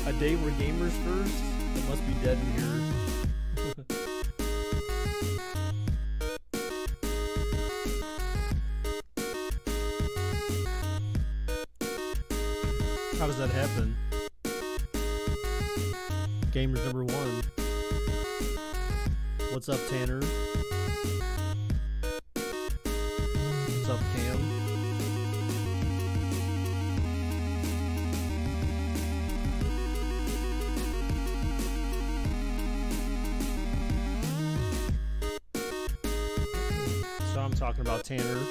A day where gamers first? It must be dead in here. How does that happen? Gamers number 1. What's up, Tanner? What's up, Cam? So I'm talking about Tanner.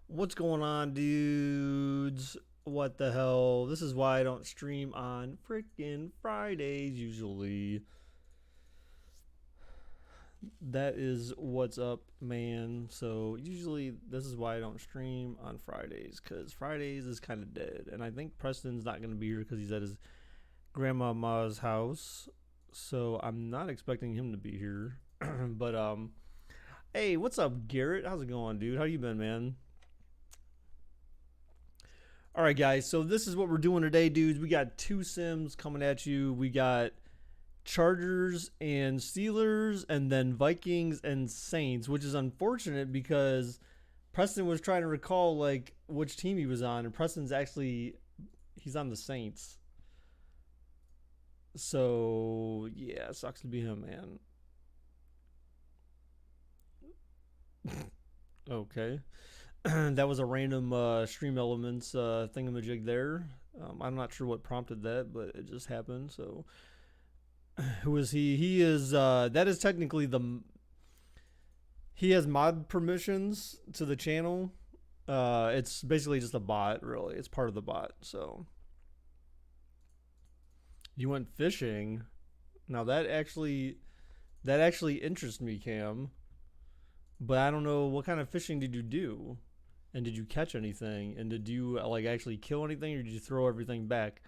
What's going on, dudes? What the hell? This is why I don't stream on freaking Fridays usually. That is what's up, man. So usually this is why I don't stream on Fridays, because Fridays is kind of dead. And I think Preston's not going to be here because he's at his grandmama's house. So I'm not expecting him to be here. But hey, what's up, Garrett? How's it going, dude? How you been, man? All right, guys, so this is what we're doing today, dudes. We got 2 sims coming at you. We got Chargers and Steelers, and then Vikings and Saints, which is unfortunate because Preston was trying to recall like which team he was on, and Preston's actually he's on the Saints. So yeah, it sucks to be him, man. Okay. That was a random Stream Elements thingamajig there. I'm not sure what prompted that, but it just happened. So, who is he? He is, that is technically he has mod permissions to the channel. It's basically just a bot, really. It's part of the bot. So, you went fishing. Now that actually interests me, Cam. But I don't know, what kind of fishing did you do? And did you catch anything? And did you like actually kill anything, or did you throw everything back?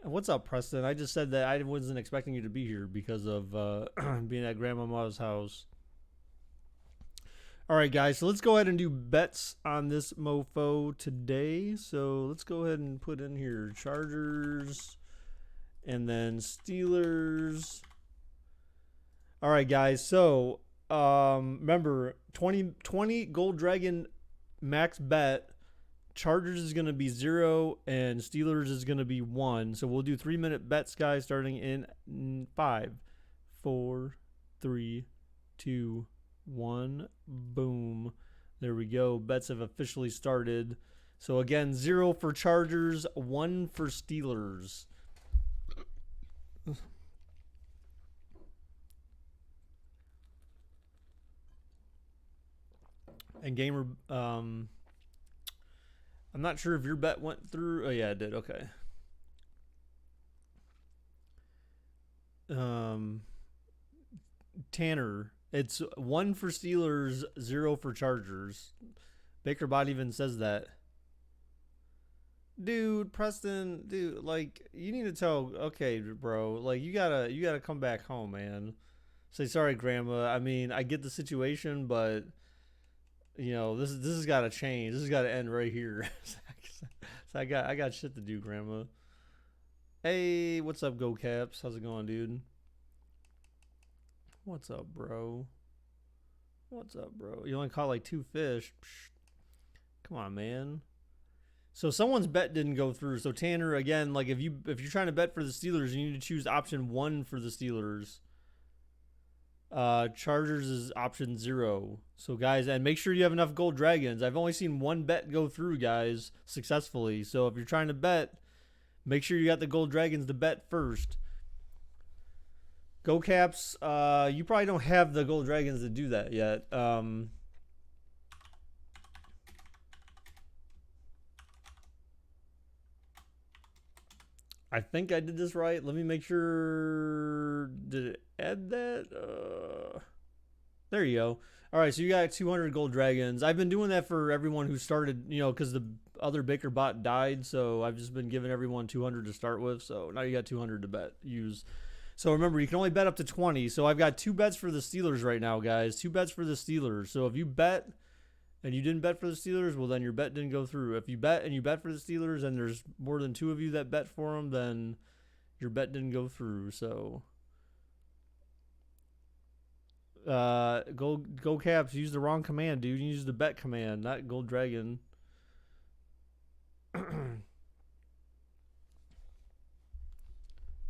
And what's up, Preston? I just said that I wasn't expecting you to be here because of being at grandmama's house. All right, guys, so let's go ahead and do bets on this mofo today. So let's go ahead and put in here Chargers and then Steelers. All right, guys, so remember 20 gold dragon max bet. Chargers is going to be 0 and Steelers is going to be 1. So we'll do 3-minute bets, guys, starting in 5 4 3 2 1. Boom. There we go. Bets have officially started. So again, 0 for Chargers, 1 for Steelers. And gamer, I'm not sure if your bet went through. Oh yeah, it did. Okay. Tanner, it's 1 for Steelers, 0 for Chargers. BakerBot even says that. Dude, Preston, dude, like you need to tell. Okay, bro, like you gotta come back home, man. Say sorry, Grandma. I mean, I get the situation, but. You know, this has got to change. This has got to end right here. So I got shit to do, Grandma. Hey, what's up, Go Caps? How's it going, dude? What's up, bro? What's up, bro? You only caught like 2 fish. Psh. Come on, man. So someone's bet didn't go through. So Tanner, again, like if you're trying to bet for the Steelers, you need to choose option 1 for the Steelers. Chargers is option 0. So guys, and make sure you have enough gold dragons. I've only seen 1 bet go through, guys, successfully. So if you're trying to bet, make sure you got the gold dragons to bet first. Go Caps, you probably don't have the gold dragons to do that yet. I think I did this right. Let me make sure. Did it add that? There you go. All right, so you got 200 gold dragons. I've been doing that for everyone who started, you know, because other Baker bot died, so I've just been giving everyone 200 to start with. So now you got 200 to bet. Use. So remember, you can only bet up to 20. So I've got 2 bets for the Steelers right now, guys. 2 bets for the Steelers. So if you bet and you didn't bet for the Steelers, well, then your bet didn't go through. If you bet and you bet for the Steelers and there's more than 2 of you that bet for them, then your bet didn't go through. So go Caps. Use the wrong command, dude. You use the bet command, not Gold Dragon. You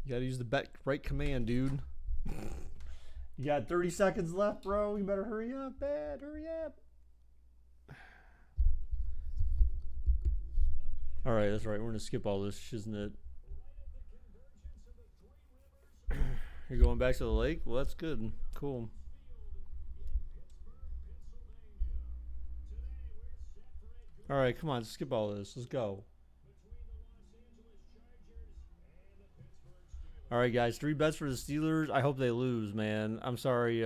gotta use the bet right command, dude. You got 30 seconds left, bro. You better hurry up, bad. Hurry up. All right, that's right. We're gonna skip all this, isn't it? You're going back to the lake? Well, that's good. Cool. All right, come on. Skip all this. Let's go. All right, guys. 3 bets for the Steelers. I hope they lose, man. I'm sorry,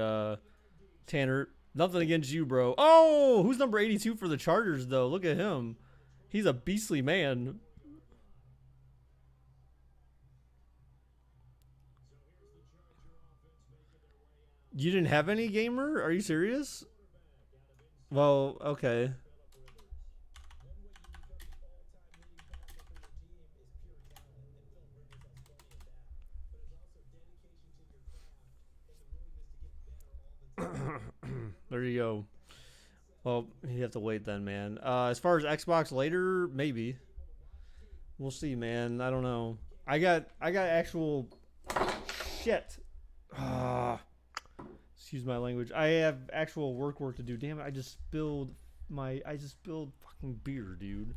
Tanner. Nothing against you, bro. Oh, who's number 82 for the Chargers, though? Look at him. He's a beastly man. You didn't have any gamer? Are you serious? Well, okay. There you go. Well, you have to wait then, man. As far as Xbox later, maybe. We'll see, man. I don't know. I got actual shit. Excuse my language. I have actual work to do. Damn it! I just spilled fucking beer, dude.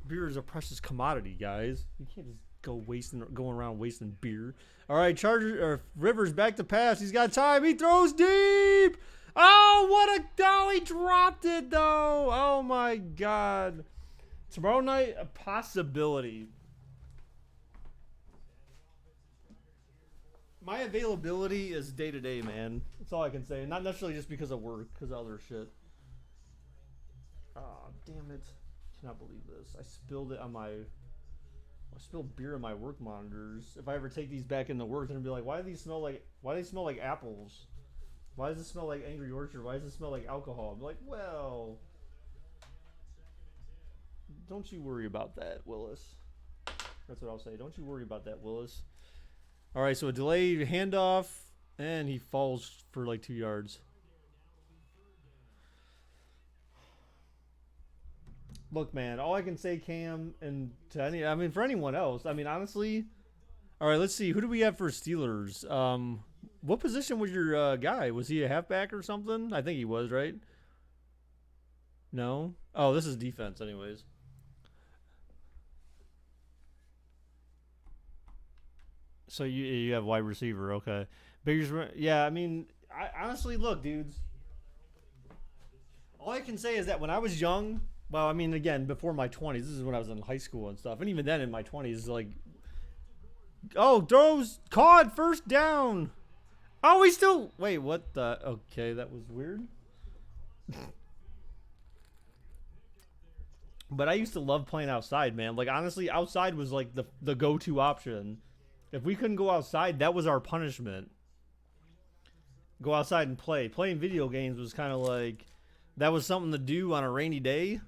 Beer is a precious commodity, guys. You can't just going around wasting beer. All right, Chargers or Rivers back to pass. He's got time. He throws deep. Oh, what a no! He dropped it though. Oh my god. Tomorrow night, a possibility. My availability is day to day, man. That's all I can say. Not necessarily just because of work, because of other shit. Oh, damn it. Cannot believe this. I spilled it on my... I spilled beer on my work monitors. If I ever take these back into work, they're going to be like, why do they smell like apples? Why does it smell like Angry Orchard? Why does it smell like alcohol? I'm like, well... Don't you worry about that, Willis. That's what I'll say. Don't you worry about that, Willis. All right, so a delayed handoff, and he falls for like 2 yards. Look, man, all I can say, Cam, and for anyone else, I mean, honestly. All right, let's see. Who do we have for Steelers? What position was your guy? Was he a halfback or something? I think he was, right? No? Oh, this is defense anyways. So you have wide receiver, okay. Biggest, yeah, I mean, honestly, look, dudes. All I can say is that when I was young, well, I mean, again, before my 20s, this is when I was in high school and stuff, and even then in my 20s, like, oh, throws, caught, first down. Oh, he still, wait, what the, okay, that was weird. But I used to love playing outside, man. Like, honestly, outside was like the go-to option. If we couldn't go outside, that was our punishment. Go outside and play. Playing video games was kind of like, that was something to do on a rainy day.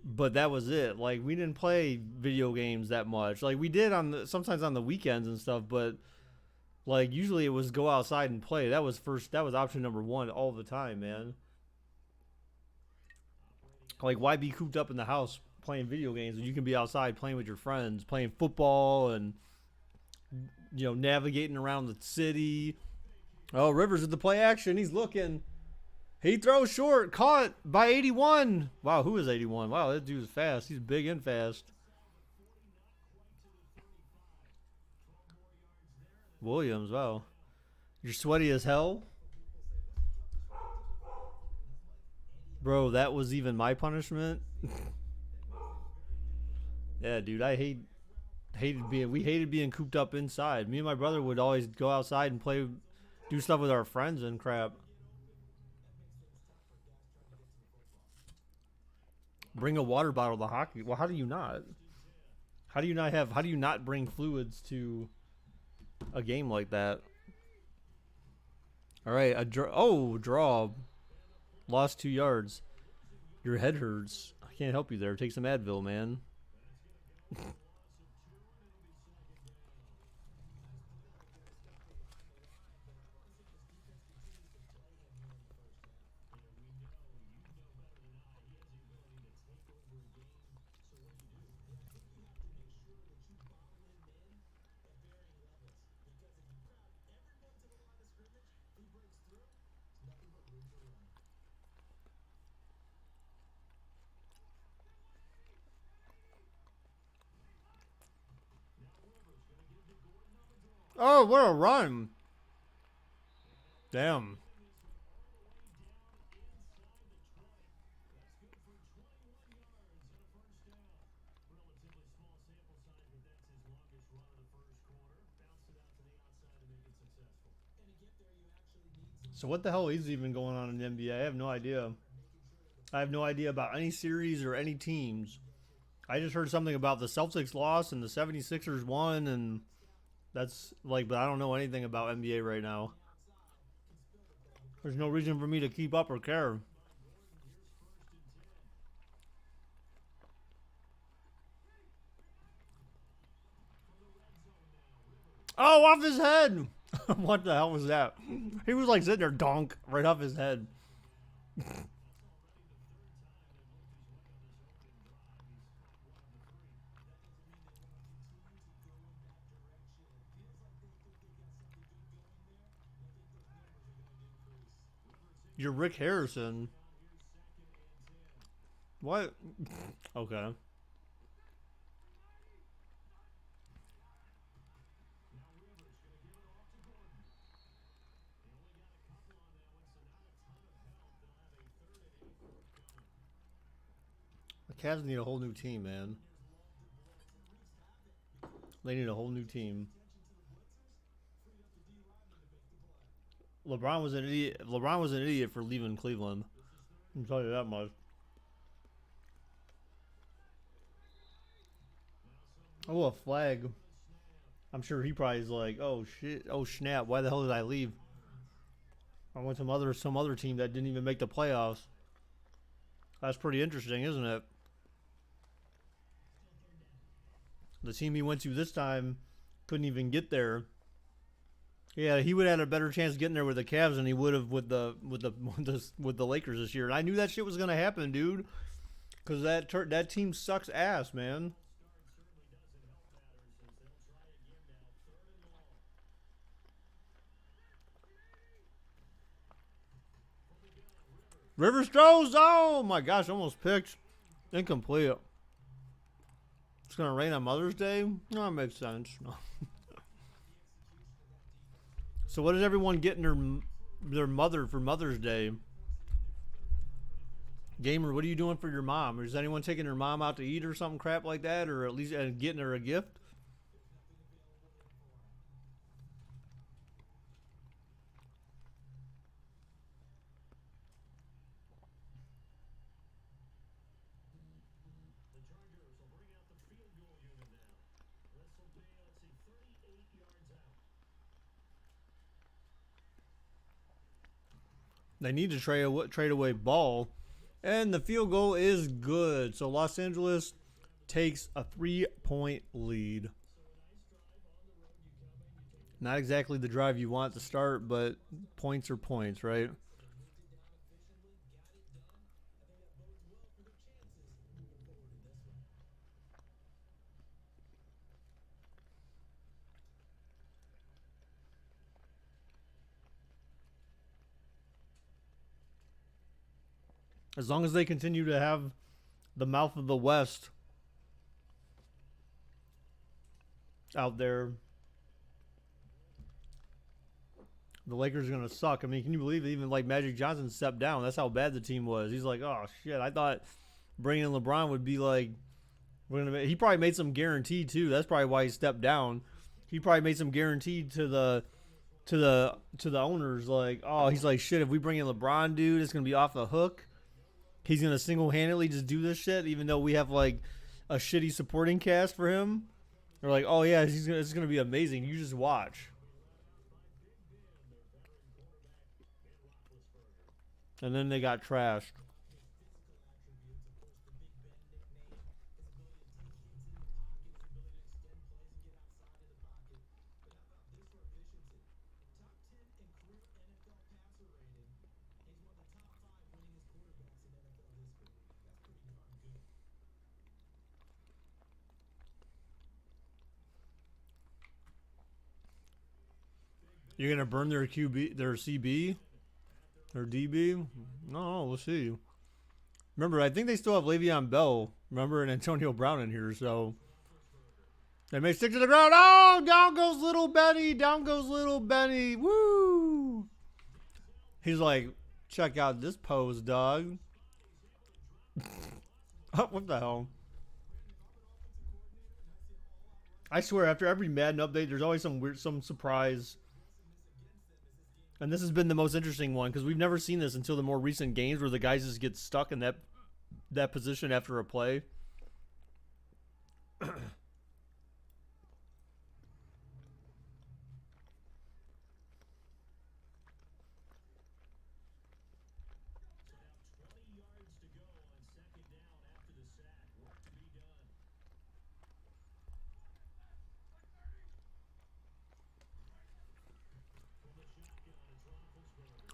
But that was it. Like, we didn't play video games that much. Like, we did sometimes on the weekends and stuff, but like usually it was go outside and play. That was option number 1 all the time, man. Like, why be cooped up in the house playing video games when you can be outside playing with your friends, playing football and, you know, navigating around the city. Oh, Rivers with the play action. He's looking. He throws short. Caught by 81. Wow, who is 81? Wow, that dude's fast. He's big and fast. Williams, wow. You're sweaty as hell? Bro, that was even my punishment? Yeah, dude, we hated being cooped up inside. Me and my brother would always go outside and play, do stuff with our friends and crap. Bring a water bottle to hockey. Well, how do you not? How do you not have? How do you not bring fluids to a game like that? All right, a draw. Oh, draw. Lost 2 yards. Your head hurts. I can't help you there. Take some Advil, man. Oh, what a run. Damn. So what the hell is even going on in the NBA? I have no idea. I have no idea about any series or any teams. I just heard something about the Celtics lost and the 76ers won, and that's like, but I don't know anything about NBA right now. There's no reason for me to keep up or care. Oh, off his head! What the hell was that? He was like sitting there, donk, right off his head. You're Rick Harrison. What? Okay. The Cavs need a whole new team, man. They need a whole new team. LeBron was an idiot. LeBron was an idiot for leaving Cleveland. I can tell you that much. Oh, a flag. I'm sure he probably is like, oh shit, oh snap, why the hell did I leave? I went to some other team that didn't even make the playoffs. That's pretty interesting, isn't it? The team he went to this time couldn't even get there. Yeah, he would have had a better chance getting there with the Cavs than he would have with the Lakers this year. And I knew that shit was gonna happen, dude, because that team sucks ass, man. Rivers throws. Oh my gosh, almost picked. Incomplete. It's gonna rain on Mother's Day. No, that makes sense. So what is everyone getting their mother for Mother's Day? Gamer, what are you doing for your mom? Is anyone taking their mom out to eat or something crap like that, or at least getting her a gift? They need to trade away Ball, and the field goal is good. So Los Angeles takes a 3-point lead. Not exactly the drive you want to start, but points are points, right? As long as they continue to have the mouth of the West out there, the Lakers are going to suck. I mean, can you believe it? Even like Magic Johnson stepped down? That's how bad the team was. He's like, oh shit, I thought bringing LeBron would be like, he probably made some guarantee too. That's probably why he stepped down. He probably made some guarantee to the owners, like, oh, he's like, shit, if we bring in LeBron, dude, it's gonna be off the hook. he's gonna single-handedly just do this shit, even though we have like a shitty supporting cast for him. They're like, oh yeah, it's gonna be amazing. You just watch. And then they got trashed. You're gonna burn their QB, their CB, their DB? No, we'll see. Remember, I think they still have Le'Veon Bell. Remember, and Antonio Brown in here, so they may stick to the ground. Oh, down goes little Benny. Down goes little Benny. Woo! He's like, check out this pose, dog. What the hell? I swear, after every Madden update, there's always some surprise. And this has been the most interesting one because we've never seen this until the more recent games where the guys just get stuck in that position after a play.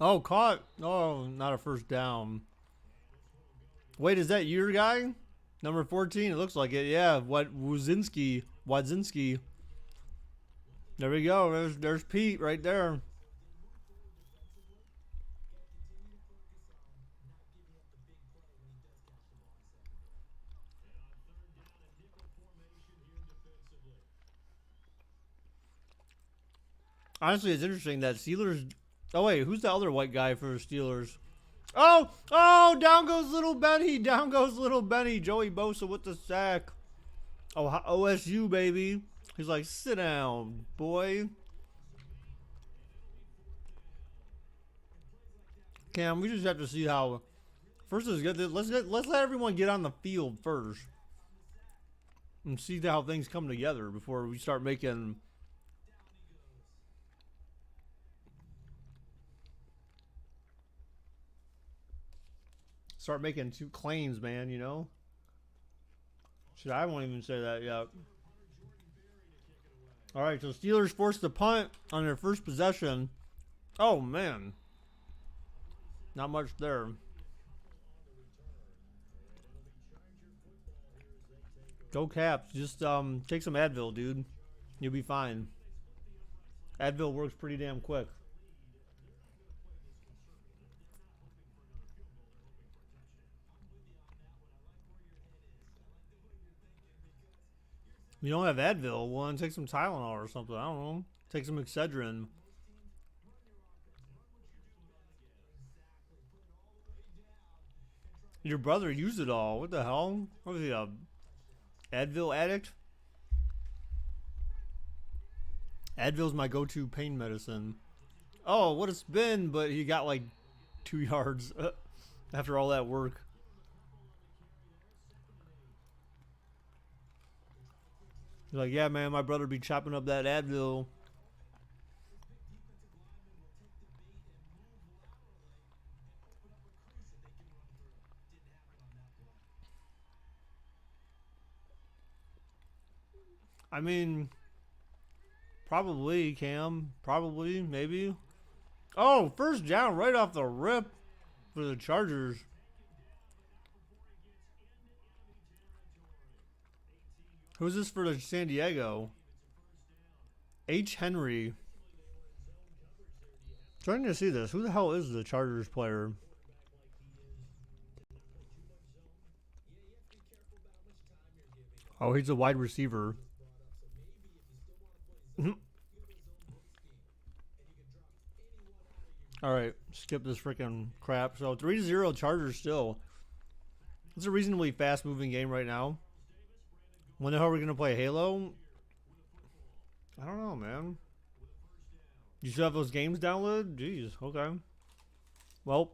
Oh, caught. Oh, not a first down. Wait, is that your guy? Number 14? It looks like it. Yeah, Wadzinski. There we go. There's Pete right there. Honestly, it's interesting that Steelers... Oh, wait. Who's the other white guy for the Steelers? Oh! Oh! Down goes little Benny. Down goes little Benny. Joey Bosa with the sack. Oh, OSU, baby. He's like, sit down, boy. Cam, we just have to see how... First, let's let everyone get on the field first. And see how things come together before we start making... Start making two claims, man, you know? Shit, I won't even say that yet. Alright, so Steelers forced the punt on their first possession. Oh, man. Not much there. Go Caps. Just take some Advil, dude. You'll be fine. Advil works pretty damn quick. You don't have Advil? Well, then take some Tylenol or something. I don't know. Take some Excedrin. Your brother used it all. What the hell? What was he, a Advil addict? Advil's my go-to pain medicine. Oh, what a spin, but he got like 2 yards after all that work. He's like, yeah, man, my brother be chopping up that Advil. I mean, probably, Cam. Probably, maybe. Oh, first down right off the rip for the Chargers. Who's this for the San Diego? H. Henry. Trying to see this. Who the hell is the Chargers player? Oh, he's a wide receiver. All right, skip this freaking crap. So 3-0 Chargers still. It's a reasonably fast-moving game right now. When the hell are we going to play Halo? I don't know, man. You still have those games downloaded? Jeez, okay. Well.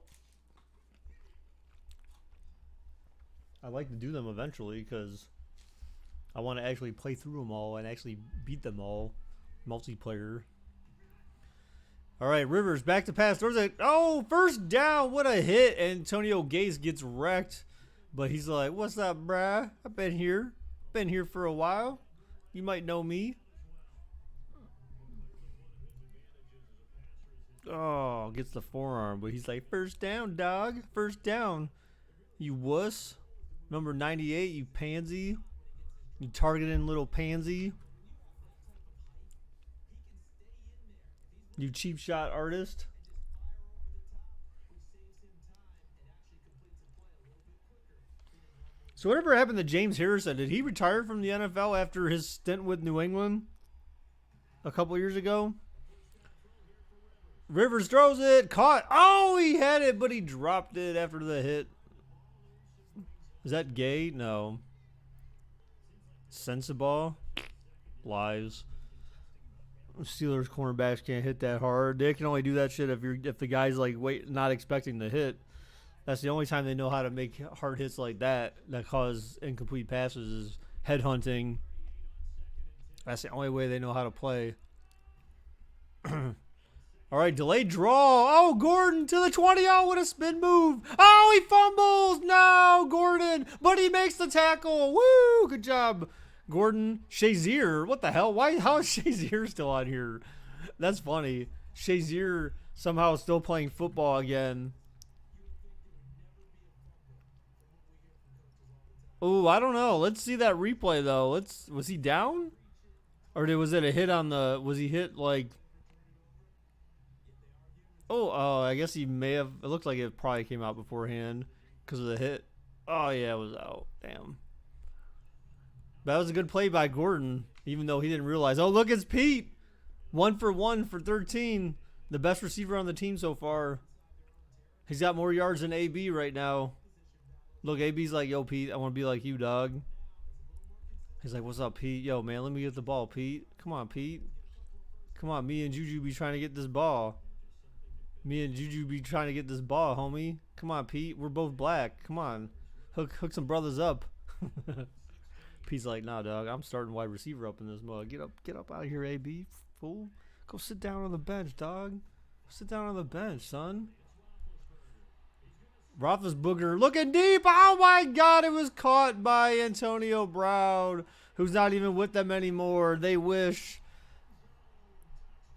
I'd like to do them eventually because I want to actually play through them all and actually beat them all multiplayer. All right, Rivers back to pass. There's a first down. What a hit. Antonio Gates gets wrecked, but he's like, "What's up, bruh? I've been here for a while. You might know me." Oh, gets the forearm, but he's like, "First down, dog. First down. You wuss. Number 98, you pansy. You targeting little pansy. You cheap shot artist." So whatever happened to James Harrison? Did he retire from the NFL after his stint with New England a couple years ago? Rivers throws it. Caught. Oh, he had it, but he dropped it after the hit. Is that gay? No. Sensible? Lies. Steelers cornerbacks can't hit that hard. They can only do that shit if the guy's like not expecting the hit. That's the only time they know how to make hard hits like that cause incomplete passes is headhunting. That's the only way they know how to play. All right, delayed draw. Oh, Gordon to the 20. Oh, what a spin move. Oh, he fumbles. No, Gordon. But he makes the tackle. Woo, good job, Gordon. Shazier, what the hell? How is Shazier still on here? That's funny. Shazier somehow still playing football again. Oh, I don't know. Let's see that replay, though. Was he down? Or was it a hit on the... Was he hit, like... Oh, I guess he may have... It looked like it probably came out beforehand because of the hit. Oh, yeah, it was out. Damn. That was a good play by Gordon, even though he didn't realize. Oh, look, it's Pete. 1 for 1 for 13. The best receiver on the team so far. He's got more yards than AB right now. Look, AB's like, "Yo, Pete, I want to be like you, dog." He's like, "What's up, Pete? Yo, man, let me get the ball, Pete. Come on, Pete. Come on, me and Juju be trying to get this ball. Me and Juju be trying to get this ball, homie. Come on, Pete. We're both black. Come on. Hook some brothers up." Pete's like, "Nah, dog. I'm starting wide receiver up in this mug. Get up out of here, AB, fool. Go sit down on the bench, dog. Sit down on the bench, son." Roethlisberger looking deep. Oh, my God. It was caught by Antonio Brown, who's not even with them anymore. They wish.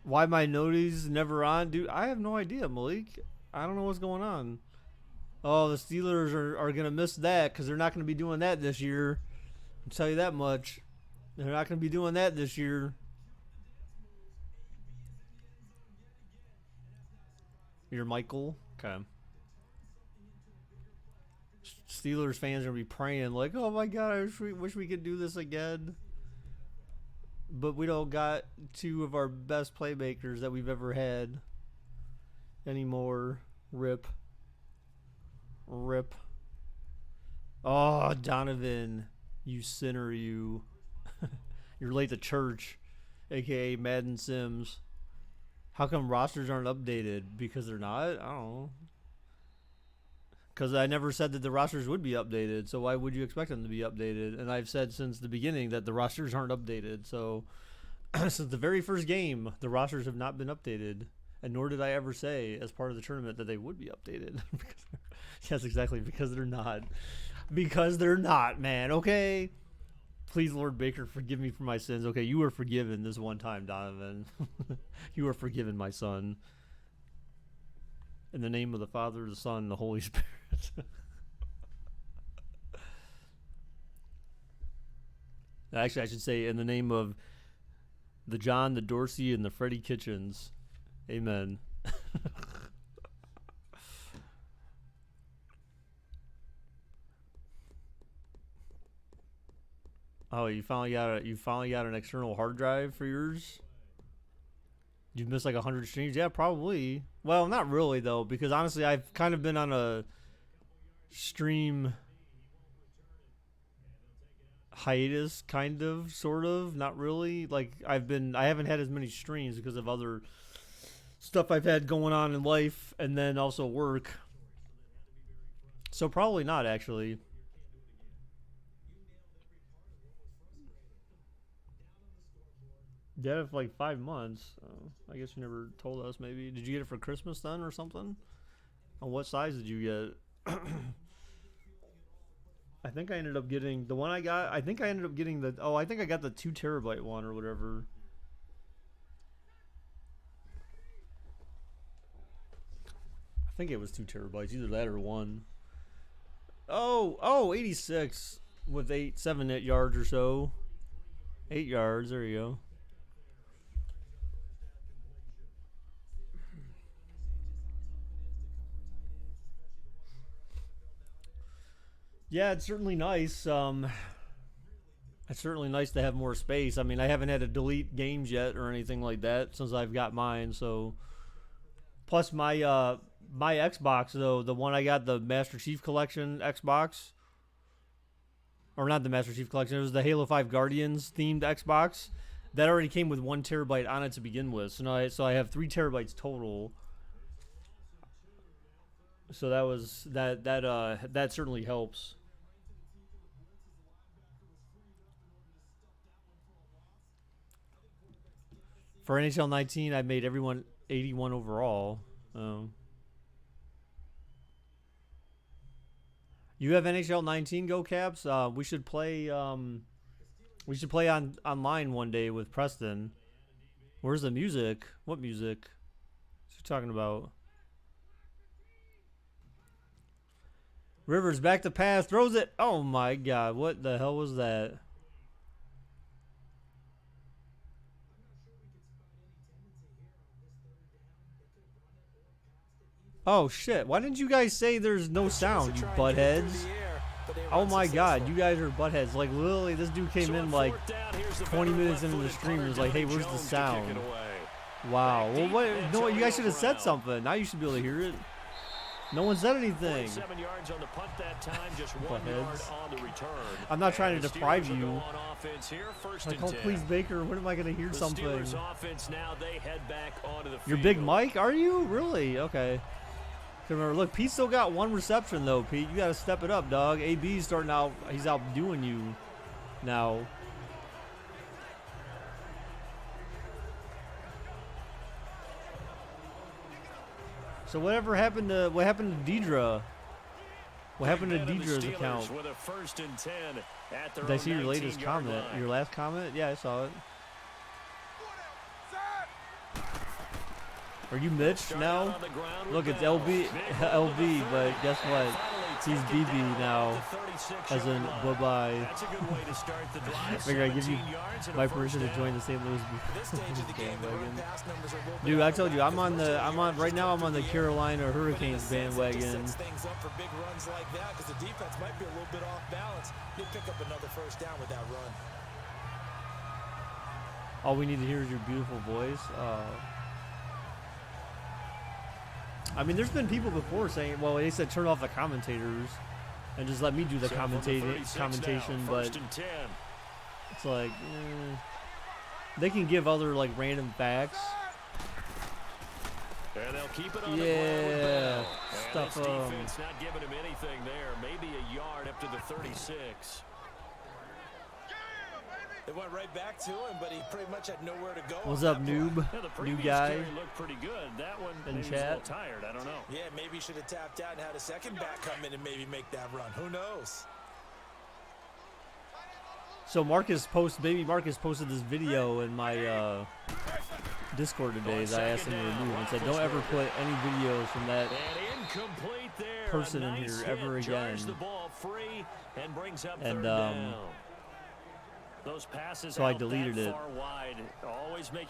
Why my noties never on? Dude, I have no idea, Malik. I don't know what's going on. Oh, the Steelers are going to miss that because they're not going to be doing that this year. I'll tell you that much. They're not going to be doing that this year. You're Michael? Okay. Steelers fans are going to be praying like, "Oh, my God, I wish we could do this again." But we don't got two of our best playmakers that we've ever had anymore. Rip. Rip. Oh, Donovan, you sinner, you. You're late to church, a.k.a. Madden Sims. How come rosters aren't updated? Because they're not? I don't know. Because I never said that the rosters would be updated, so why would you expect them to be updated? And I've said since the beginning that the rosters aren't updated. So since the very first game, the rosters have not been updated. And nor did I ever say as part of the tournament that they would be updated. Yes, exactly, because they're not. Because they're not, man, okay? Please, Lord Baker, forgive me for my sins. Okay, you were forgiven this one time, Donovan. You were forgiven, my son. In the name of the Father, the Son, and the Holy Spirit. Actually, I should say in the name of the John, the Dorsey, and the Freddie Kitchens. Amen. Oh, you finally got an external hard drive for yours? You've missed like 100 streams? Yeah, probably. Well, not really, though, because honestly, I've kind of been on a stream hiatus, kind of, sort of, not really. Like, I haven't had as many streams because of other stuff I've had going on in life and then also work. So probably not, actually. You had it for like 5 months. I guess you never told us. Maybe did you get it for Christmas then or something? And what size did you get? I think I ended up getting the one I got. I think I ended up getting the. Oh, I think I got the 2 terabyte one or whatever. I think it was 2 terabytes, either that or 1. Oh, 86 with 7 yards or so. 8 yards. There you go. Yeah, it's certainly nice. It's certainly nice to have more space. I mean, I haven't had to delete games yet or anything like that since I've got mine. So, plus my my Xbox though, the one I got, the Master Chief Collection Xbox, or not the Master Chief Collection, it was the Halo 5 Guardians themed Xbox. That already came with 1 terabyte on it to begin with. So now I have 3 terabytes total. So that was that certainly helps. For NHL 19, I made everyone 81 overall. You have NHL 19 Go Caps? We should play. We should play online one day with Preston. Where's the music? What music? What you talking about? Rivers back to pass, throws it. Oh my God! What the hell was that? Oh shit, why didn't you guys say there's no sound, you buttheads? Oh my God, you guys are buttheads. Like literally, this dude came in like 20 minutes into the stream and was like, hey, where's the sound? Wow, well what, no, you guys should have said something. Now you should be able to hear it. No one said anything. 7 yards on the punt that time, just 1 yard on the return. I'm not trying to deprive you. Like, oh please, Baker, when am I gonna hear something? Now, they head back onto the You're Big Mike, are you? Really? Okay. Remember, look, Pete still got 1 reception though. Pete, you gotta step it up, dog. AB's starting out. He's outdoing you now. So whatever happened to Deidre? What happened to Deidre's account? Did I see your latest comment? Your last comment? Yeah, I saw it. Are you Mitch now? Look, it's LB, but guess what? He's BB now, as in bye-bye. Figure I give you my permission to join the St. Louis bandwagon. Dude, I told you, I'm on the Carolina Hurricanes bandwagon. All we need to hear is your beautiful voice. I mean, there's been people before saying, well, they said turn off the commentators and just let me do the commentation, but it's like, they can give other, like, random facts. And they'll keep it on yeah, stuff. Defense not giving him anything there. Maybe a yard up to the 36. It went right back to him, but he pretty much had nowhere to go. What's up, noob? Yeah, new guy. Looked pretty good. That one in was chat. A little tired. I don't know. Yeah, maybe he should have tapped out and had a second back come in and maybe make that run. Who knows? So Marcus posted this video in my Discord today that I asked him to remove and said, don't ever put any videos from that person in here ever again. And so I deleted it.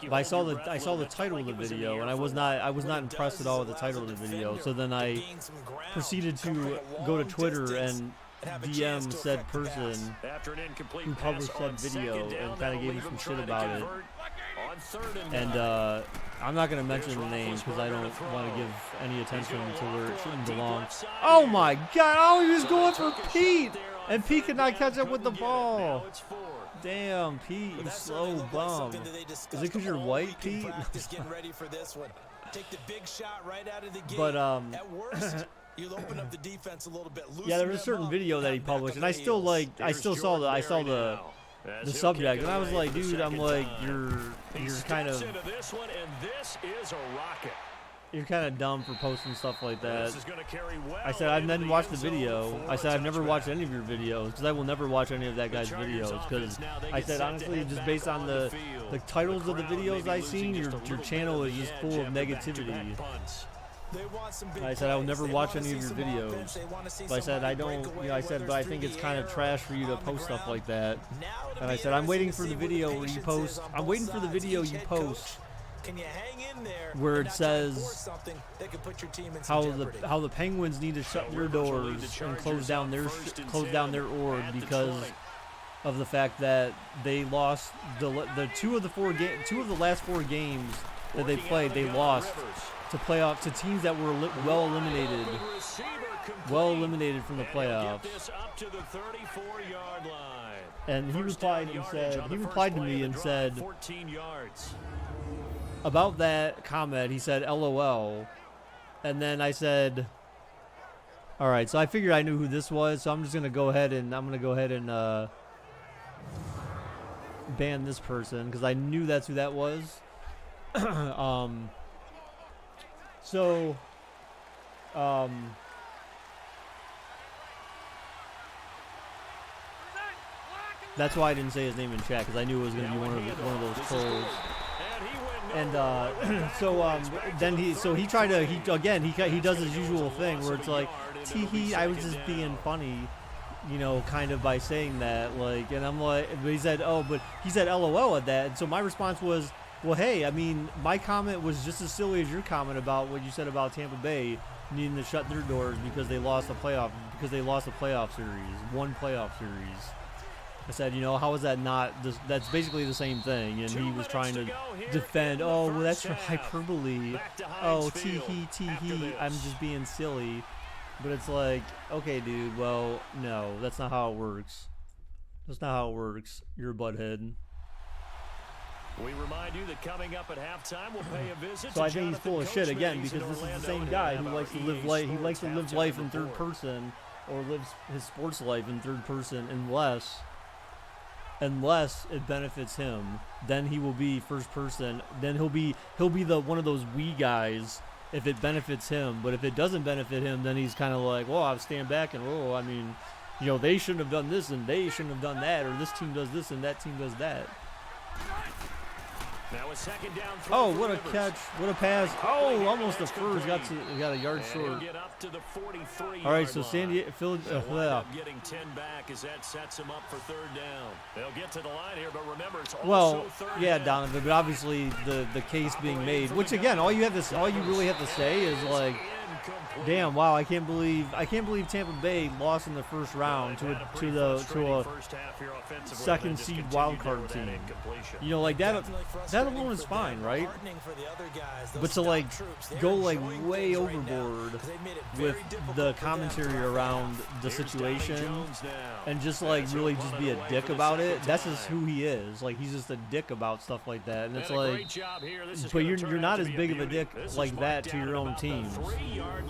But I saw the title of the video, and I was not impressed at all with the title of the video. So then I proceeded to go to Twitter and DM said person who published that video and kind of gave me some shit about it. And I'm not going to mention the name because I don't want to give any attention to where it shouldn't belong. Oh my God! Oh, he was going for Pete, and Pete could not catch up with the ball. Damn, Pete, you slow bum. Is it because you're white, Pete? But you'll open up the defense a little bit. Yeah, there was a certain video that he published, and I still saw the the subject, and I was like, dude, I'm like, you're kind of This one, and this is a rocket. you're kind of dumb for posting stuff like that. This is gonna carry well. I said, I've then watched the end zone video. for I said, a I've never watched touchback. any of your videos because I will never watch any of that guy's videos because I said, honestly, just based on the titles of the videos I've seen, your channel is just full of negativity. I said, I will never watch any of your videos. But I said, I don't, I said, but I think it's kind of trash for you to post stuff like that. And I said, I'm waiting for the video where you post, I'm waiting for the video you post where it says how the Penguins need to shut their doors and close down their org because of the fact that they lost the two of the last 4 games that they played, they lost to teams that were well eliminated from the playoffs. And he replied to me and said, about that comment, he said, LOL. And then I said, all right, so I figured I knew who this was, so I'm just going to go ahead and ban this person because I knew that's who that was. That's why I didn't say his name in chat because I knew it was going to be one of those trolls. And then he does his usual thing where it's like, tee, I was just being funny, kind of by saying that, like, and I'm like, but he said LOL at that, and so my response was, well, hey, I mean, my comment was just as silly as your comment about what you said about Tampa Bay needing to shut their doors because they lost a playoff series, one playoff series. I said, how is that not? That's basically the same thing. And he was trying to defend. Oh, well, that's your hyperbole. Oh, tee, I'm just being silly. But it's like, okay, dude. Well, no, that's not how it works. That's not how it works. You're a butthead. We remind you that coming up at halftime, we'll pay a visit. So I think he's full of shit again because this is the same guy who likes to live life. He likes to live life in third person or lives his sports life in third person unless it benefits him. Then he will be first person. Then he'll be one of those we guys if it benefits him. But if it doesn't benefit him, then he's kind of like, well, I'll stand back and I mean, they shouldn't have done this and they shouldn't have done that, or this team does this and that team does that. Now a second down. Oh, what a catch! What a pass! Oh, almost the first got a yard short. All right, so San Diego, getting 10 back as that sets him up for third down. They'll get to the line here, but remember it's also third down. Donovan, but obviously the case being made, which again, all you really have to say is like, damn, wow, I can't believe Tampa Bay lost in the first round to a second seed wild card team. Like that alone is fine, right? But to like go like way overboard with the commentary around the situation and just like really just be a dick about it, that's just who he is. Like he's just a dick about stuff like that, and it's like, but you're not as big of a dick like that to your own teams.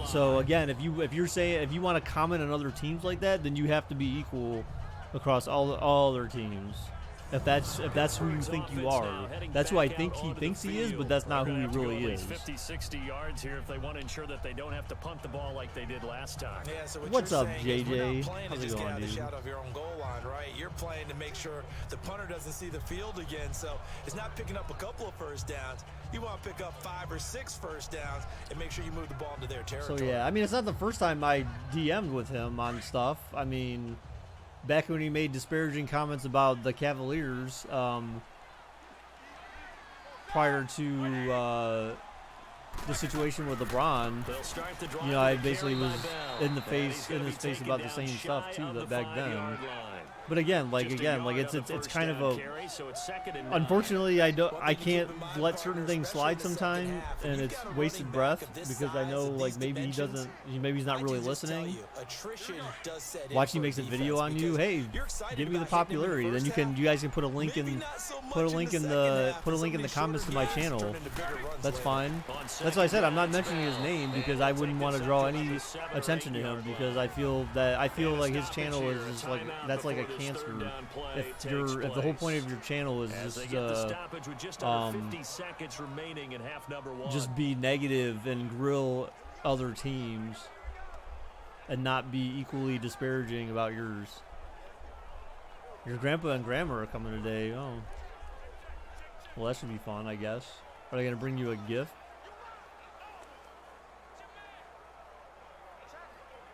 So again, if you want to comment on other teams like that, then you have to be equal across all other teams. If that's who you think you are, that's who I think he thinks he is, but that's not who he really is. 50, 60 yards here if they want to ensure that they don't have to punt the ball like they did last time. Yeah, so what's up, JJ? How's it going, dude? Out of your own goal line, right? You're playing to make sure the punter doesn't see the field again. So it's not picking up a couple of first downs. You want to pick up 5 or 6 first downs and make sure you move the ball into their territory. So yeah, I mean, it's not the first time I DM'd with him on stuff. I mean, back when he made disparaging comments about the Cavaliers prior to the situation with LeBron, I basically was in his face about the same stuff too back then. But again, it's kind of a. Unfortunately, I can't let certain things slide sometimes, and it's wasted breath because I know maybe he's not really listening. Watch he makes a video on you. Hey, give me the popularity. Then you guys can put a link in the comments to my channel. That's fine. That's why I said I'm not mentioning his name because I wouldn't want to draw any attention to him because I feel like his channel is just like that's like a cancer if the whole point of your channel is just be negative and grill other teams and not be equally disparaging about yours. Your grandpa and grandma are coming today. Oh, well, that should be fun, I guess. Are they gonna bring you a gift?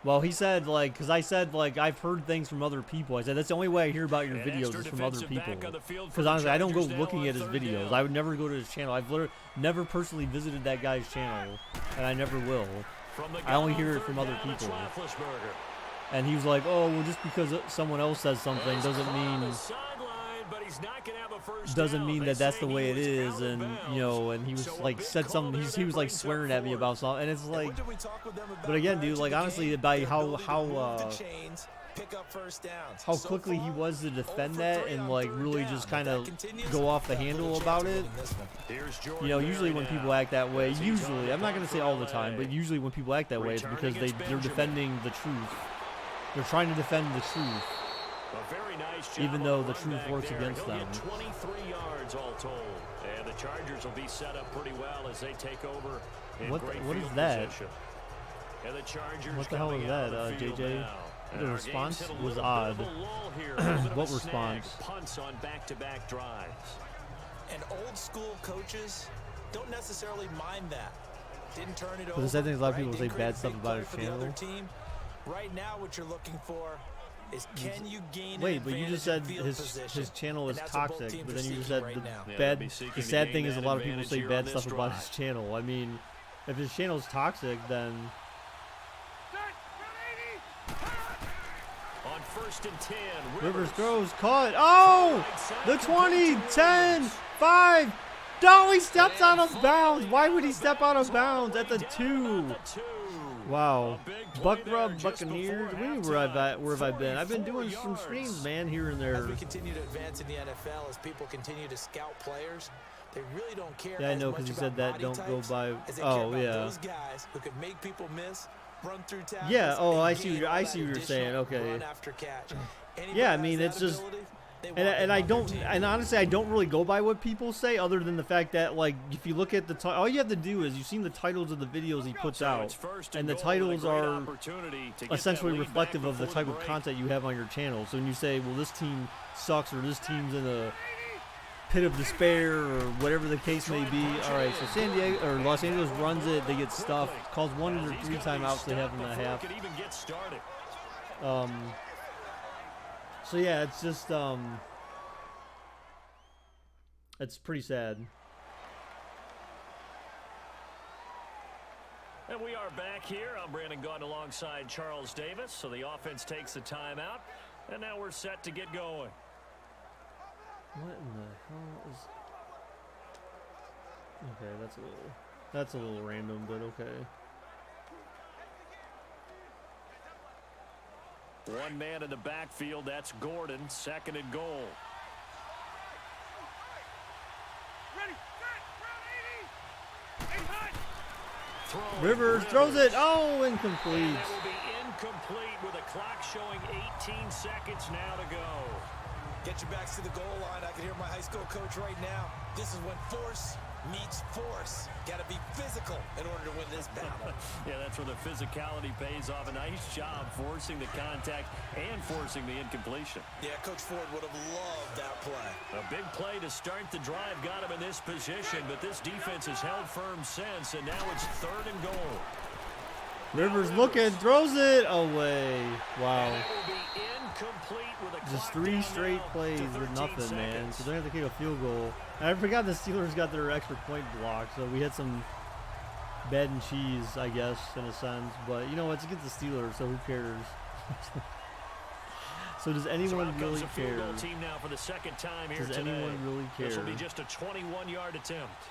Well, he said, like, because I said, like, I've heard things from other people. I said, that's the only way I hear about your videos is from other people. Because honestly, I don't go looking at his videos. I would never go to his channel. I've literally never personally visited that guy's channel, and I never will. I only hear it from other people. And he was like, oh, well, just because someone else says something doesn't mean that that's the way it is. And, you know, and he was like, said something, he was like swearing at me about something. And it's like, but again, dude, like, honestly, by how quickly he was to defend that and like really just kind of go off the handle about it. You know, usually when people act that way, usually, I'm not going to say all the time, but usually when people act that way, it's because they're defending the truth. They're trying to defend the truth, even though the truth works against them. 23 yards all told. And the Chargers will be set up pretty well as they take over in What is that? What the hell is that, JJ? The response was odd. What response? Punts on back-to-back drives. And old school coaches don't necessarily mind that. Didn't turn it over. But the sad thing is a lot of people say bad stuff about his channel. Right now, what you're looking for is can you gain? Wait, but you just said his channel is toxic, but then you just said the sad thing is a lot of people say bad stuff about his channel. I mean, if his channel is toxic, then on 1st and 10, Rivers throws caught. Oh, the 20, 10, 5. No, he steps out of bounds. Why would he step out of bounds at the 2? Wow. Buck Rub Buccaneers. Where have I been? I've been doing some streams, man, here and there. As we continue to advance in the NFL, as people continue to scout players, they really don't care. Yeah, I know, because you said that don't go by. Oh, yeah. Those guys who can make people miss, run through tackles. Yeah. Oh, I see what you're saying. Okay. Yeah, I mean, it's just. And I don't, and honestly, I don't really go by what people say, other than the fact that, like, if you look at the all you have to do is you've seen the titles of the videos he puts out, and the titles are essentially reflective of the type of content you have on your channel. So when you say, well, this team sucks, or this team's in a pit of despair, or whatever the case may be, all right. So San Diego or Los Angeles runs it, they get stuffed, calls 1 of their 3 timeouts they have in the half. So yeah, it's just it's pretty sad. And we are back here. I'm Brandon Gaudin alongside Charles Davis. So the offense takes the timeout, and now we're set to get going. What in the hell is? Okay, that's a little random, but okay. One man in the backfield, that's Gordon, 2nd and goal. Rivers throws it. Oh, incomplete. And that will be incomplete with a clock showing 18 seconds now to go. Get your backs to the goal line. I can hear my high school coach right now. This is when force meets force. Got to be physical in order to win this battle. Yeah, that's where the physicality pays off. A nice job forcing the contact and forcing the incompletion. Yeah, Coach Ford would have loved that play. A big play to start the drive got him in this position, but this defense has held firm since, and now it's 3rd and goal. Rivers looking, throws it away. Wow. With just 3 straight plays with nothing, man. So they have to kick a field goal. And I forgot the Steelers got their extra point blocked, so we had some bed and cheese, I guess, in a sense. But you know, it's against the Steelers, so who cares? So does anyone really care? Team now for the 2nd time here does anyone really care? This will be just a 21-yard attempt.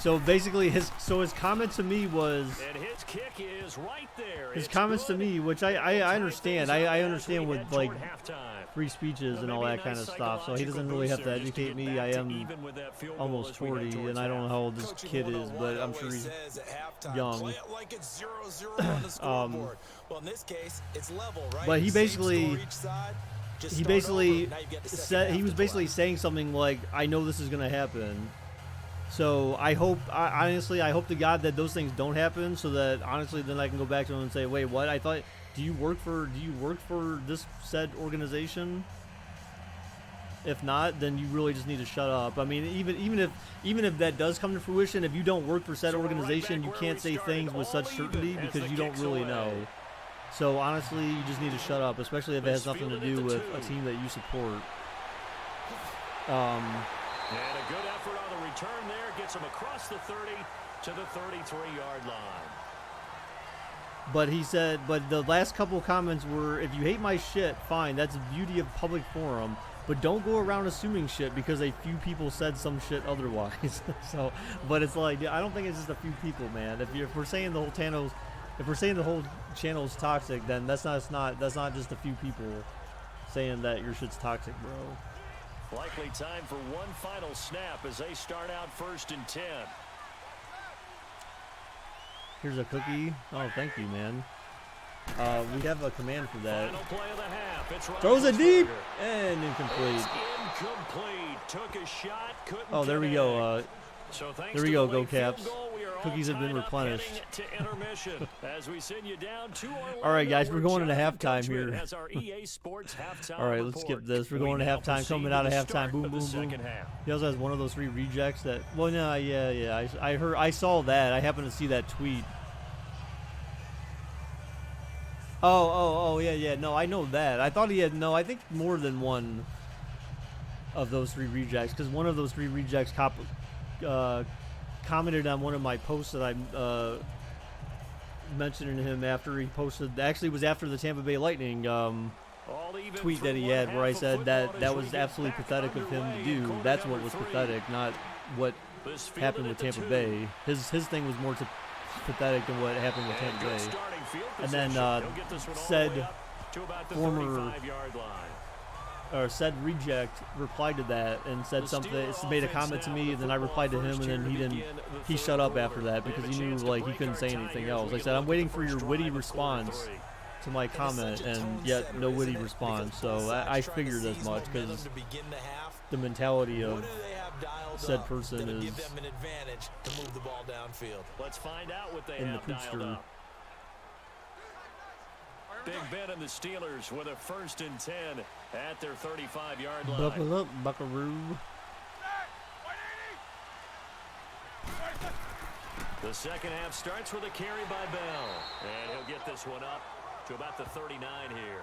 So basically, his comment to me was, And his kick is right there. his It's comments good. to me, which I understand. I understand with like halftime. free speeches and all Maybe a that kind of nice stuff. So he doesn't really have to psychological boost there educate just to me. get I back to am even with that field goal almost as we head 40, towards and I don't know half. how old this Coaching kid is, 101 but I'm sure always he's says at halftime, young. play it like it's 0-0 on the scoreboard. Well, in this case, it's level, right? But he Same basically- score each side. Just He start basically over. Now you get the second said half he was to basically play. saying something like, "I know this is gonna happen." So I hope, honestly, I hope to God that those things don't happen, so that honestly, then I can go back to him and say, "Wait, what? I thought do you work for this said organization? If not, then you really just need to shut up." I mean, even if that does come to fruition, if you don't work for said So we're right organization, back you where can't we say started, things with all such even certainty as because the you don't kick's really away. know. So honestly, you just need to shut up, especially if it has Let's nothing to field it do at the with a 2. team that you support. And a good effort on the return there. Gets him across the 30 to the 33-yard line. But he said, but the last couple of comments were, if you hate my shit, fine, that's the beauty of public forum. But don't go around assuming shit because a few people said some shit otherwise. So, but it's like, I don't think it's just a few people, man. If we're saying the whole channel's toxic, then that's not just a few people saying that your shit's toxic, bro. Likely time for one final snap as they start out 1st and 10. Here's a cookie. Oh, thank you, man. We have a command for that. Final play of the half. It's Throws it deep Roethlisberger. and incomplete. It's incomplete. Took a shot, couldn't Oh, there we connect. go. So thanks There we to go, the go late field Caps. goal, we are all Cookies have been tied up replenished. heading to intermission. As we send you down to Orlando, All right, guys, we're where going into Jonathan halftime Country here. has our EA Sports halftime All right, let's report. skip this. We're We going to now halftime, proceed coming to out of the halftime. start Boom, of the boom, boom. second half. He also has one of those 3 rejects that. Well, no, yeah. I saw that. I happened to see that tweet. Oh, yeah. No, I know that. I thought he had I think more than one of those 3 rejects because one of those 3 rejects commented on one of my posts that I mentioning him after he posted. Actually, it was after the Tampa Bay Lightning All even tweet for that he one had where I half of said that football that as we was get absolutely back pathetic of him to underway in do. quarter That's what number was 3. pathetic, not what This fielded happened at with the Tampa 2. Bay. His thing was more pathetic than what happened with And Tampa good Bay. starting field And then position. He'll get this one all the said way up to about the former 35-yard line. Or said reject replied to that and said The something. Steeler Made a offense comment to now me, with and then I replied to him, football and then first he here to didn't. begin the He third shut up quarter. after that They have because a he knew chance to like he break couldn't our say tie anything here as else. we I get said a I'm look waiting at the for your first witty drive of quarter response 3. to my comment, and yet no witty response. So I figured as much because the mentality of said person is give them an advantage to move the ball downfield. Let's find out what they in the have dialed poopster. up. Big Ben and the Steelers with a 1st and 10 at their 35-yard line. Buckle up, buckaroo. The second half starts with a carry by Bell. And he'll get this one up to about the 39 here.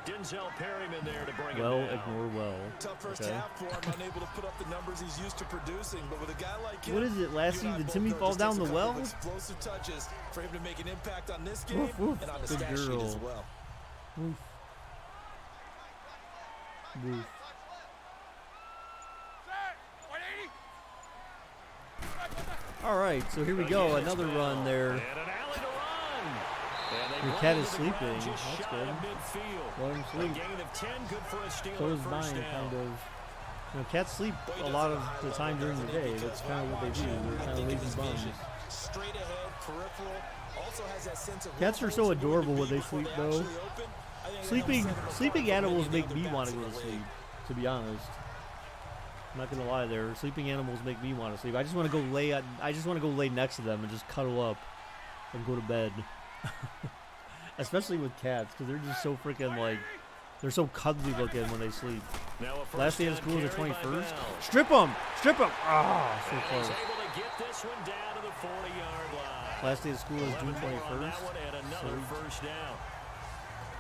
Denzel Perryman there to bring Well, him down. ignore well. Tough first Okay. half for him, unable to put up the numbers he's used to producing. But with a guy like him, What is it, Lassie? you and I Did both Timmy know it fall just down takes a the couple of well? explosive touches for him to make an impact on this game Woof, woof. and on the Good stat sheet girl. as well. Woof. Woof. All right, so here we go. Again, it's Another Bell. run there. And an alley to run. And they Your bring cat him is to the ground sleeping. just That's shy good. of midfield. Let him A sleep. gain of 10, good for a Steeler So is first mine, down. kind of. You know, cats sleep a lot of the time during the day. That's kind of what they do. They're kind of lazy bums. Straight ahead, peripheral. Also has that sense of Cats are so adorable when they sleep, though. Sleeping animals make me want to go to sleep, to be honest. I'm not gonna lie there. Sleeping animals make me want to sleep. I just want to go lay next to them and just cuddle up and go to bed. Especially with cats, because they're just so freaking like, they're so cuddly looking when they sleep. Now a first Last day of down school is the carry by 21st. Bell. Strip them! Strip them! Ah, so And he's close. able to get this one down to the 40-yard line. Last day of school is June 11 more on that 21st. one and another first down.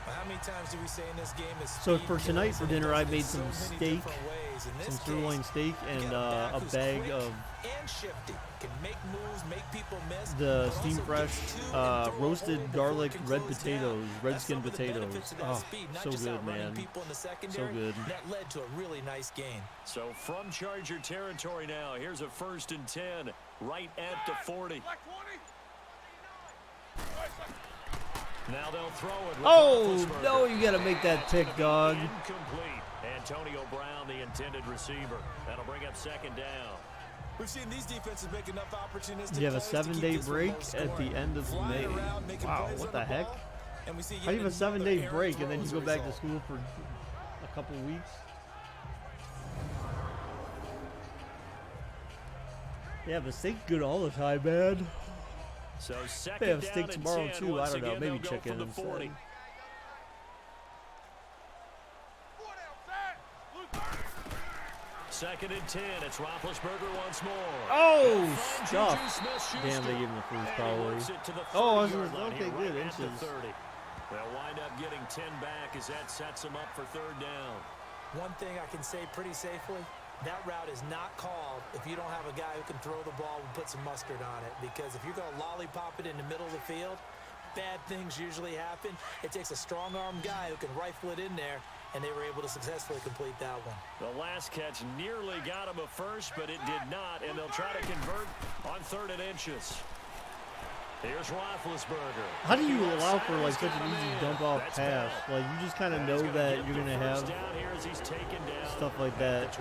How many times do we say in this game is So speed for tonight kills, for and it dinner, does I it made in so some many steak, different ways. In some this sirloin case, steak, you and got back a who's bag quick of and shifty, can make moves, make people miss, the but steam also fresh gets to and throw a roasted hole garlic before it can red close potatoes, down. red That's skin some of the potatoes. benefits of that Oh, speed, not so just good, outrunning man. people in the secondary. good. That led to a really nice gain. So from Charger territory now, here's a 1st and 10 right at the 40. Now they'll throw it. Oh, no, you got to make that pick, dog. Incomplete. Antonio Brown, the intended receiver. That'll bring up second down. We've seen these defenses make enough opportunistic You have a plays to keep 7-day this one break low at scoring. the end of Flying May. around, making Wow, plays what on the heck? ball, and we see How do you have a yet another 7-day errant break and then you throw go as a back to result. school for a couple weeks? Yeah, but steak's good all the time, man. So second They have down steak and tomorrow 10. too. I Once don't know, again, maybe they'll go chicken from the 40. instead. Second and 10. It's Roethlisberger once more. Oh, Finds stuff. Juju Smith-Schuster. Damn, they gave him the first And he probably. works it to the Oh, I was 30-yard gonna- line okay, here, good, right at the inches. 30. They'll wind up getting 10 back as that sets them up for third down. One thing I can say pretty safely, that route is not called if you don't have a guy who can throw the ball and put some mustard on it. Because if you're going to lollipop it in the middle of the field, bad things usually happen. It takes a strong-arm guy who can rifle it in there, and they were able to successfully complete that one. The last catch nearly got him a first, but it did not, and they'll try to convert on 3rd and inches. Here's Roethlisberger. How do you allow for like such an easy dump off pass? Like you just kind of know that you're gonna have stuff like that.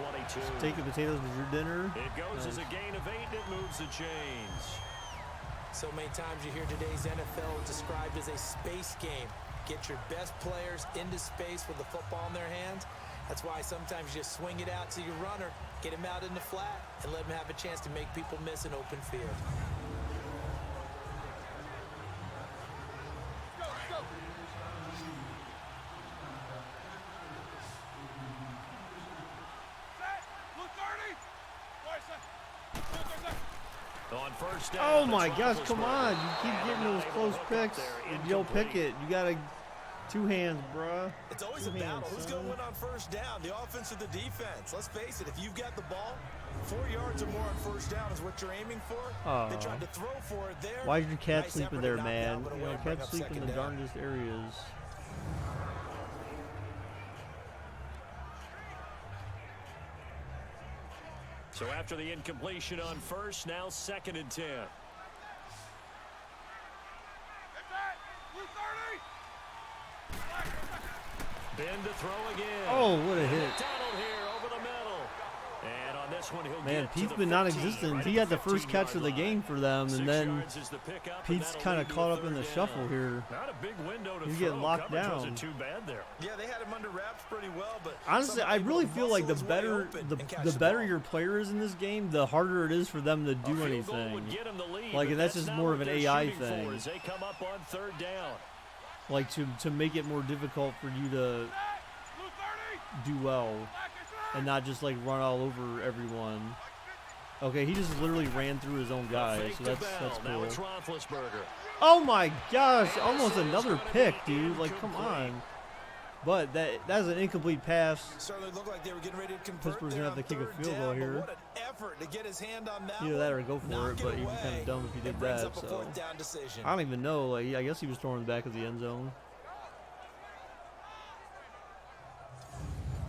Steak and potatoes with your dinner. It goes as a gain of 8, and it moves the chains. So many times you hear today's NFL described as a space game. Get your best players into space with the football in their hands. That's why sometimes you just swing it out to your runner, get him out in the flat, and let him have a chance to make people miss an open field. On first down, Oh my it's gosh, come on. You Roethlisberger. keep And getting they're those not close able to hook up picks. there. And you'll pick Incomplete. it. You gotta 2 hands, bruh. It's always 2 a battle. hands, Who's son. going to win on first down, the offense or the defense? Let's face it, if you've got the ball, 4 yards or more on first down is what you're aiming for. Aw. They tried to throw for it there. Why did your cat Nice sleep effort in to there, knock man? down, but You away know, and bring cats up sleep in second the down. darndest areas. So after the incompletion on first, now 2nd and 10. Ben to throw again. Oh, what a hit. McDonald here over the middle. And on this one, he'll Man, get to Pete's the been 15, non-existent. right He at had the first 15-yard catch of the line. game for them, 6 and then yards is the pickup, and Pete's that'll kind lead of to caught a up in the third shuffle down. here. Not a big window to He's throw. getting locked Coverage down. wasn't too bad there. Yeah, they had him under wraps pretty well, but Honestly, somehow I able really to feel like the muscle his way better open and catch the better ball. your player is in this game, the harder it is for them to A do field goal would anything. get 'em the lead, Like, but that's just not more what of an they're AI shooting for thing. as they come up on 3rd down. Like to make it more difficult for you to do well and not just like run all over everyone. Okay, he just literally ran through his own guy, Fake so to that's Bell. Now it's cool. Roethlisberger. Oh my gosh, almost another pick, dude. Like, come on. But that's an incomplete pass. Certainly looked like they were getting ready to convert Pittsburgh's there gonna have on to kick a 3rd field goal down, but here. what an effort to get his hand on that Either one, that or go for knock it, but he'd be kind away, of dumb if he did and brings that. up a So 4th down decision. I don't even know. Like, I guess he was throwing the back of the end zone.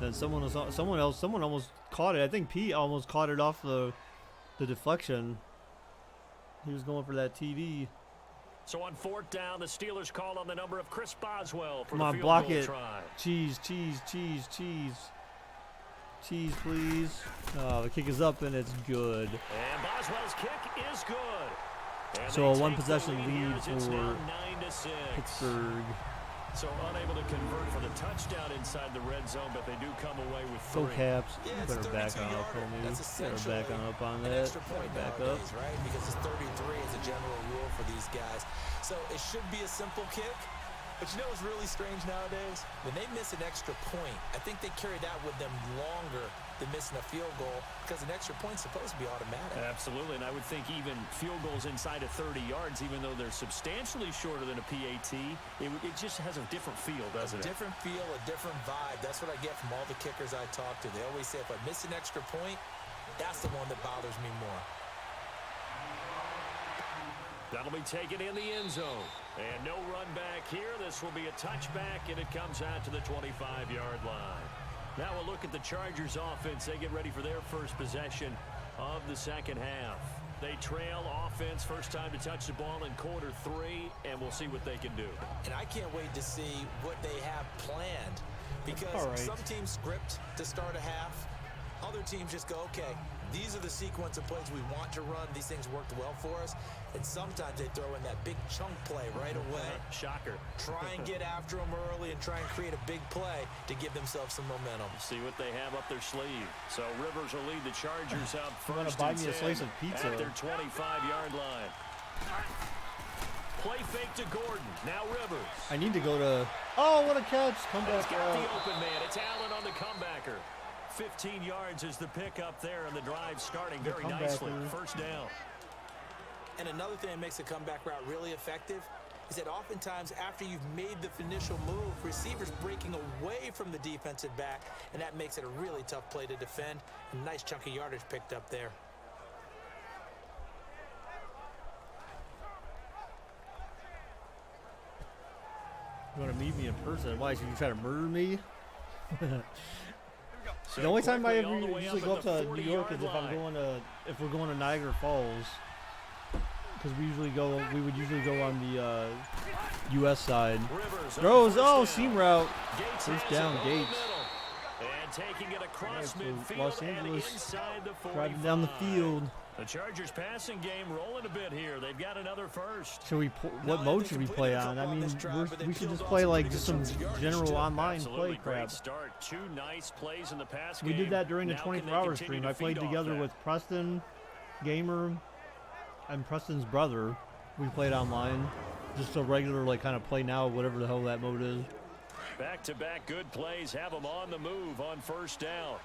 Then someone almost caught it. I think Pete almost caught it off the deflection. He was going for that TD. So on 4th down, the Steelers call on the number of Chris Boswell for Come the on, field block goal it. try. Cheese, cheese, cheese, cheese. Cheese, please. Oh, the kick is up and it's good. And Boswell's kick is good. And So they a 1 take the possession here lead as it's for now 9-6. Pittsburgh. So unable to convert for the touchdown inside the red zone, but they do come away with 3. Go Caps. Yeah, You it's better back 32 on up yarder. on me. That's Better back essentially on up on an that. extra point Better back up. nowadays, right? Because it's 33 is a general rule for these guys. So it should be a simple kick. But you know what's really strange nowadays? When they miss an extra point, I think they carry that with them longer than missing a field goal because an extra point's supposed to be automatic. Absolutely, and I would think even field goals inside of 30 yards, even though they're substantially shorter than a PAT, it just has a different feel, doesn't it? Different feel, a different vibe. That's what I get from all the kickers I talk to. They always say if I miss an extra point, that's the one that bothers me more. That'll be taken in the end zone. And no run back here. This will be a touchback, and it comes out to the 25-yard line. Now we'll look at the Chargers offense. They get ready for their first possession of the second half. They trail offense, first time to touch the ball in quarter 3, and we'll see what they can do. And I can't wait to see what they have planned, because some teams script to start a half. Other teams just go, okay, these are the sequence of plays we want to run. These things worked well for us. And sometimes they throw in that big chunk play right away. Shocker. Try and get after them early and try and create a big play to give themselves some momentum. See what they have up their sleeve. So Rivers will lead the Chargers up first buy and me a 10 slice of pizza at their 25-yard line. Play fake to Gordon. Now Rivers. I need to go to... Oh, what a catch. Comeback. He's got the open man. It's Allen on the comebacker. 15 yards is the pickup there, and the drive starting very nicely. First down. And another thing that makes a comeback route really effective is that oftentimes after you've made the initial move, receivers breaking away from the defensive back, and that makes it a really tough play to defend. A nice chunk of yardage picked up there. You want to meet me in person? Why, should you try to murder me? So the only time I quickly, ever usually go up to New York is if we're going to Niagara Falls, because we would usually go on the U.S. side. Throws, seam route. First down, Gates. And taking it across midfield Los and Angeles, inside the 45. driving down the field. The Chargers passing game rolling a bit here. They've got another first. Should we? What mode should we play on? I mean, we should just play like just some general online play crap. Start. 2 nice plays in the pass We game. did that during the Now 24-hour stream. I played together with Preston, Gamer, and Preston's brother. We played online, just a regular like kind of play now, whatever the hell that mode is. Back-to-back good plays have them on the move on first down.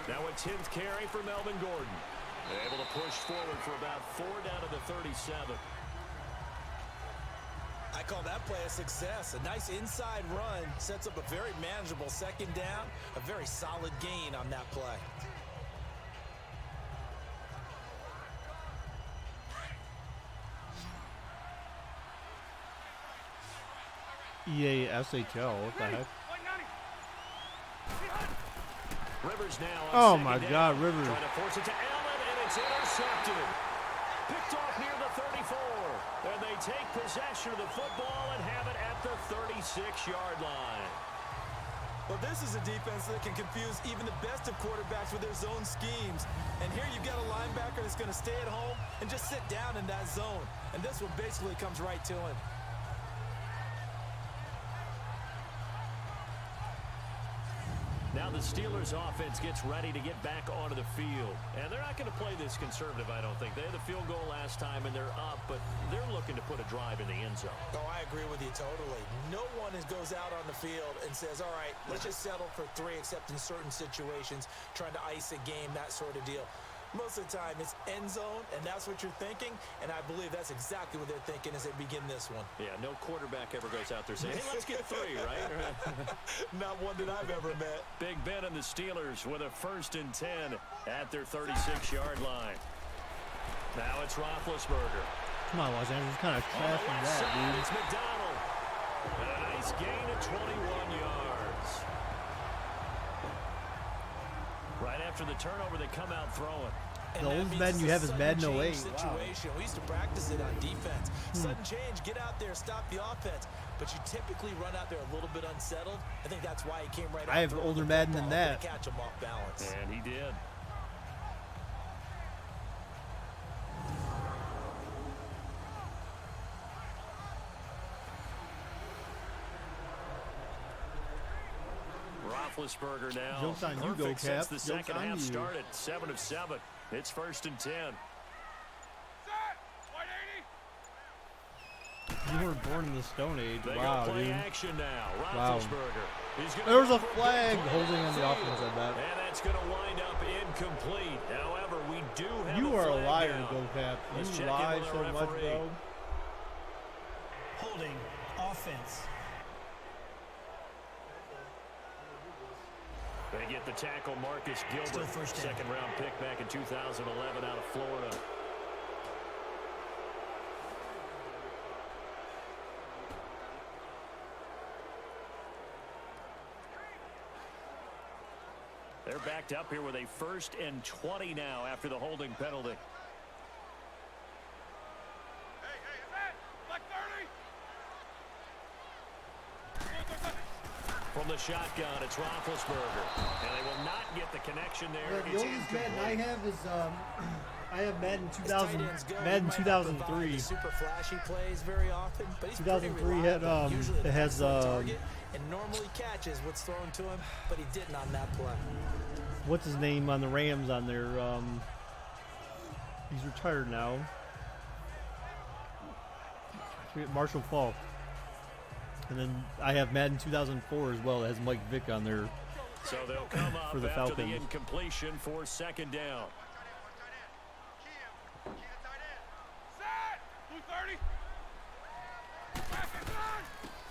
Now a 10th carry for Melvin Gordon. They're able to push forward for about 4 down to the 37. I call that play a success. A nice inside run sets up a very manageable second down. A very solid gain on that play. EA SHL, what the heck? Rivers now Oh on my second God, down. Rivers. Trying to force it to Allen, and it's intercepted. Picked off near the 34. And they take possession of the football and have it at the 36-yard line. Well, this is a defense that can confuse even the best of quarterbacks with their zone schemes. And here you've got a linebacker that's going to stay at home and just sit down in that zone. And this one basically comes right to him. Now the Steelers offense gets ready to get back onto the field. And they're not going to play this conservative, I don't think. They had the field goal last time, and they're up, but they're looking to put a drive in the end zone. Oh, I agree with you totally. No one goes out on the field and says, all right, let's just settle for 3, except in certain situations, trying to ice a game, that sort of deal. Most of the time, it's end zone, and that's what you're thinking, and I believe that's exactly what they're thinking as they begin this one. Yeah, no quarterback ever goes out there saying, hey, let's get 3, right? Not one that I've ever met. Big Ben and the Steelers with a 1st and 10 at their 36-yard line. Now it's Roethlisberger. Come on, Los Angeles, kind of crashing that, dude. It's McDonald. And a nice gain of 21 yards. Right after the turnover, they come out throwing. The oldest Madden you have is Madden 08. Wow. We used to practice it on defense. Sudden change, get out there, stop the offense. But you typically run out there a little bit unsettled. I think that's why he came right out. I have older Madden than that. Catch him off balance. And he did. Roethlisberger now. Joke's on you, Perfect Go Cap. since the second half started. 7 of 7. It's 1st and 10. You were born in the Stone Age. They Wow, play dude. action now. Wow. Roethlisberger. There was a flag holding on the offense, I bet. And that's going to wind up incomplete. However, we do have You a are flag a liar, down. Go Cap. Let's check You in lie with so our much, referee. bro. Holding offense. They get the tackle, Marcus Still Gilbert, first down. second-round pick back in 2011 out of Florida. They're backed up here with a 1st and 20 now after the holding penalty. From the shotgun, it's Roethlisberger. And they will not get the connection there. The oldest Madden I have is I have Madden 2000, Madden 2003. Super flashy plays very often, but he's 2003 had it has and normally catches what's thrown to him, but he didn't on that play. What's his name on the Rams on there? He's retired now. Marshall Faulk. And then I have Madden 2004 as well. It has Mike Vick on there. So they'll come up for the after Falcons. the incompletion for 2nd down.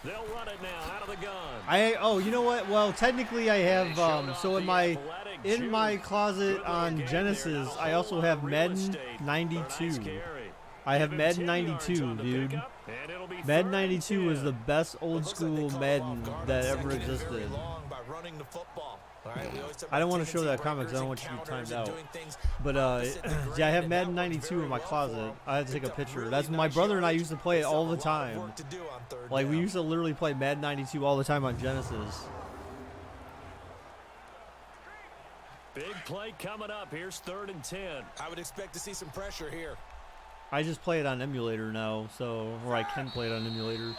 They'll run it now out of the gun. You know what? Well, technically I have so in my closet on Genesis, I also have Madden 92. I have Madden 92, dude. Madden 92 was the best old school Madden that ever existed. I don't want to show that comic because I don't want you to be timed out. But yeah, I have Madden 92 in my closet. I had to take a picture. That's my brother and I used to play it all the time. Like we used to literally play Madden 92 all the time on Genesis. Big play coming up. Here's 3rd and 10. I would expect to see some pressure here. I just play it on emulator now, or I can play it on emulator.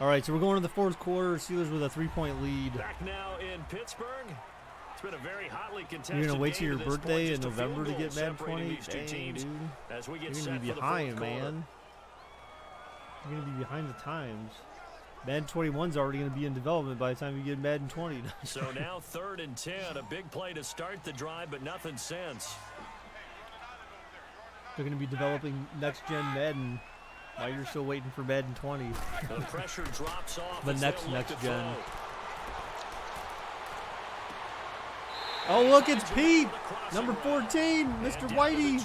All right, so we're going to the 4th quarter. Steelers with a 3-point lead. Back now in Pittsburgh. It's been a very hotly contested. You're gonna wait till game your to this birthday point. in Just a November to field get goal Madden separating 20? these two Dang, teams dude. as we get You're set gonna be for the behind, fourth quarter. man. You're gonna be behind the times. Madden 21's already gonna be in development by the time you get Madden 20. So now 3rd and 10. A big play to start the drive, but nothing since. They're gonna be developing next-gen Madden while you're still waiting for Madden 20. The pressure drops off. The as next they look to gen. throw. Oh, look, it's Pete, number 14, Mr. Whitey,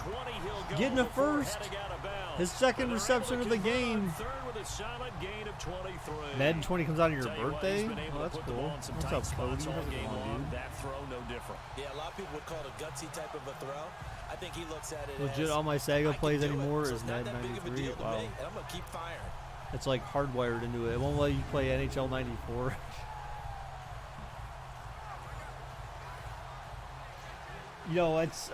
getting a first. His 2nd reception of the game. Madden 20 comes out on your birthday? Oh, that's cool. What's up, Cody? How's it going, dude? That throw no different. Yeah, a lot of people would call it a gutsy type of a throw. I think he looks at it Legit, as, all my Sega I can plays do it, anymore so is it's not Madden that big of a 93. deal to Wow. me, and I'm going to keep firing. It's like hardwired into it. It won't let you play NHL 94. You know, it's...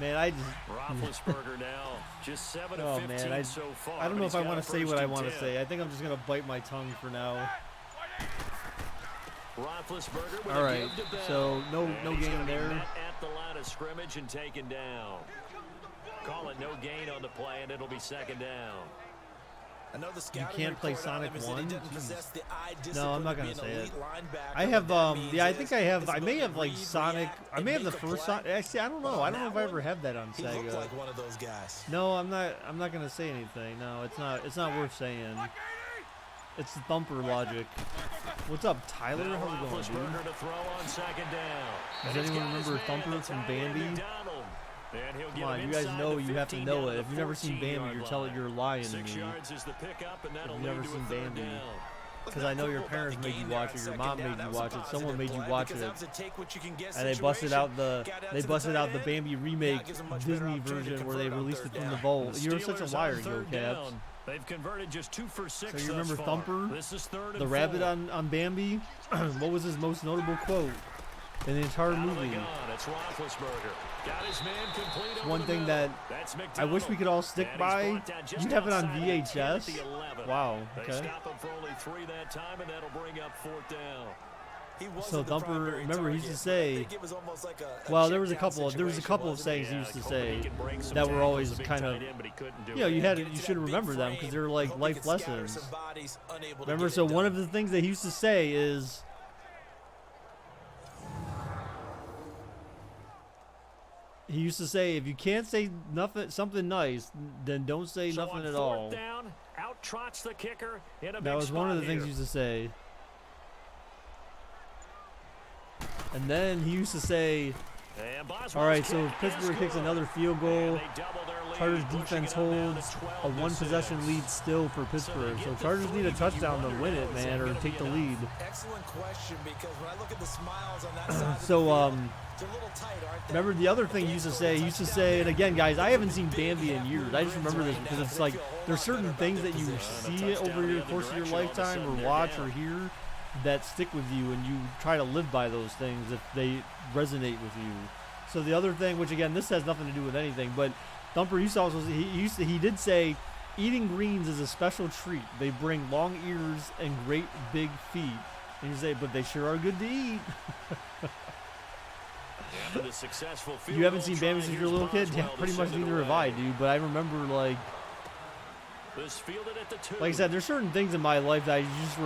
Man, I just... Roethlisberger now, just 7 of Oh, 15 man, so far. I don't know but if he's I got want a to say 1st what I and want to 10. say. I think I'm just going to bite my tongue for now. Roethlisberger with All a right, give to Bell. so no And he's gain gonna be there. met at the line of scrimmage and taken down. Call it no gain on the play, and it'll be 2nd down. I know the You scouting can't play report on Sonic him is that he 1? didn't possess the eye No, I'm discipline not of gonna being say an it. elite linebacker. I have, What that means yeah, I think I have, is I may have like read, Sonic, react, I may have and the make a first play. Sonic, actually, I don't know. I don't know if I ever had that on He looked Sega. like one of those guys. No, I'm not going to say anything. No, it's not worth saying. It's Thumper logic. What's up, Tyler? Now How's it going, Roethlisberger dude? to throw on 2nd down. Does And he's anyone got his remember man, Thumper the from tight end, Bambi? McDonald. And he'll Come get on, him you guys inside know the you have to 15 know down it. to If you've never seen 14-yard Bambi, line. you're lying to 6 me. yards is the pickup, and that'll You've lead never to a seen 3rd Bambi. down. Because I know your parents made you watch it, your mom made you watch it, someone made you watch it, and they busted out the Bambi remake Disney version where they released it from the vault. The You're such a Steelers liar, on Yo 3rd Caps. down. They've converted just 2 for 6 So you thus remember far. Thumper, This is 3rd and the rabbit 4. on Bambi? What was his most notable quote in the entire Out of the movie? gun, it's Roethlisberger. Got his man complete over One the thing middle. that That's I wish we could all stick And he's by. brought down just You have it on outside the 10 at VHS? the 11. Wow, They okay. stop him for only 3 that time, and that'll bring up 4th down. So Thumper, remember he used to say, well, there was a couple of sayings he used to say that were always kind of, you know, you should remember them because they're like life lessons. Remember, so one of the things that he used to say is, he used to say, if you can't say something nice, then don't say So nothing on at 4th all. down, out trots the kicker in a That big was one of the spot things he here. used to say. And then he used to say, And Boswell's all right, so kick if Pittsburgh is kicks good. another field And goal, they double their Chargers defense holds a one-possession lead still for Pittsburgh. So Chargers need a touchdown to win it, man, or take the lead. Excellent question, because when I look at the smiles on that side So, they're a little tight, aren't they? remember the other thing he used to say, and again, guys, I haven't seen Bambi in years. I just remember this because it's like there's certain things that you see over your course of your lifetime or watch or hear that stick with you, and you try to live by those things if they resonate with you. So the other thing, which again, this has nothing to do with anything, but Thumper used to also, he did say, eating greens is a special treat. They bring long ears and great big feet. And you say, but they sure are good to eat. You haven't seen Bambi since you're a little kid? Yeah, pretty much neither have I, dude. But I remember, like I said, there's certain things in my life that I just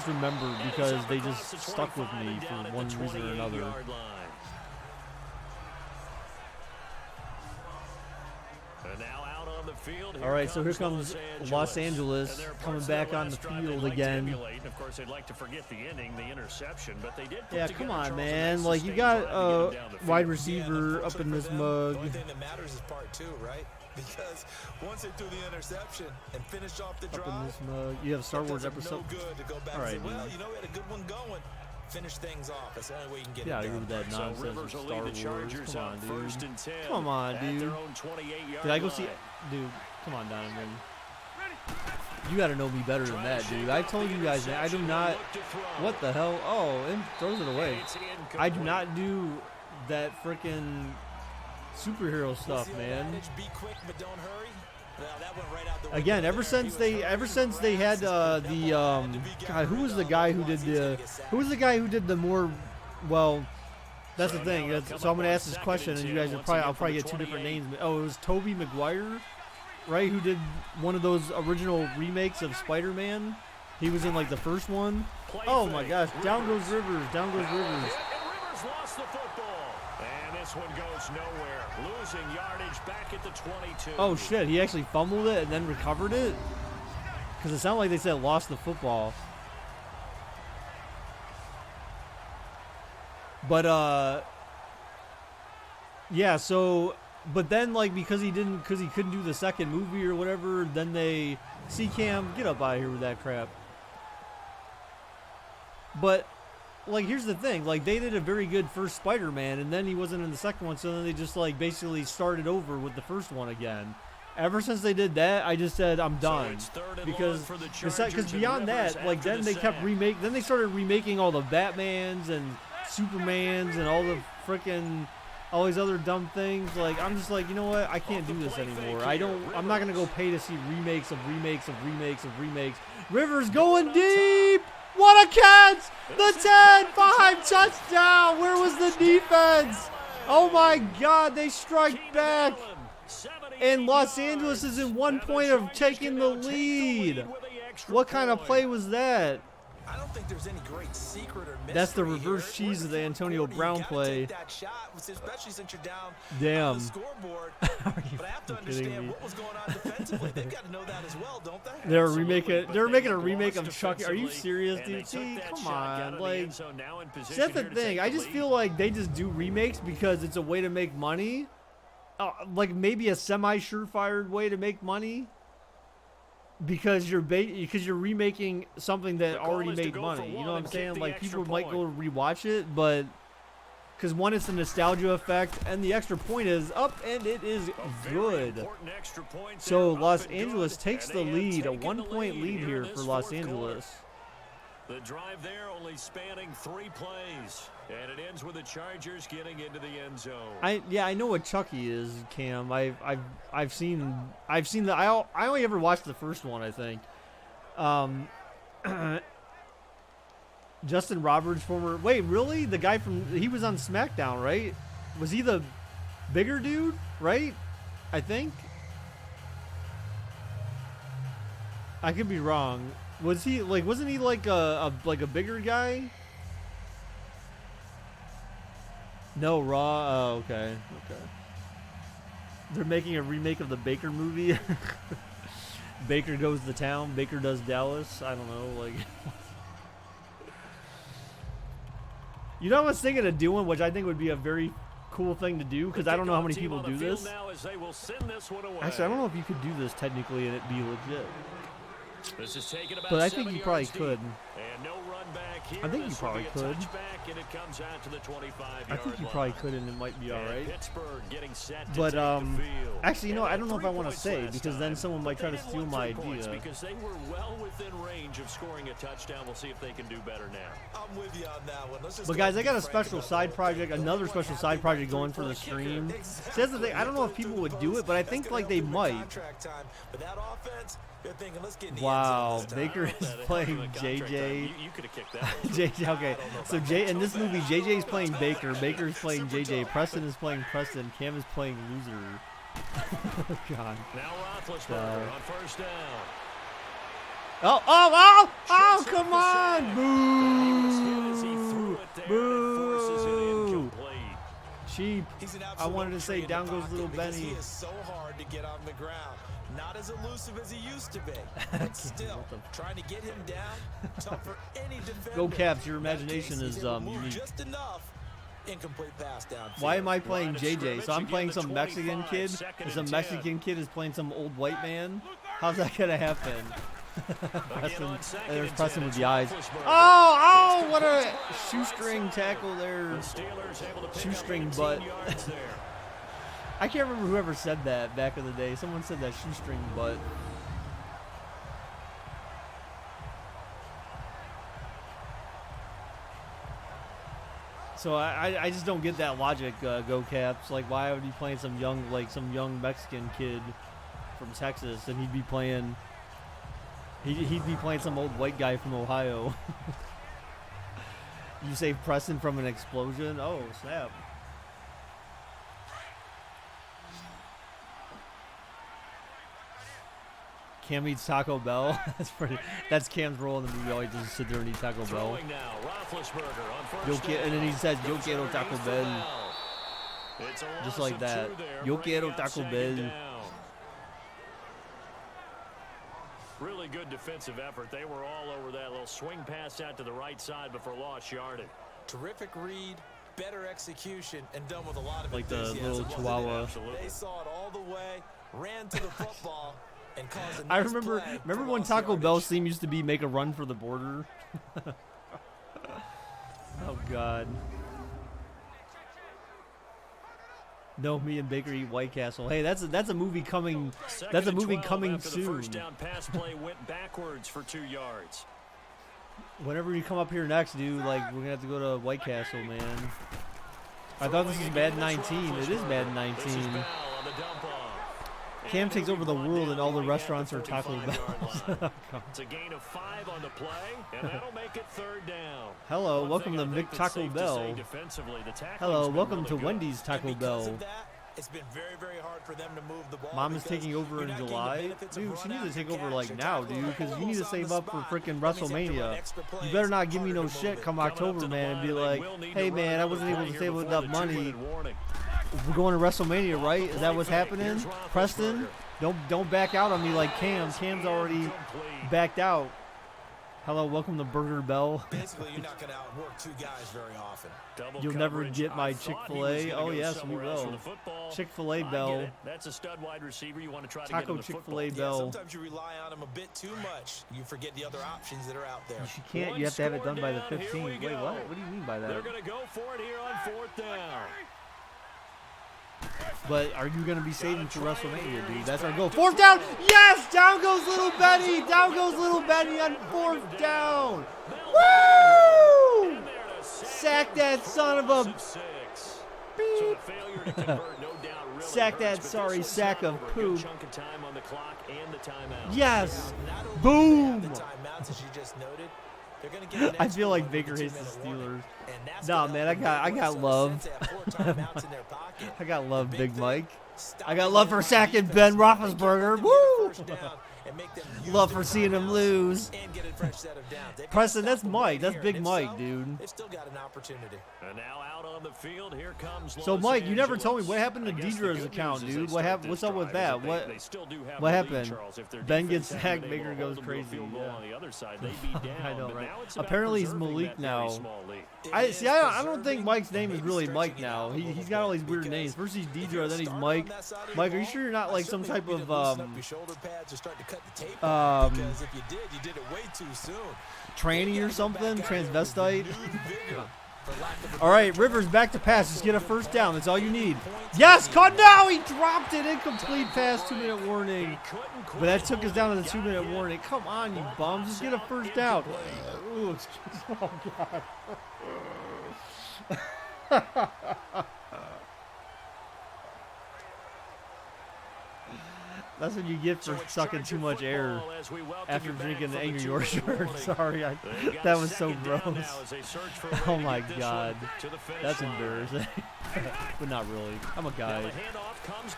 remember because they just stuck with me for one reason or another. All right, so here comes Los Angeles coming back on the field again. Of course, they'd like to forget the ending, the interception, but they did. Yeah, come on, man. Like, you got a wide receiver up in this mug. The only thing that matters is part two, right? Because once they threw the interception and finished off the drive, Up in this mug. You have a Star Wars episode. No good to go back All right, and say, well, dude. you know, we had a good one going. Finish things off. That's the only way you can get Yeah, I it agree done. with that nonsense of Star Wars. Come on, dude. Come on, dude. Did I go see? Dude, come on, Donovan. You got to know me better than that, dude. I told you guys, man, I do not. What the hell? Oh, and throws it away. I do not do that freaking superhero stuff, man. Be quick, but don't hurry. Well, that went right out the Again, window ever since they had God, who was the guy who did the more, well, that's the thing. So I'm gonna ask this question, and you guys I'll probably get two different names. Oh, it was Tobey Maguire, right? Who did one of those original remakes of Spider-Man? He was in like the first one. Oh my gosh, down goes Rivers, down goes Rivers. And Rivers lost the football. And this one goes nowhere. Losing yardage back at the 22. Oh shit, he actually fumbled it and then recovered it? Because it sounded like they said lost the football. But yeah, so but then like because he couldn't do the second movie or whatever, then they Cam, get up out of here with that crap. But like, here's the thing, like, they did a very good first Spider-Man, and then he wasn't in the second one, so then they just, like, basically started over with the first one again. Ever since they did that, I just said, I'm done. Because beyond that, like, then they kept then they started remaking all the Batmans and Supermans and all the frickin' all these other dumb things. Like, I'm just like, you know what, I can't do this anymore. I'm not gonna go pay to see remakes of remakes of remakes of remakes. Rivers going deep! What a catch! The 10-5 touchdown! Where was the defense? Oh my God, they strike back. And Los Angeles is in 1 point of taking the lead. What kind of play was that? I don't think there's any great secret or mystery. That's the reverse cheese of the Antonio Brown play. That shot, especially since you're down Damn. on the scoreboard. But I have to understand what was going on defensively. They've got to know that as well, don't they? They're making a remake of Chucky. Are you serious, dude? See, come on, like, that's the thing. I just feel like they just do remakes because it's a way to make money, like maybe a semi-surefire way to make money. Because you're remaking something that already made money. You know what I'm saying? Like, people might go rewatch it, but because one, it's the nostalgia effect, and the extra point is up, and it is good. So Los Angeles takes the lead, a 1 point lead here for Los Angeles. The drive there only spanning 3 plays, and it ends with the Chargers getting into the end zone. I know what Chucky is, Cam. I've seen the I only ever watched the first one, I think. Justin Roberts, wait, really? The guy he was on SmackDown, right? Was he the bigger dude, right? I think. I could be wrong. Was he like? Wasn't he like a bigger guy? No, Raw. Oh, okay. They're making a remake of the Baker movie. Baker goes to town. Baker does Dallas. I don't know. Like, you know what I was thinking of doing, which I think would be a very cool thing to do because I don't know how many people do this. Actually, I don't know if you could do this technically and it be legit. This is taken about But I think you probably could. And no run back here. I think you probably could. And it comes out to the 25-yard I think you probably could and it might be all right. Pittsburgh getting set to But take the field. actually, you know, I don't know if I want to 3 say points because last then time, someone might but try they to didn't steal win my 3 points idea. because they were well within range of scoring a touchdown. We'll see if they can do better now. I'm with you on that one. Let's just But guys, I got a special side project, another special side project going for the stream. See, that's the thing. I don't know if people would do it, but I think like they might. Wow, Baker is playing JJ. You could have kicked that. JJ, okay. So in this movie, JJ is playing Baker. Baker's playing JJ. Preston is playing Preston. Cam is playing loser. Oh God. Now Roethlisberger on first down. Oh! Come on! Boo! Boo! Cheap. I wanted to say down goes little Benny. He is so hard to get on the ground. Not as elusive as he used to be, but still trying to get him down. Tough for any defender. Go Caps! Your imagination is unique. Just enough. Incomplete pass down. Why am I playing JJ? So I'm playing some Mexican kid, and some Mexican kid is playing some old white man. How's that gonna happen? Preston, there's Preston with the eyes. Oh! What a shoestring tackle there. Shoestring butt. I can't remember whoever said that back in the day. Someone said that shoestring butt. So I just don't get that logic, Go Caps. Like, why would he playing some young Mexican kid from Texas, and he'd be playing some old white guy from Ohio? You save Preston from an explosion? Oh, snap. Cam eats Taco Bell. That's Cam's role in the movie. Always just sit there and eat Taco Bell. And then he says, "Yo quiero Taco Bell." Just like that. Yo quiero Taco Bell. Really good defensive effort. They were all over that little swing pass out to the right side before lost yardage. Terrific read, better execution, and done with a lot of like the enthusiasm. little chihuahua. They saw it all the way, ran to the football. I remember when Taco Bell's theme used to be "Make a Run for the Border." Oh God. No, me and Baker eat White Castle. Hey, that's a movie coming. That's a movie coming soon. The first down pass play went backwards for 2 yards. Whenever you come up here next, dude, like we're gonna have to go to White Castle, man. I thought this was Madden 19. It is Madden 19. Cam takes over the world and all the restaurants are Taco Bell. It's a gain of 5 on the play, and that'll make it 3rd down. Hello, welcome to Mick Taco Bell. Hello, welcome to Wendy's Taco Bell. It's been very, very hard for them to move the ball. Mom is taking over in July. Dude, she needs to take over like now, dude, because you need to save up for freaking WrestleMania. You better not give me no shit come October, man, and be like, hey, man, I wasn't able to save enough money. We're going to WrestleMania, right? Is that what's happening? Preston, don't back out on me like Cam. Cam's already backed out. Hello, welcome to Burger Bell. Basically, you're not going to outwork 2 guys very often. You'll never get my Chick-fil-A. Oh, yes, we will. Chick-fil-A Bell. That's a stud wide receiver. You want to try to Taco Chick-fil-A Bell. Sometimes you rely on him a bit too much. You forget the other options that are out there. You can't. You have to have it done by the 15th. Wait, what? What do you mean by that? They're going to go for it here on 4th down. But are you going to be saving for WrestleMania, dude? That's our goal. 4th down. Yes! Down goes little Benny. Down goes little Benny on 4th down. Woo! Sack that son of a beep. Sack that sorry sack of poop. Yes. Boom. I feel like Baker hates the Steelers. Nah, man, I got love. I got love, Big Mike. I got love for sacking Ben Roethlisberger. Woo! and make them use Love their for seeing him timeouts lose. and get a fresh set of downs. They've got to Preston, stop that's them Mike. right That's here, Big and if Mike, so, dude. they've still got an opportunity. And now out on the field, here comes So, Los Mike, you never Angeles. told me what happened to I guess the Deidre's good account, news is dude. they What start happened? this What's up with drive that? is What? they still do have What the lead, happened? Charles. If their Ben defense gets hadn't hacked, been able Baker to goes hold them to a crazy, field goal yeah. on the other side, they'd be down. I know, but right? now it's about Apparently he's preserving Malik that very now. small lead. I don't think Mike's name is really Mike now. He's got all these weird names. First he's Deidre, then he's Mike. Mike, are you sure you're not like some type of because if you did it way too soon. tranny or something? Transvestite? All right, Rivers back to pass. Just get a first down. That's all you need. Yes, caught now. He dropped it. Incomplete pass. 2-minute warning. But that took us down to the 2-minute warning. Come on, you bums. Just get a first down. Ooh, oh, God. That's what you get for sucking too much air after drinking the Angry Yorkshire. Sorry, that was so gross. Oh my God, that's embarrassing. But not really. I'm a guy.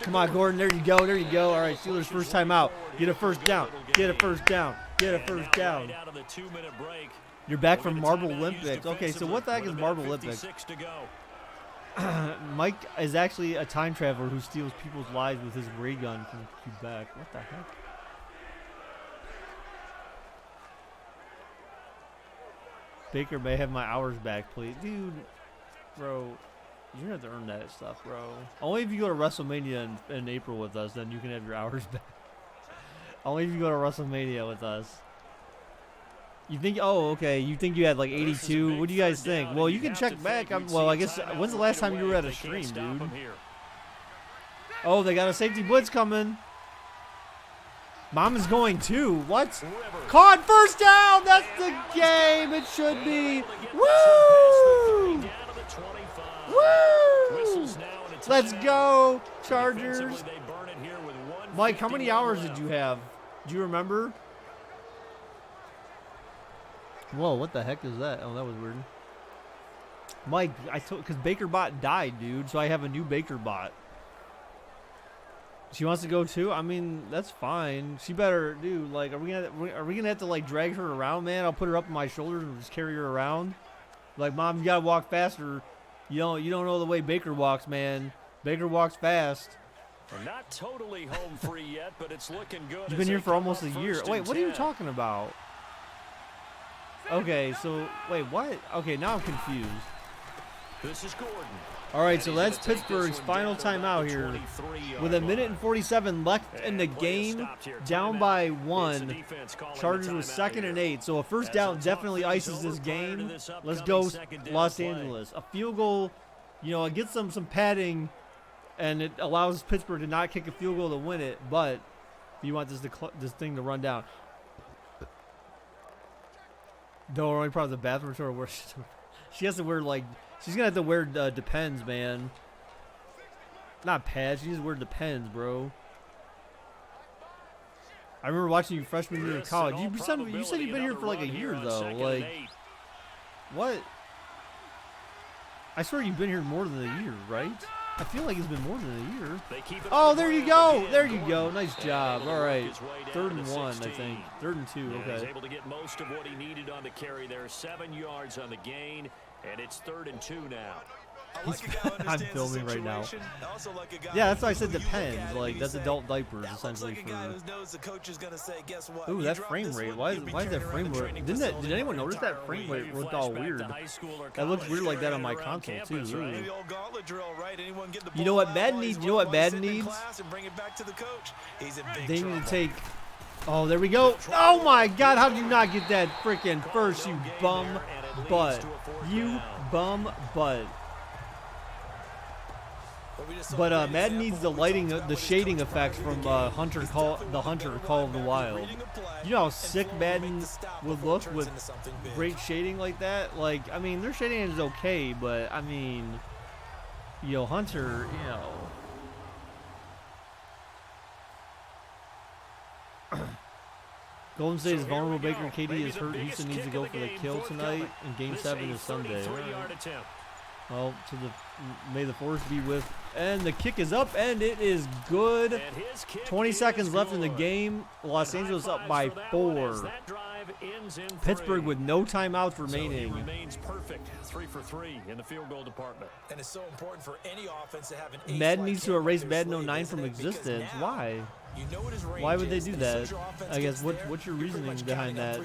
Come on, Gordon. There you go. There you go. All right, Steelers first time out. Get a first down. Get a first down. Get a first down. You're back from Marble Olympics. Okay, so what the heck is Marble Olympics? Mike is actually a time traveler who steals people's lives with his ray gun from Quebec. What the heck? Baker may have my hours back, please. Dude, bro, you're going to have to earn that stuff, bro. Only if you go to WrestleMania in April with us, then you can have your hours back. Only if you go to WrestleMania with us. You think, oh, okay, you think you had like 82. What do you guys think? Well, you can check back. Well, I guess, when's the last time you were at a stream, dude? Oh, they got a safety blitz coming. Mom is going too. What? Caught first down. That's the game. It should be. Woo! Woo! Let's go, Chargers. Mike, how many hours did you have? Do you remember? Whoa, what the heck is that? Oh, that was weird. Mike, I told, because BakerBot died, dude, so I have a new BakerBot. She wants to go too? I mean, that's fine. She better, dude, like, are we gonna have to like drag her around, man? I'll put her up on my shoulders and just carry her around. Like, Mom, you gotta walk faster. You don't know the way Baker walks, man. Baker walks fast. We're not totally home free yet, but it's looking good. You've been here for almost a year. Wait, what are you talking about? Okay, so wait, what? Okay, now I'm confused. This is Gordon. All right, so that's Pittsburgh's final timeout here, with 1:47 left in the game, down by 1. Chargers with 2nd and 8, so a first down definitely ices this game. Let's go, Los Angeles. A field goal, you know, it gets them some padding, and it allows Pittsburgh to not kick a field goal to win it. But you want this thing to run down. No, only problem the bathroom tour where she has to wear like she's gonna have to wear Depends, man. Not pads. She needs to wear Depends, bro. I remember watching you freshman year of college. You said you've been here for like a year though. Like what? I swear you've been here more than a year, right? I feel like it's been more than a year. Oh, there you go. There you go. Nice job. All right. 3rd and 1, I think. 3rd and 2. Okay. He was able to get most of what he needed on the carry there. 7 yards on the gain, and it's 3rd and 2 now. I'm filming right now. Yeah, that's why I said Depends. Like, that's adult diapers, essentially. For... Ooh, that frame rate. Why is that frame rate? Did anyone notice that frame rate looked all weird? That looks weird like that on my console, too. Ooh. You know what Madden needs? You know what Madden needs? They need to take... Oh, there we go. Oh, my God. How did you not get that freaking first, you bum butt? You bum butt. But Madden needs the lighting, the shading effects from the Hunter Call of the Wild. You know how sick Madden would look with great shading like that? Like, I mean, their shading is okay, but I mean, you know, Hunter, you know. Golden State is vulnerable. Baker KD is hurt. Houston needs to go for the kill tonight, and Game 7 is Sunday. Well, may the force be with. And the kick is up, and it is good. 20 seconds left in the game. Los Angeles up by 4. Pittsburgh with no timeouts remaining. So he remains perfect, 3 for 3 in the field goal department. And it's so important for any offense to have an Madden needs to erase Madden 09 from existence. Why? Why would they do that? I guess what's your reasoning behind that?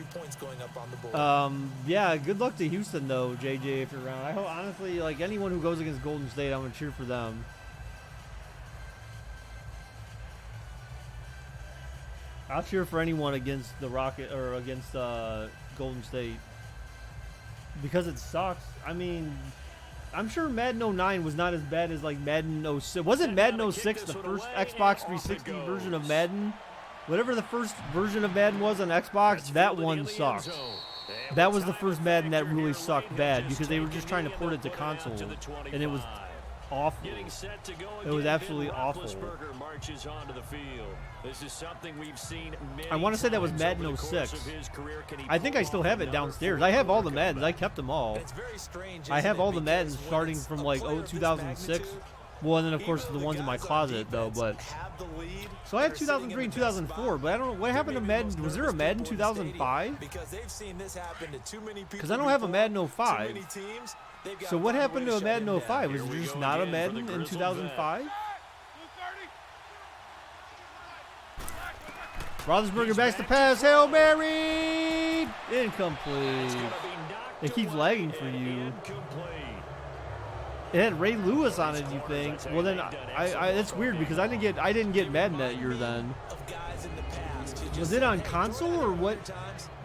Yeah, good luck to Houston though, JJ, if you're around. I hope honestly, like anyone who goes against Golden State, I'm gonna cheer for them. I'll cheer for anyone against the Rocket or against Golden State because it sucks. I mean, I'm sure Madden 09 was not as bad as like Madden 06. Wasn't Madden 06 the first Xbox 360 version of Madden? Whatever the first version of Madden was on Xbox, that one sucked. That was the first Madden that really sucked bad because they were just trying to port it to console, and it was awful. It was absolutely awful. I want to say that was Madden 06. I think I still have it downstairs. I have all the Maddens. I kept them all. I have all the Maddens starting from like 2006. Well, and then of course the ones in my closet though. But so I have 2003 and 2004. But I don't know what happened to Madden. Was there a Madden 2005? Because I don't have a Madden 05. So what happened to a Madden 05? Was there just not a Madden in 2005? Roethlisberger backs the pass. Hail Mary! Incomplete. It keeps lagging for you. It had Ray Lewis on it, you think? Well, then that's weird because I didn't get Madden that year then. Was it on console or what?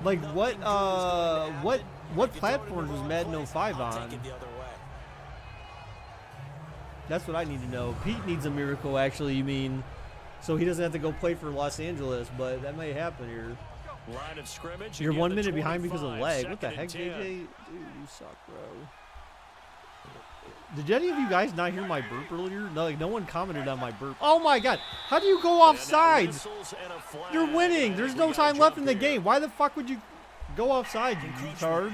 Like what platforms was Madden 05 on? That's what I need to know. Pete needs a miracle, actually, you mean, so he doesn't have to go play for Los Angeles, but that may happen here. Line of scrimmage. You're 1 minute behind because of lag. What the heck, JJ? Dude, you suck, bro. Did any of you guys not hear my burp earlier? No, like no one commented on my burp. Oh my God! How do you go off sides? You're winning. There's no time left in the game. Why the fuck would you go off sides, you retard?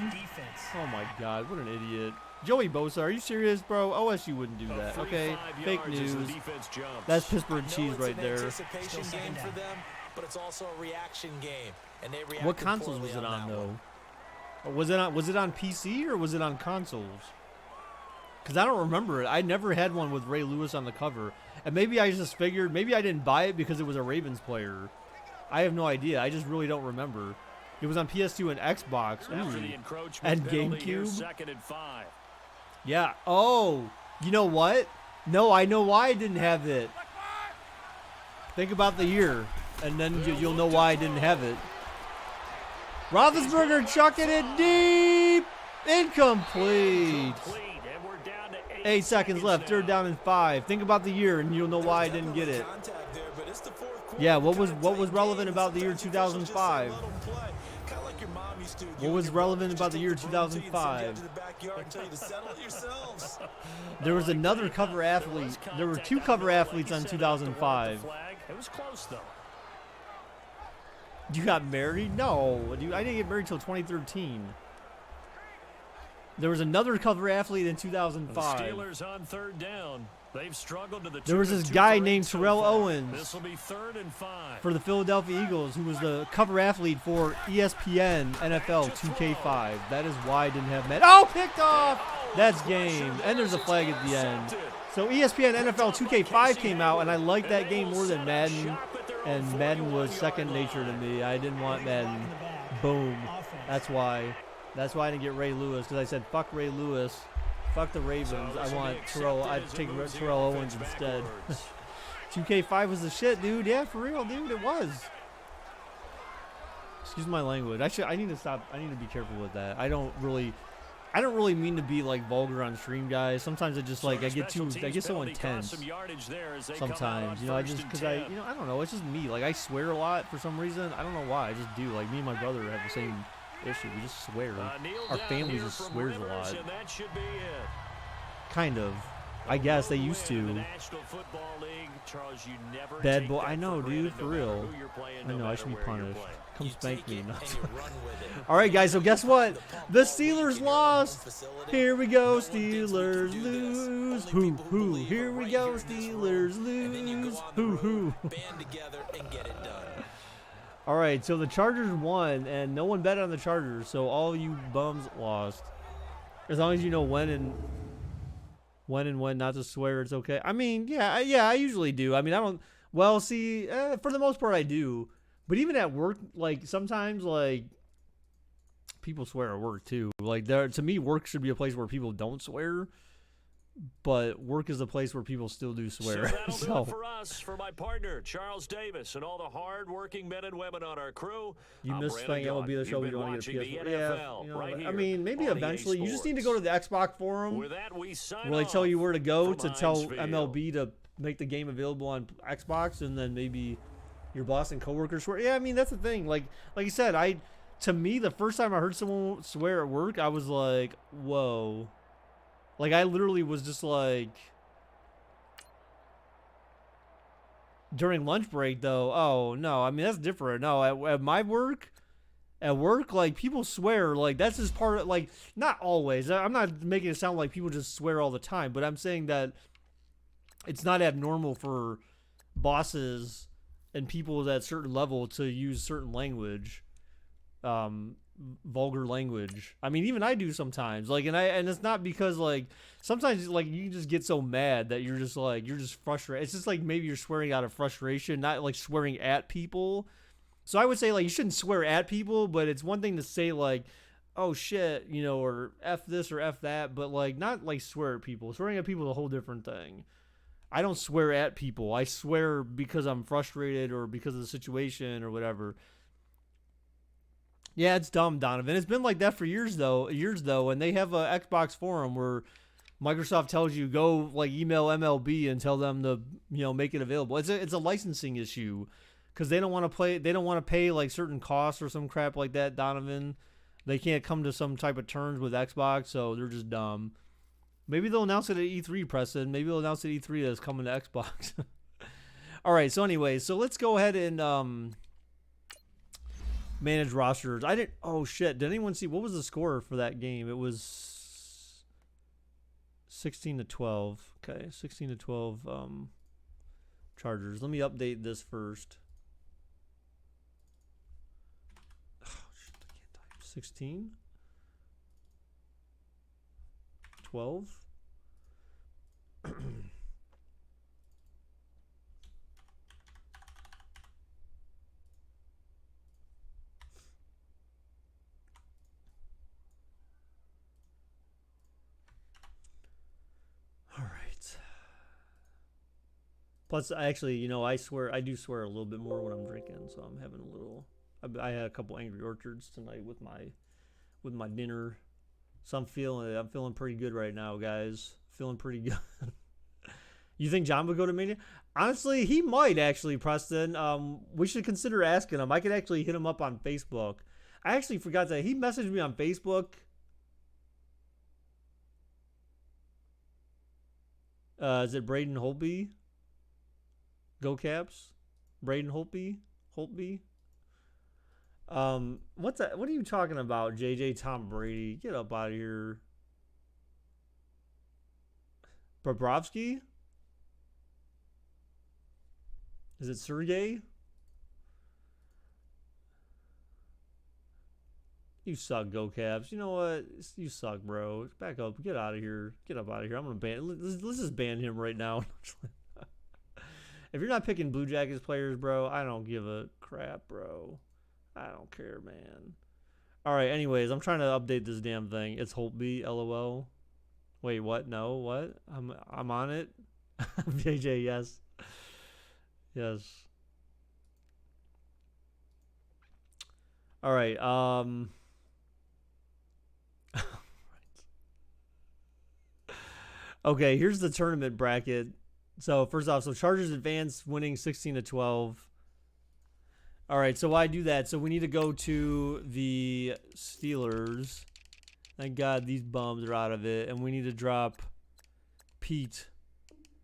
Oh my God! What an idiot. Joey Bosa, are you serious, bro? OSU wouldn't do that. Okay, fake news. That's Pittsburgh cheese right there. What consoles was it on though? Was it on PC or was it on consoles? Because I don't remember it. I never had one with Ray Lewis on the cover. And maybe I just figured, maybe I didn't buy it because it was a Ravens player. I have no idea. I just really don't remember. It was on PS2 and Xbox. Ooh. And GameCube. Yeah. Oh, you know what? No, I know why I didn't have it. Think about the year, and then you'll know why I didn't have it. Roethlisberger chucking it deep. Incomplete. 8 seconds left. 3rd down and 5. Think about the year, and you'll know why I didn't get it. Yeah, what was relevant about the year 2005? What was relevant about the year 2005? There was another cover athlete. There were 2 cover athletes on 2005. It was close though. You got married? No, dude, I didn't get married until 2013. There was another cover athlete in 2005. The Steelers on 3rd down. They've struggled to the There was this guy named Terrell Owens This will be 3rd and 5. for the Philadelphia Eagles who was the cover athlete for ESPN NFL 2K5. That is why I didn't have Madden. Oh, picked off! That's game. And there's a flag at the end. So ESPN NFL 2K5 came out, and I liked that game more than Madden. And Madden was second nature to me. I didn't want Madden. Boom. That's why. That's why I didn't get Ray Lewis, because I said, fuck Ray Lewis. Fuck the Ravens. I want Terrell. I'd take Terrell Owens instead. 2K5 was the shit, dude. Yeah, for real, dude. It was. Excuse my language. I need to stop. I need to be careful with that. I don't really mean to be like vulgar on stream, guys. Sometimes I just like I get so intense. Sometimes, you know, I don't know. It's just me. Like I swear a lot for some reason. I don't know why. I just do. Like me and my brother have the same issue. We just swear. Our family just swears a lot. Kind of. I guess they used In the to. National Football League, Charles, you never Bad take boy. that I know, for dude, granted, for no matter real. who you're playing, I no know, I matter should be where you're punished. playing. Come You spank take me. it No. and you run with it. All right, guys, so guess what? The pump The all Steelers week in your own lost. facility. Here we No go, one thinks we can Steelers do this. lose. Only Hoo, people who hoo. believe Here are we right go, here in this Steelers room. And then you go lose. on the Hoo, road, hoo. band together and get it done. All right, so the Chargers won, and no one bet on the Chargers, so all you bums lost. As long as you know when and when not to swear, it's okay. I mean, yeah, I usually do. I mean, I don't. Well, see, for the most part, I do. But even at work, like sometimes, like people swear at work too. Like to me, work should be a place where people don't swear. But work is a place where people still do swear. So that'll do it for us, for my partner, Charles Davis, and all the hard-working men and women on our crew. You I'm missed Brandon playing MLB The You've Show. been You want to get a watching PS4. the Yeah, NFL you know, right I here mean, maybe on EA eventually. You just need to go to Sports. the Xbox forum With that, we sign where they tell you where to go off to from tell Heinz Field. MLB to make the game available on Xbox, and then maybe your boss and coworkers swear. Yeah, I mean that's the thing. Like you said, to me the first time I heard someone swear at work, I was like, whoa. Like I literally was just like. During lunch break, though, oh, no. I mean, that's different. No, at my work, like, people swear. Like, that's just part of, like, not always. I'm not making it sound like people just swear all the time. But I'm saying that it's not abnormal for bosses and people at a certain level to use certain language. Vulgar language. I mean, even I do sometimes. Like, and it's not because like sometimes like you just get so mad that you're just frustrated. It's just like maybe you're swearing out of frustration, not like swearing at people. So I would say like you shouldn't swear at people, but it's one thing to say like, oh shit, you know, or F this or F that, but like not like swear at people. Swearing at people is a whole different thing. I don't swear at people. I swear because I'm frustrated or because of the situation or whatever. Yeah, it's dumb, Donovan. It's been like that for years though, and they have a Xbox forum where Microsoft tells you go like email MLB and tell them to, you know, make it available. It's a licensing issue cuz they don't want to pay like certain costs or some crap like that, Donovan. They can't come to some type of terms with Xbox, so they're just dumb. Maybe they'll announce it at E3, Preston. Maybe they'll announce at E3 that it's coming to Xbox. All right, so anyway, so let's go ahead and manage rosters. I didn't. Oh shit! Did anyone see what was the score for that game? It was 16-12. Okay, 16-12. Chargers. Let me update this first. Oh shit! I can't type. 16. 12. Plus, actually, you know, I do swear a little bit more when I'm drinking, so I'm having a little. I had a couple Angry Orchards tonight with my dinner, so I'm feeling pretty good right now, guys. Feeling pretty good. You think John would go to Mania? Honestly, he might actually, Preston. We should consider asking him. I could actually hit him up on Facebook. I actually forgot that he messaged me on Facebook. Is it Braden Holtby? Go Caps, Braden Holtby. What's that? What are you talking about, JJ Tom Brady? Get up out of here. Bobrovsky? Is it Sergey? You suck, Go Caps. You know what? You suck, bro. Back up. Get out of here. Get up out of here. I'm gonna ban. Let's just ban him right now. If you're not picking Blue Jackets players, bro, I don't give a crap, bro. I don't care, man. All right, anyways, I'm trying to update this damn thing. It's Holtby, LOL. Wait, what? No, what? I'm on it. JJ, yes. Yes. All right, Okay, here's the tournament bracket. So first off, Chargers advance, winning 16-12. All right, so why do that? So we need to go to the Steelers. Thank God these bums are out of it, and we need to drop Pete.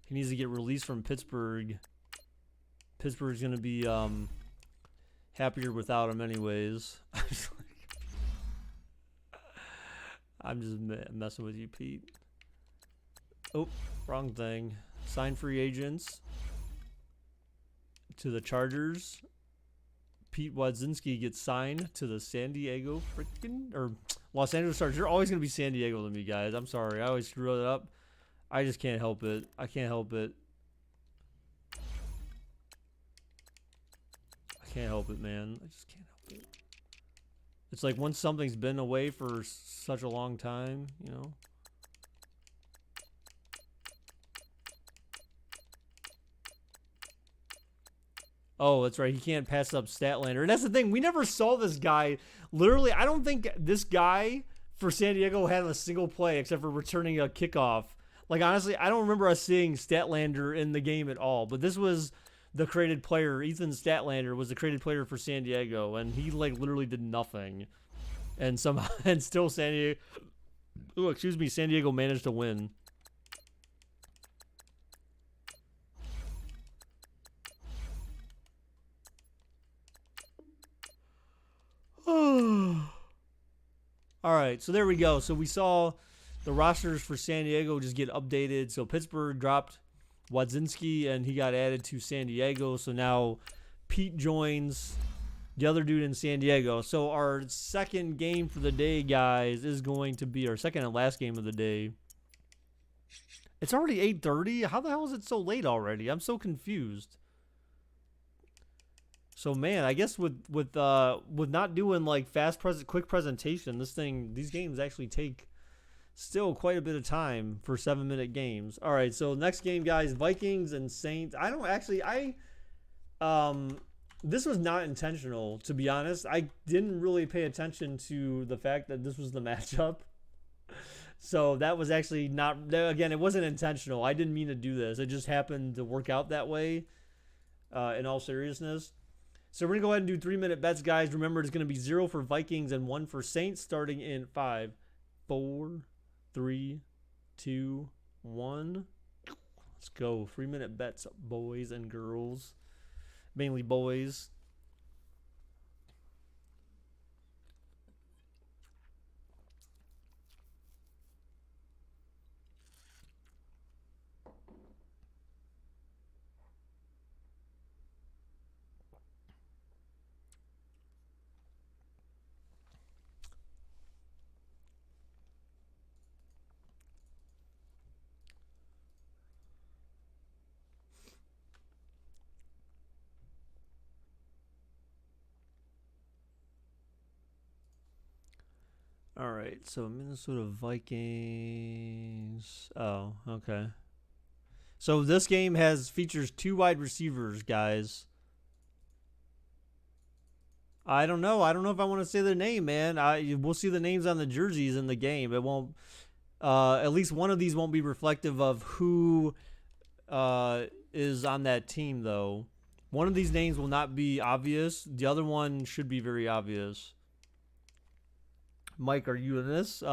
He needs to get released from Pittsburgh. Pittsburgh's gonna be happier without him anyways. I'm just messing with you, Pete. Oh, wrong thing. Sign free agents to the Chargers. Pete Wadzinski gets signed to the San Diego or Los Angeles Chargers. You're always gonna be San Diego to me, guys. I'm sorry. I always screw it up. I just can't help it. I can't help it. I can't help it, man. I just can't help it. It's like once something's been away for such a long time, you know. Oh, that's right. He can't pass up Statlander. And that's the thing. We never saw this guy. Literally, I don't think this guy for San Diego had a single play except for returning a kickoff. Like, honestly, I don't remember us seeing Statlander in the game at all. But this was the created player. Ethan Statlander was the created player for San Diego. And he, like, literally did nothing. And somehow, and still San Diego... Oh, excuse me. San Diego managed to win. All right, so there we go. So we saw the rosters for San Diego just get updated. So Pittsburgh dropped Wadzinski, and he got added to San Diego. So now Pete joins the other dude in San Diego. So our second game for the day, guys, is going to be our second and last game of the day. It's already 8:30. How the hell is it so late already? I'm so confused. So man, I guess with not doing like quick presentation, these games actually take still quite a bit of time for 7-minute games. All right, so next game, guys, Vikings and Saints. This was not intentional, to be honest. I didn't really pay attention to the fact that this was the matchup. So that was actually not, again, it wasn't intentional. I didn't mean to do this. It just happened to work out that way, in all seriousness. So we're going to go ahead and do 3-minute bets, guys. Remember, it's going to be 0 for Vikings and 1 for Saints starting in 5, 4, 3, 2, 1. Let's go. 3-minute bets, boys and girls. Mainly boys. All right, so Minnesota Vikings. Oh, okay. So this game features 2 wide receivers, guys. I don't know. I don't know if I want to say their name, man. We'll see the names on the jerseys in the game. It won't. At least one of these won't be reflective of who is on that team, though. One of these names will not be obvious. The other one should be very obvious. Mike, are you in this?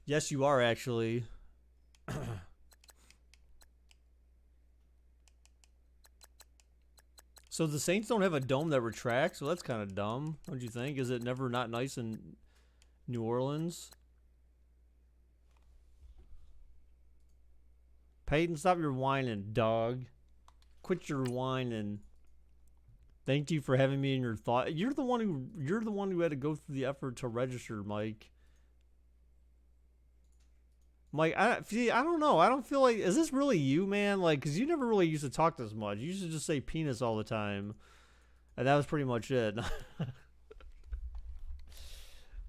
Yes, you are, actually. So the Saints don't have a dome that retracts, so that's kind of dumb, don't you think? Is it never not nice in New Orleans? Peyton, stop your whining, dog. Quit your whining. Thank you for having me in your thought. You're the one who had to go through the effort to register, Mike. Mike, I don't know. I don't feel like, is this really you, man? Like, because you never really used to talk this much. You used to just say penis all the time, and that was pretty much it.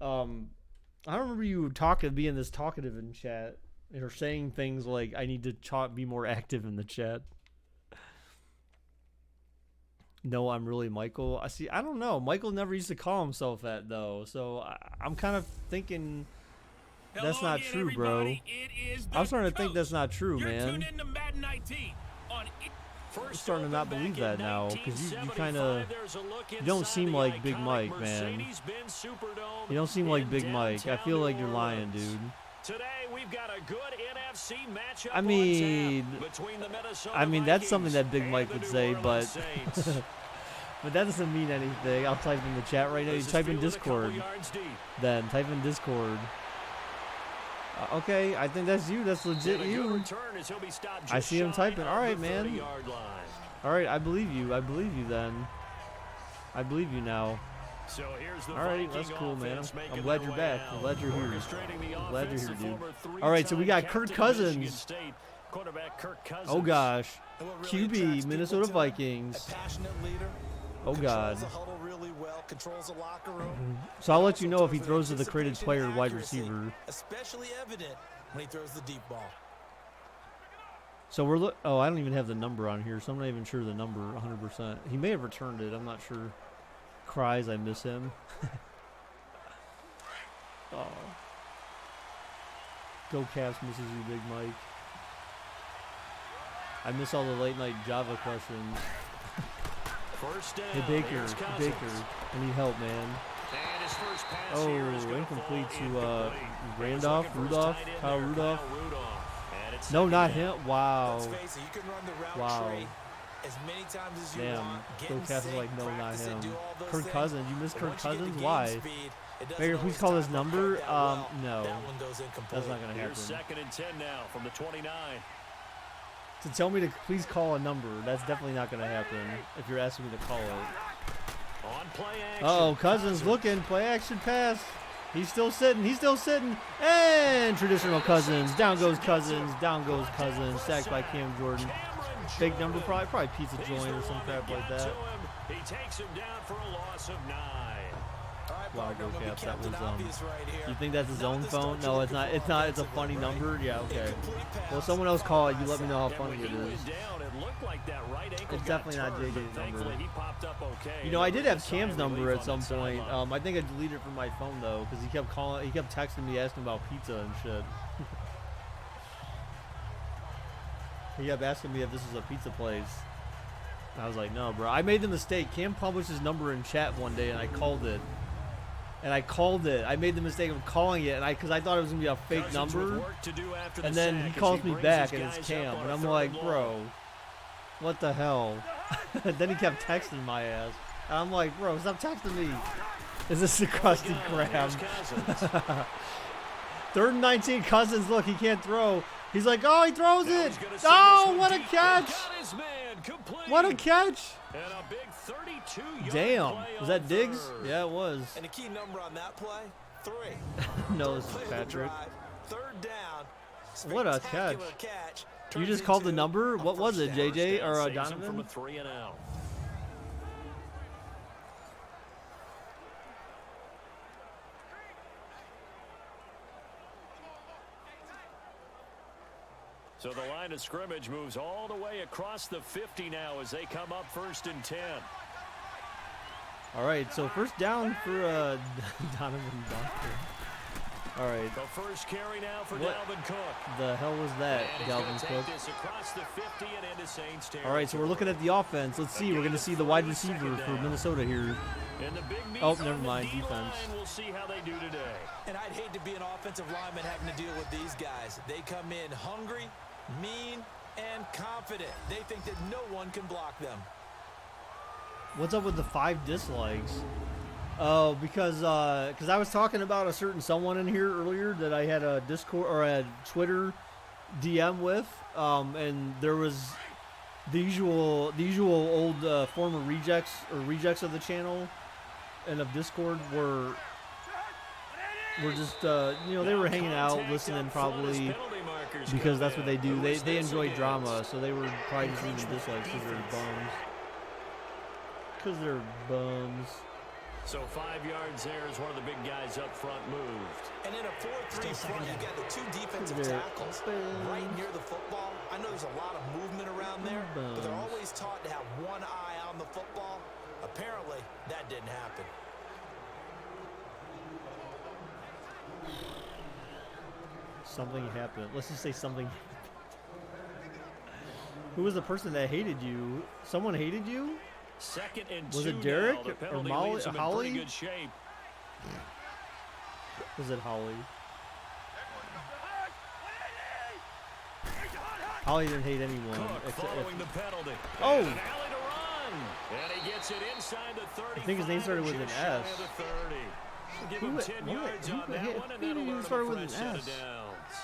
I don't remember you being this talkative in chat or saying things like, "I need to be more active in the chat." No, I'm really Michael. I don't know. Michael never used to call himself that, though. So I'm kind of thinking that's not true, bro. I'm starting to think that's not true, man. I'm starting to not believe that now, because you don't seem like Big Mike, man. You don't seem like Big Mike. I feel like you're lying, dude. Today we've got a good NFC matchup. I mean, between the Minnesota that's something that Big Vikings Mike and would the say, New Orleans but Saints. but that doesn't mean anything. I'll type in the chat right now. You type in Discord. Then type in Discord. Okay, I think that's you. That's legit you. I see him typing. All right, man. All right, I believe you. I believe you then. I believe you now. So here's the all right, Viking that's cool, man. I'm offense glad you're making back. their I'm way glad you're out. here. Orchestrating the I'm glad you're offense, here, the dude. former All right, so we got three-time Kirk captain of Michigan Cousins. State, quarterback Kirk Cousins. Oh gosh, And what really attracts QB people Minnesota to him, Vikings. a passionate leader, Oh God. controls the huddle really well, controls the locker room. So I'll let you know if he Also throws to the with created anticipation player and wide accuracy, receiver. especially evident when he throws the deep ball. So we're oh, I don't even have the number on here, so I'm not even sure the number 100%. He may have returned it. I'm not sure. Cries, I miss him. Oh. Go Cavs misses you, Big Mike. I miss all the late night Java questions. First down. Hey Baker, Here's Cousins. Baker, I need help, man. And his first pass Oh, here is gonna incomplete fall to incomplete. Randolph, He was looking for his Rudolph, tight end Kyle there, Rudolph. Kyle Rudolph. And it's No, second not down. him. Wow. Let's face it, you can run the route Wow. tree as many times as you Damn. want. Go Get in Cavs is sync, like, no, not practice it, him. do all those Kirk things. Cousins. You missed But Kirk once you get the Cousins? game Why? speed, it doesn't Baker, always please call his time up number. quite that well. No. That one goes incomplete. That's not going to Here's happen. second and 10 now from the 29. To tell me to please call a number, that's definitely not going to happen if you're asking me to call it. On play action. Uh-oh, Cousins looking. Play action pass. He's still sitting. He's still sitting. And traditional Cousins. Down goes Cousins. Down goes Cousins. Sacked by Cam Jordan. Big number, probably pizza joint or some crap like that. He takes him down for a loss of 9. Wow, Go Caps. That was right here. You think that's his own phone? No, it's not. It's not. It's a funny number. Yeah, okay. Well, someone else call it. You let me know how funny it is. It's definitely not JJ's number. You know, I did have Cam's number at some point. I think I deleted it from my phone though, because he kept calling. He kept texting me asking about pizza and shit. He kept asking me if this was a pizza place. I was like, no, bro. I made the mistake. Cam published his number in chat one day, and I called it. I made the mistake of calling it, and because I thought it was gonna be a fake number. And then he calls me back, and it's Cam, and I'm like, bro, what the hell? Then he kept texting my ass, and I'm like, bro, stop texting me. Is this the Krusty Krab? 3rd and 19, Cousins. Look, he can't throw. He's like, oh, he throws it. Oh, what a catch! What a catch! And a big 32-yard Damn, play was that on Diggs? third. Yeah, it was. And the key number on that play, 3. No, this Play is of the Patrick. drive, 3rd down. What a Spectacular catch. You Turns just called the into number? a What was first it, down. JJ or Saves him Donovan? from a 3 and out. So the line of scrimmage moves all the way across the 50 now as they come up 1st and 10. All right, so first down for Donovan Doctor. All right. The first carry now for What Dalvin Cook. The hell was that, And he's gonna Dalvin take Cook? this across the 50 and into Saints territory. All right, so we're looking at the offense. Let's see. We're going to see the wide receiver for Minnesota here. And the big meat Oh, on never the mind, D-line. defense. We'll see how they do today. And I'd hate to be an offensive lineman having to deal with these guys. They come in hungry, mean, and confident. They think that no one can block them. What's up with the 5 dislikes? Oh, because I was talking about a certain someone in here earlier that I had a Discord or a Twitter DM with, and there was the usual old former rejects of the channel and of Discord were just they were hanging out listening probably because that's what they do. They enjoy drama, so they were probably just leaving dislikes because they're bums. So 5 yards there as one of the big guys up front moved. And in a 4-3 front, you got the 2 defensive tackles right near the football. I know there's a lot of movement around there, but they're always taught to have one eye on the football. Apparently, that didn't happen. Something happened. Let's just say something happened. Who was the person that hated you? Someone hated you? 2nd and 2 Was it Derek now. The or penalty Molly? leaves him in Holly? pretty good shape. Was it Holly? I didn't hate anyone. Cook following the penalty. Oh! And an alley to run. And he gets it inside the 35. I think his name started with an just shy S. of the 30. Give him 10 yards on that one, and that'll learn him a fresh set of downs.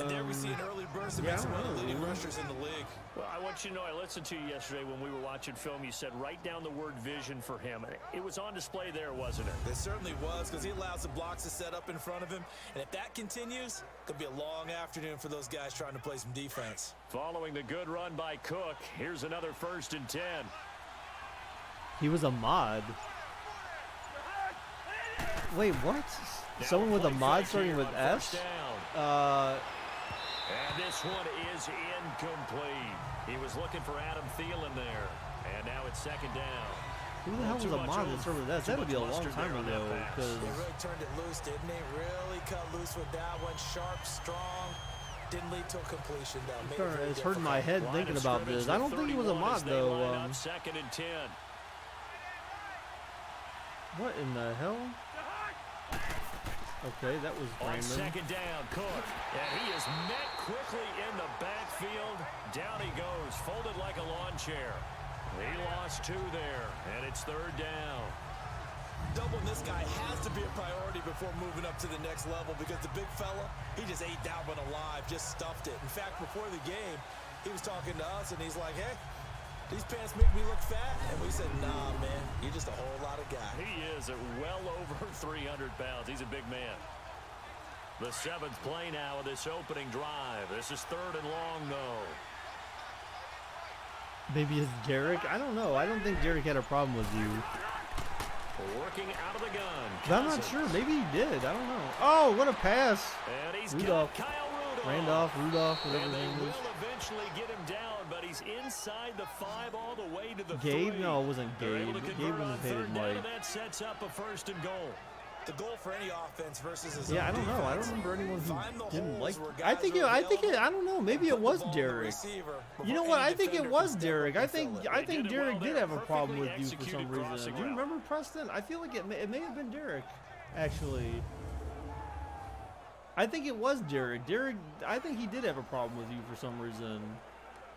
And there we see an early burst that makes him one of the leading rushers in the league. Well, I want you to know, I listened to you yesterday when we were watching film. You said write down the word vision for him. It was on display there, wasn't it? It certainly was, because he allows the blocks to set up in front of him. And if that continues, it could be a long afternoon for those guys trying to play some defense. Following the good run by Cook, here's another 1st and 10. He was a mod. Wait, what? Now Someone with a mod fake starting here with on S? first down. And this one is incomplete. He was looking for Adam Thielen there. And now it's 2nd down. Who the hell was a mod that started with S? That would be a long time ago. Because They really turned it loose, didn't they? Really cut loose with that one. Sharp, strong. Didn't lead to a completion, though. it's hurting my head thinking about this. I don't think he was a mod, though. 2nd and 10. What in the hell? Okay, that was On random. 2nd down, Cook. And he is met quickly in the backfield. Down he goes, folded like a lawn chair. He lost 2 there, and it's 3rd down. Doubling this guy has to be a priority before moving up to the next level, because the big fella, he just ate that one alive, just stuffed it. In fact, before the game, he was talking to us, and he's like, hey, these pants make me look fat. And we said, nah, man, you're just a whole lot of guy. He is at well over 300 pounds. He's a big man. The 7th play now of this opening drive. This is 3rd and long, though. Maybe it's Derek? I don't know. I don't think Derek had a problem with you. Working out of the gun. But I'm not sure. Maybe he did. I don't know. Oh, what a pass. And he's Rudolph. got Kyle Rudolph. Rudolph, whatever And his they name will is. eventually get him down, but he's inside the 5 all the way to the Gabe? 3. No, it wasn't They're Gabe. able to Gabe convert was on hated 3rd down, Mike. and that sets up a 1st and goal. The goal for any offense versus his Yeah, I own don't know. I don't defense. remember anyone Find the who didn't like. holes where I guys think are it. I don't know. Maybe it and put the was ball on the Derek. receiver You know before what? any I think it defender was can step Derek. up I and think fill it. I think did it Derek well did there. have a problem with Perfectly you for some executed reason. crossing Do you route. remember Preston? I feel like it may have been Derek, actually. I think it was Derek. I think he did have a problem with you for some reason.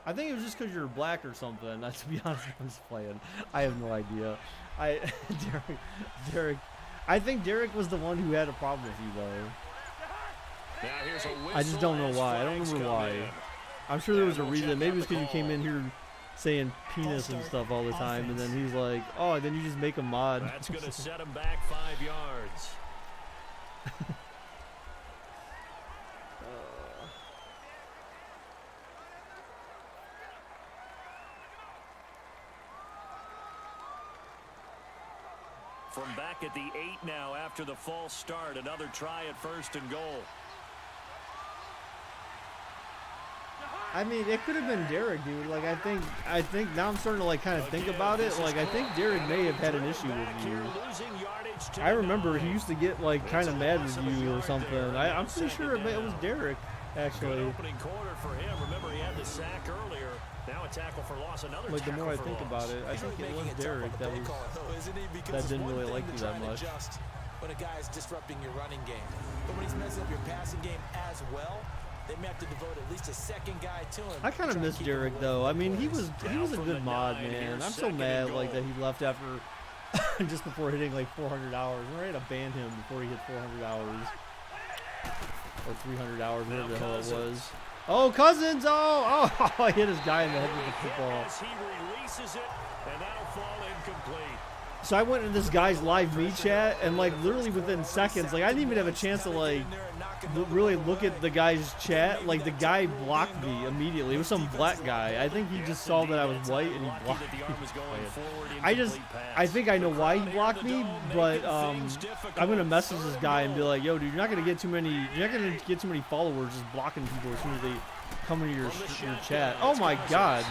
I think it was just because you're black or something. To be honest, I'm just playing. I have no idea. Derek. I think Derek was the one who had a problem with you, though. Now here's a I just don't know whistle why. as I don't flags remember come why. in. I'm sure there was a we'll reason. check Maybe out it's because you the came call. in here saying penis and stuff all the time, and then he's like, oh, then you just make a mod. That's going to set him back 5 yards. From back at the 8 now after the false start, another try at 1st and goal. I mean, it could have been Derek, dude. Like, I think now I'm starting to like kind of think about it. Like, I think Derek may have had an issue with you. I remember he used to get like kind of mad with you or something. I'm pretty sure it was Derek, Good actually. opening quarter for him. Remember, he had the sack earlier. Now a tackle for loss. Another Like, the tackle more I for think loss. about it, I He's think really it was making tough on Derek the that play was. call, though, isn't he? Because that it's didn't one really thing like to you try that and much. adjust when a guy is disrupting your running game, but when he's messing up your passing game as well, they may have to devote at least a second guy to him. I kind of miss Derek though. I mean, he was a good mod, man. I'm so mad like that he left after just before hitting like 400 hours. We're ready to ban him before he hit 400 hours or 300 hours, whatever the hell it was. Oh, Cousins! Oh, I hit his guy in the head with the football. As he releases it, and that'll fall incomplete. So I went in this guy's live meet chat, and like literally within seconds, like I didn't even have a chance to like really look at the guy's chat. Like the guy blocked me immediately. It was some black guy. I think he just saw that I was white and he blocked me. I think I know why he blocked me, but I'm gonna message this guy and be like, "Yo, dude, you're not gonna get too many followers just blocking people as soon as they come into your chat." Oh my God.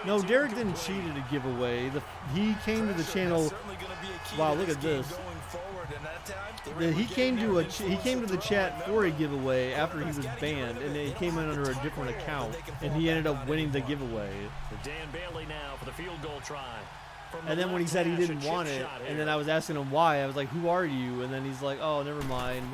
No, Derek didn't cheat at a giveaway. He came to the channel. Wow, look at this. He came to the chat for a giveaway after he was banned, and then he came in under a different account, and he ended up winning the giveaway. Dan Bailey now for the field goal try. And then when he said he didn't want it, and then I was asking him why, I was like, "Who are you?" And then he's like, "Oh, never mind."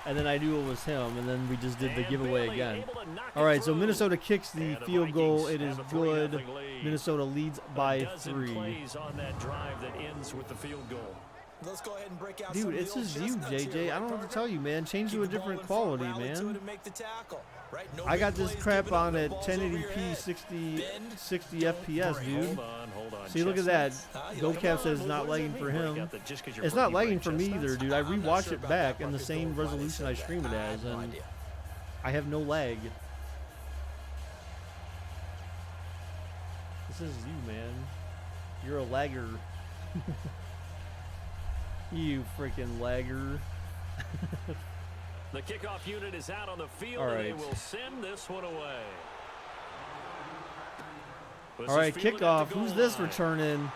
and then I knew it was him, and then we just did the And giveaway Bailey again. able to knock it All right, so through. Minnesota kicks the And field goal. Vikings It is have a good. 3-0 lead. Minnesota leads A by dozen 3. plays on that drive that ends with the field goal. Let's go ahead and break out Dude, some of it's the old just you, chestnuts JJ. here, I don't know what right, to tell you, man. Change Keep to a the ball different in front, quality, rally to it man. and make the tackle, right? No I big got this plays, crap give it up, on the at ball's over your 1080p, head. 60 Don't FPS, break. dude. Hold on. See, look at that. You Go like Cap it? says it's not What does lagging that for mean? Break him. out just 'cause you're It's not breaking lagging bread for me chestnuts? either, dude. I I'm not rewatched sure it about back that, in the Parker same Cole, why they resolution I said stream it that. I as, have no and idea. I have no lag. This is you, man. You're a lagger. You freaking lagger. The kickoff unit is out on the field, All and they right. will send this one away. This All right, is fielded at kickoff. the goal Who's this line. returning?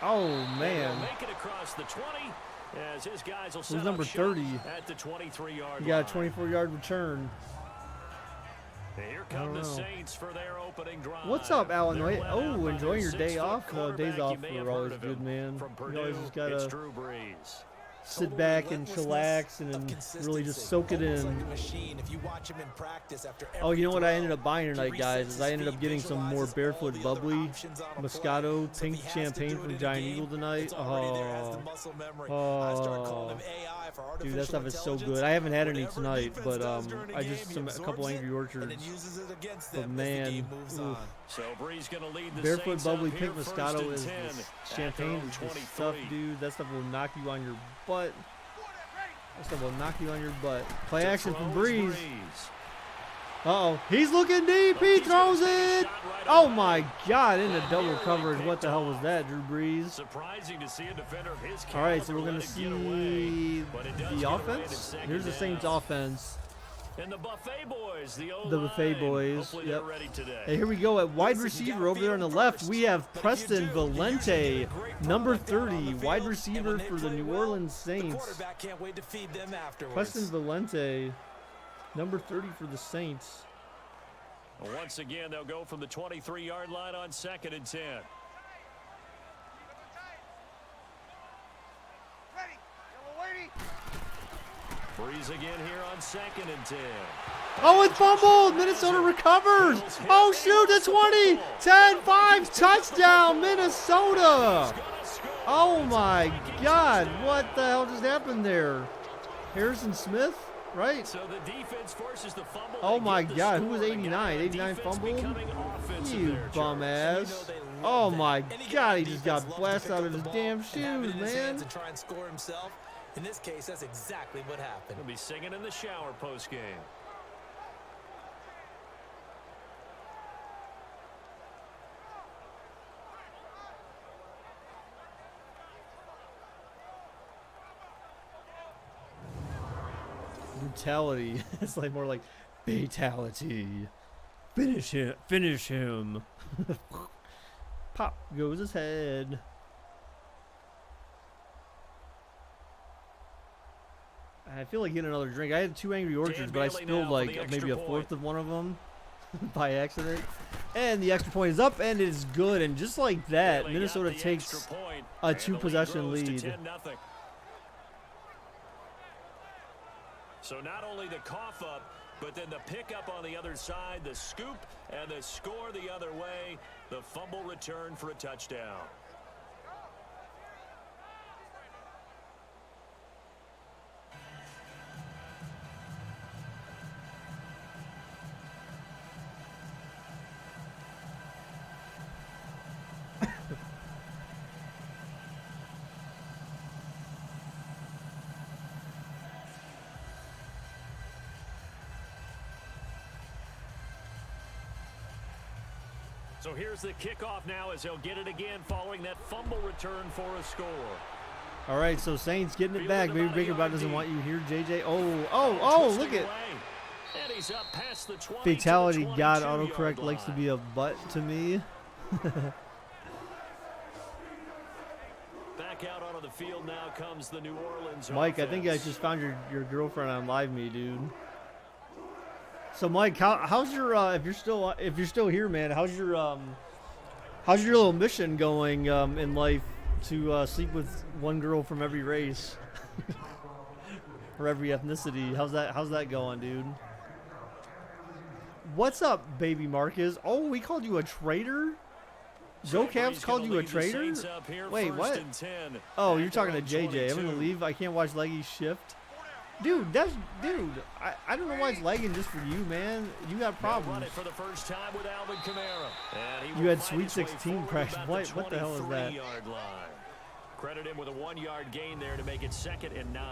Oh, And man. he'll make it across the 20 as his guys will Who's set number up shop 30? at the 23-yard He got a line. 24-yard return. And here I don't come the know. Saints for their opening drive. What's up, Alan? They're Wait, led out oh, by enjoying their your day 6-foot off? Days quarterback. off You may have are always heard of good, him. man. From You Purdue, always just it's gotta Drew Brees. sit back and chillax and then really just soak it Almost in. like a machine. If you watch him in practice after Oh, you know every what I throw, ended up buying he tonight, guys, is I resets ended his up getting feet, some more visualizes Barefoot all the other Bubbly options on a play. Moscato So if pink he has to champagne do it from in a Giant game, Eagle tonight. it's already there as the Oh, muscle memory. I start calling him AI for artificial dude, that stuff is so intelligence. good. I haven't had any Whatever tonight, defense but does during a I game, just he a couple absorbs it Angry and Orchards. then uses it against But them as the man, game moves oof. on. So Brees going to lead the Barefoot Saints Bubbly up Pink here, first Moscato and is 10 the at their champagne own is the stuff, 23. dude. That stuff will knock you on your butt. That stuff will knock you on your butt. Play To action from throw is Breeze. Breeze. Uh-oh. He's looking deep. He He's gonna throws take a it. shot right Oh, away. my God. Into double Nearly coverage. What picked the hell was off. that, Drew Brees? Surprising to see a defender of his All right, so caliber we're going let to it get away, see but it does the get away in offense. second Here's the down. Saints offense. And the Buffet Boys, the O-line. The Buffet Boys, Hopefully yep. they're ready today. Hey, here we go at wide Listen, you receiver gotta over there on the beat 'em left. first. We have But if you Preston do, you usually Valente, get a great number product out on 30, the wide field, and receiver when they for the play New well, Orleans the Saints. quarterback can't wait to feed them afterwards. Preston Valente, number 30 for the Saints. Once again, they'll go from the 23-yard line on 2nd and 10. Breeze again here on 2nd and 10. Oh, it's fumbled. Minnesota recovers. Oh, shoot, the 20, 10, 5, touchdown, Minnesota. Oh, my God. What the hell just happened there? Harrison Smith, right? So the defense forces the fumble. Oh, They my get the God. score. Who was The 89? guy on 89 defense fumbled? becoming offensive You there, bum Charles. ass. You know they love Oh, that. my Any guy God. on He just defense got loves to blasted pick out up of the his ball damn and have it in shoes, his man. hands and try and score himself. In this case, that's exactly what happened. He'll be singing in the shower post-game. Brutality. It's like more like fatality. Finish him. Finish him. Pop goes his head. I feel like getting another drink. I had 2 Angry Orchards, but I Bailey now spilled for like the extra maybe a point. fourth of one of them by accident. And the extra point is up, and it is good. And just like that, Bailey got Minnesota the takes extra point, a and the 2-possession grows to lead. 10-0. So not only the cough up, but then the pickup on the other side, the scoop, and the score the other way. The fumble return for a touchdown. So here's the kickoff now as they'll get it again following that fumble return for a score. All right, so Saints getting it Fielded back. Maybe about a Baker yard doesn't deep. want you here, JJ. Oh, look Twisting at away. And he's up past the 20 fatality. to the God, 22-yard autocorrect likes to line. be a butt to me. Back out onto the field now comes the New Orleans Mike, I think I offense. just found your girlfriend on Live Me, dude. So Mike, how's your if you're still here, man? How's your little mission going in life to sleep with one girl from every race? for every ethnicity. How's that going, dude? What's up, baby Marcus? Oh, we called you a traitor? Joe Caps called you a traitor? Wait, what? Oh, you're talking to JJ. I'm gonna leave. I can't watch Leggy shift. Dude, I don't know why it's lagging just for you, man. You got problems. For the first time with Alvin Kamara. You had Sweet 16 crash. What the hell is that? Credit him with a 1-yard gain there to make it 2nd and 9.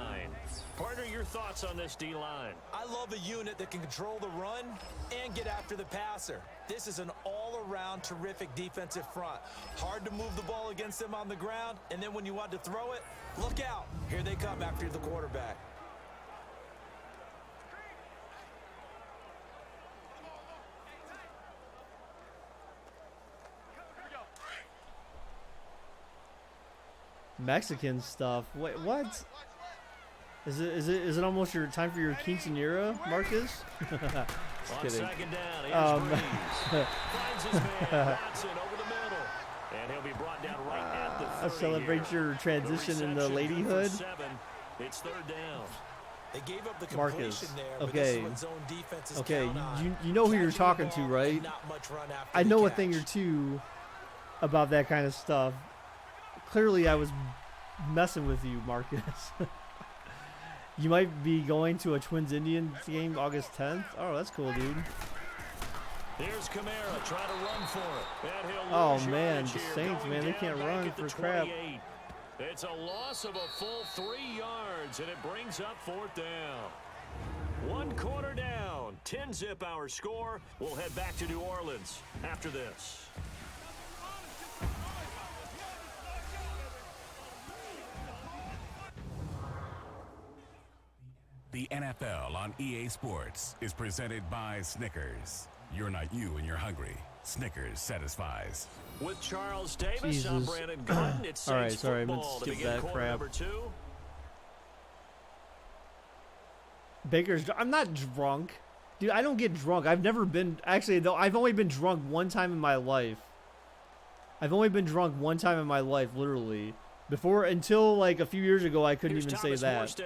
Partner, your thoughts on this D-line? I love a unit that can control the run and get after the passer. This is an all-around terrific defensive front. Hard to move the ball against them on the ground, and then when you want to throw it, look out. Here they come after the quarterback. Mexican stuff. Wait, what? Is it almost your time for your quinceanera, Marcus? Just kidding. Second down, finds his man, Watson over the middle, and he'll be brought down right at the 30 celebrate here. your transition into ladyhood. It's 3rd down. They gave up the Marcus, there, but okay, this is what zone defenses okay, count on. you know who you're talking to, right? I know a thing or two about that kind of stuff. Clearly, I was messing with you, Marcus. You might be going to a Twins Indians game August 10th. Oh, that's cool, dude. Here's Kamara trying to run for it. And he'll Oh lose man, yardage the here, Saints, going man, they down can't back run at the for crap. 28. It's a loss of a full 3 yards, and it brings up 4th down. 1 quarter down. 10-zip our score. We'll head back to New Orleans after this. The NFL on EA Sports is presented by Snickers. You're not you and you're hungry. Snickers satisfies. With Charles Davis, Jesus. I'm Brandon Gordon. It's All right, Saints sorry, I meant football to to skip begin that quarter crap. number 2. Baker's. I'm not drunk, dude. I don't get drunk. I've never been. Actually, though, I've only been drunk one time in my life. I've only been drunk one time in my life, literally. Before, until like a few years ago, I couldn't even say that.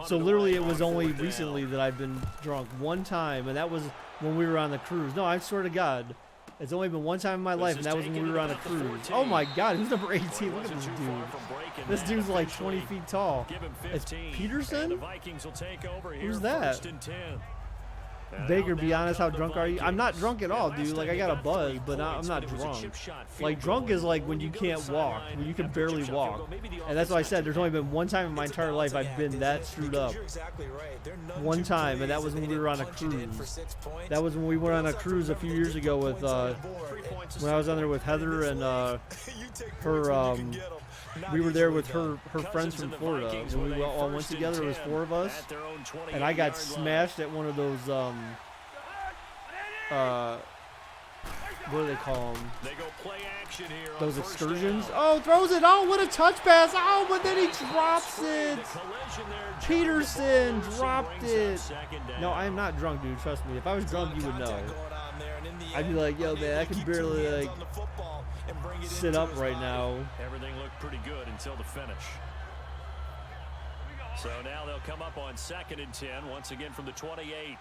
So literally, it was only recently that I've been drunk one time, and that was when we were on the cruise. No, I swear to God, it's only been one time in my life, and that was when we were on a cruise. Oh my God, who's number 18? Look at this dude. This dude's like 20 feet tall. It's Peterson? Who's that? Baker, be honest, how drunk are you? I'm not drunk at all, dude. Like, I got a buzz, but I'm not drunk. Like, drunk is like when you can't walk, when you can barely walk. And that's why I said there's only been one time in my entire life I've been that screwed up. One time, and that was when we were on a cruise. That was when we went on a cruise a few years ago with, when I was on there with Heather and her, we were there with her friends from Florida, and we all went together. It was 4 of us, and I got smashed at one of those, what do they call them? Those excursions. Oh, throws it. Oh, what a touch pass. Oh, but then he drops it. Peterson dropped it. No, I am not drunk, dude. Trust me. If I was drunk, you would know. I'd be like, yo, man, I can barely, like, sit up right now. Everything looked pretty good until the finish. So now they'll come up on 2nd and 10, once again from the 28.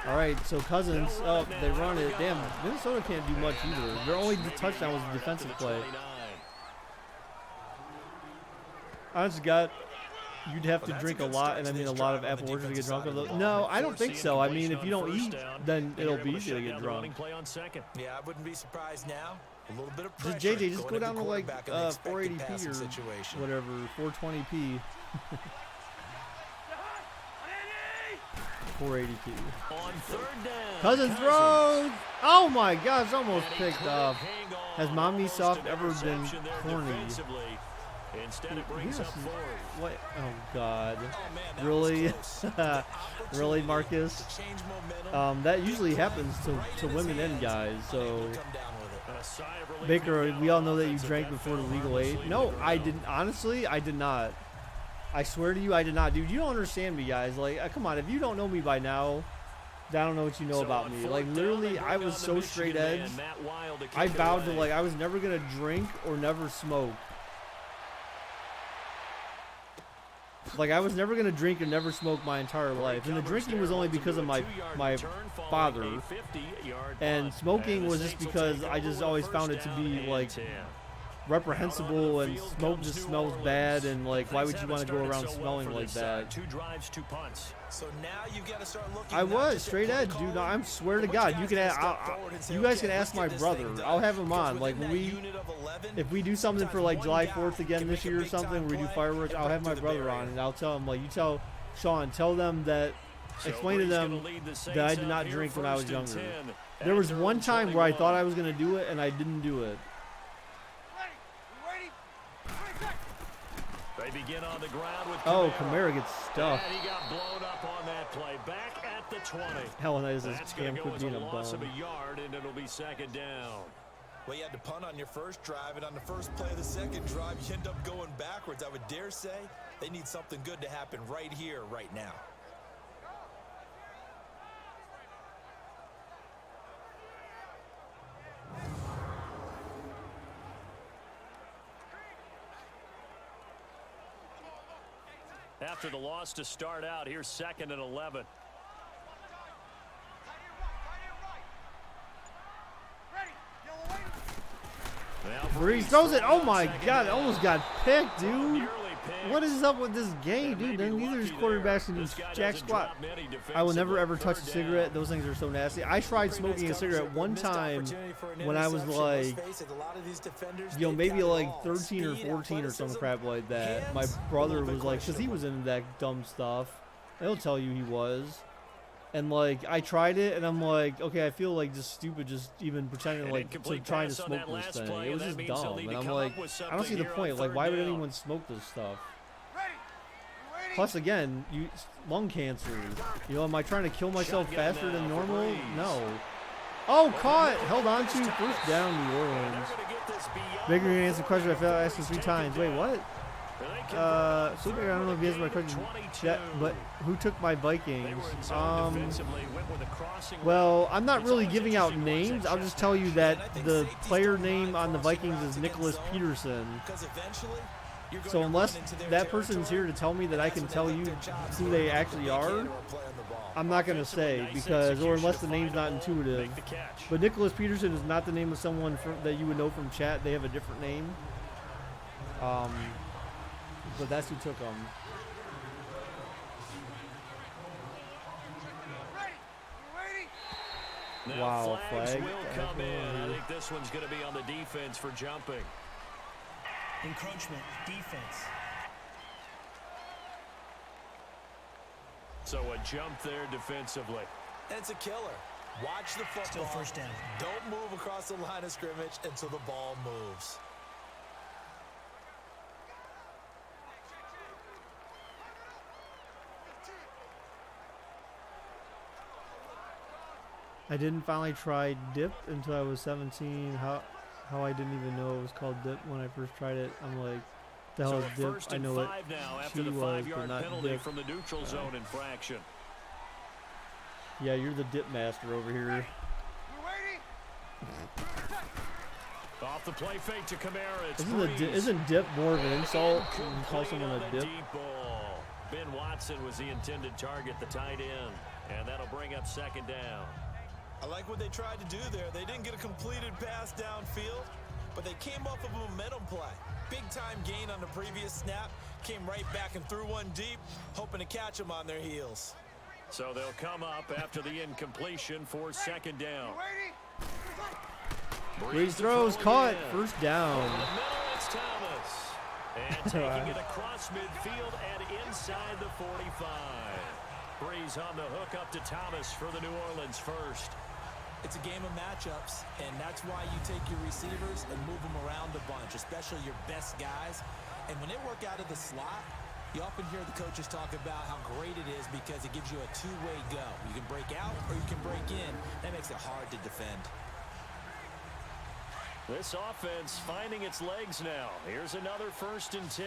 All right, so Cousins, oh, they run it. Damn, Minnesota can't do much either. Their only touchdown was a defensive play. Honest to God, you'd have to drink a lot, and I mean a lot of apple orchard to get drunk. No, I don't think so. I mean, if you don't eat, then it'll be easy to get drunk. Yeah, I wouldn't be surprised now. A little bit of pressure. JJ, just go down to like 480p or whatever, 420p. 480p. Cousins throws. Oh my gosh, almost picked off. Has Mommy Soft ever been corny? Instead, it brings up 4th. What? Oh God. Really? Really, Marcus? That usually happens to women and guys. So, Baker, we all know that you drank before the legal age. No, I didn't. Honestly, I did not. I swear to you, I did not, dude. You don't understand me, guys. Like, come on. If you don't know me by now, I don't know what you know about me. Like, literally, I was so straight edge. I vowed to, like, I was never going to drink or never smoke. Like, I was never going to drink and never smoke my entire life. And the drinking was only because of my father. And smoking was just because I just always found it to be, like, reprehensible, and smoke just smells bad, and like, why would you want to go around smelling like that? 2 drives, 2 punts. So now you got to start looking. I was straight edge, dude. No, I'm swear to God, you can you guys can ask my brother. I'll have him on. Like, when if we do something for like July 4th again this year or something, where we do fireworks, I'll have my brother on, and I'll tell him, like, you tell Sean, tell them that, explain to them that I did not drink when I was younger. There was one time where I thought I was gonna do it, and I didn't do it. They begin on the ground with Kamara gets stuffed. And he got blown up on that play. Back at the 20. Hell, that is a That's scam going to go for as being a a loss of bum. a yard, and it'll be 2nd down. Well, you had to punt on your first drive, and on the first play of the second drive, you end up going backwards. I would dare say they need something good to happen right here, right now. After the loss to start out, here's 2nd and 11. Breeze throws it. Oh my God, it almost got picked, dude. What is up with this game, dude? Neither of these quarterbacks can do jack squat. I will never ever touch a cigarette. Those things are so nasty. I tried smoking a cigarette one time when I was like, maybe like 13 or 14 or some crap like that. My brother was like, because he was into that dumb stuff. He'll tell you he was. And like, I tried it, and I'm like, okay, I feel like just stupid, just even pretending like to trying to smoke this thing. It was just dumb, and I'm like, I don't see the point. Like, why would anyone smoke this stuff? Plus, again, lung cancer. You know, am I trying to kill myself faster than normal? No. Oh, caught! Held on to. First down, New Orleans. Baker, you answer the question I failed to ask you 3 times. Wait, what? Super, I don't know if you answered my question, but who took my Vikings? Well, I'm not really giving out names. I'll just tell you that the player name on the Vikings is Nicholas Peterson. So unless that person's here to tell me that I can tell you who they actually are, I'm not going to say, because, or unless the name's not intuitive. But Nicholas Peterson is not the name of someone that you would know from chat. They have a different name. But that's who took them. Wow, flag. Will come in. I think this one's going to be on the defense for jumping. Encroachment, defense. So a jump there defensively. And it's a killer. Watch the football. Still first down. Don't move across the line of scrimmage until the ball moves. I didn't finally try dip until I was 17. How I didn't even know it was called dip when I first tried it. I'm like, the hell is dip? I know it. Now after the She was, but not penalty dip. from the neutral zone infraction. Yeah, you're the dip master over here. Off the play fake to Kamara. Isn't dip more of an insult when you call someone a dip? Deep ball. Ben Watson was the intended target, the tight end, and that'll bring up 2nd down. I like what they tried to do there. They didn't get a completed pass downfield, but they came off of a momentum play. Big time gain on the previous snap. Came right back and threw one deep, hoping to catch them on their heels. So they'll come up after the incompletion for 2nd down. Breeze throws, caught, first down. In the middle, it's Thomas. And taking it across midfield and inside the 45. Breeze on the hook up to Thomas for the New Orleans first. It's a game of matchups, and that's why you take your receivers and move them around a bunch, especially your best guys. And when they work out of the slot, you often hear the coaches talk about how great it is because it gives you a two-way go. You can break out or you can break in. That makes it hard to defend. This offense finding its legs now. Here's another 1st and 10.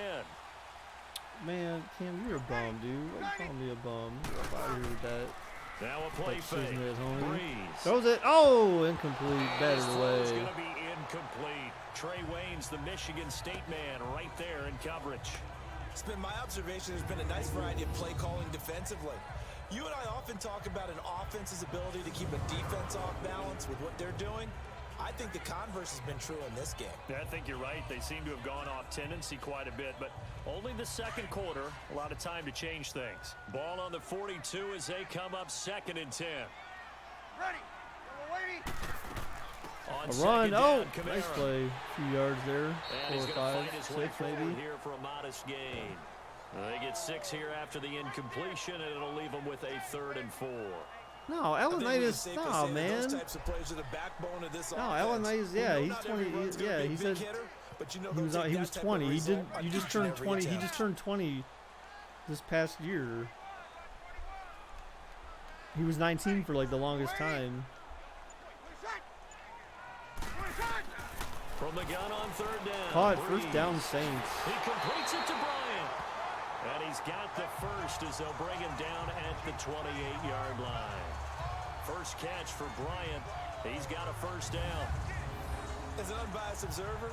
Man, Cam, you're a bum, dude. Why you calling me a bum? Get up out of here with that. Now a play fake. Breeze. Throws it. Oh, incomplete. Batted It's away. going to be incomplete. Trey Wayne's the Michigan State man right there in coverage. It's been my observation there's been a nice variety of play calling defensively. You and I often talk about an offense's ability to keep a defense off balance with what they're doing. I think the converse has been true in this game. Yeah, I think you're right. They seem to have gone off tendency quite a bit, but only the second quarter, a lot of time to change things. Ball on the 42 as they come up 2nd and 10. Ready. We're waiting. On A second run. down, Oh, Kamara. nice play. A few yards there. And 4 he's or going to 5, fight his way 6 forward maybe. here for a modest gain. They get 6 here after the incompletion, and it'll leave them with a 3rd and 4. No, Ellenitis. No, man. Those types of plays are the backbone of this No, offense. Ellenitis. We Yeah, know he's not 20. every run's gonna Yeah, be a he big said hitter, but you know he was. they'll take He that was type of 20. He result did. on You just each and turned every 20. He attempt. just turned 20 this past year. He was 19 for like the longest time. From the gun on 3rd down. Caught Breeze. first down, Saints. He completes it to Bryant. And he's got the first as they'll bring him down at the 28-yard line. First catch for Bryant. He's got a first down. As an unbiased observer,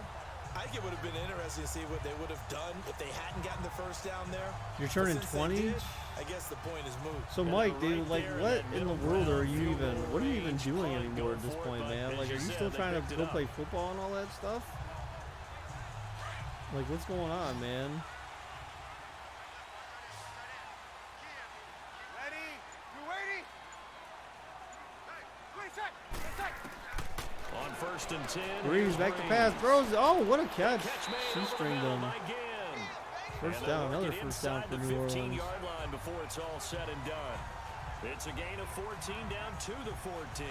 I think it would have been interesting to see what they would have done if they hadn't gotten the first down there. You're But turning since they 20. did, I guess the point is moved. So And Mike, right dude, like, there in what that in the middle world are ground you field even? goal What are you even range. doing Could anymore go at this for it, point, but man? as Like, you are you said, still they trying to picked it go up. play football and all that stuff? Like, what's going on, man? Ready. You waiting? On 1st and 10. Breeze here's back to Breeze. pass, throws. Oh, what a catch! Catch made She over the stringed middle him. by Ginn. First And down, they'll another work it first down inside for the New Orleans. 15-yard line before it's all said and done. It's a gain of 14 down to the 14.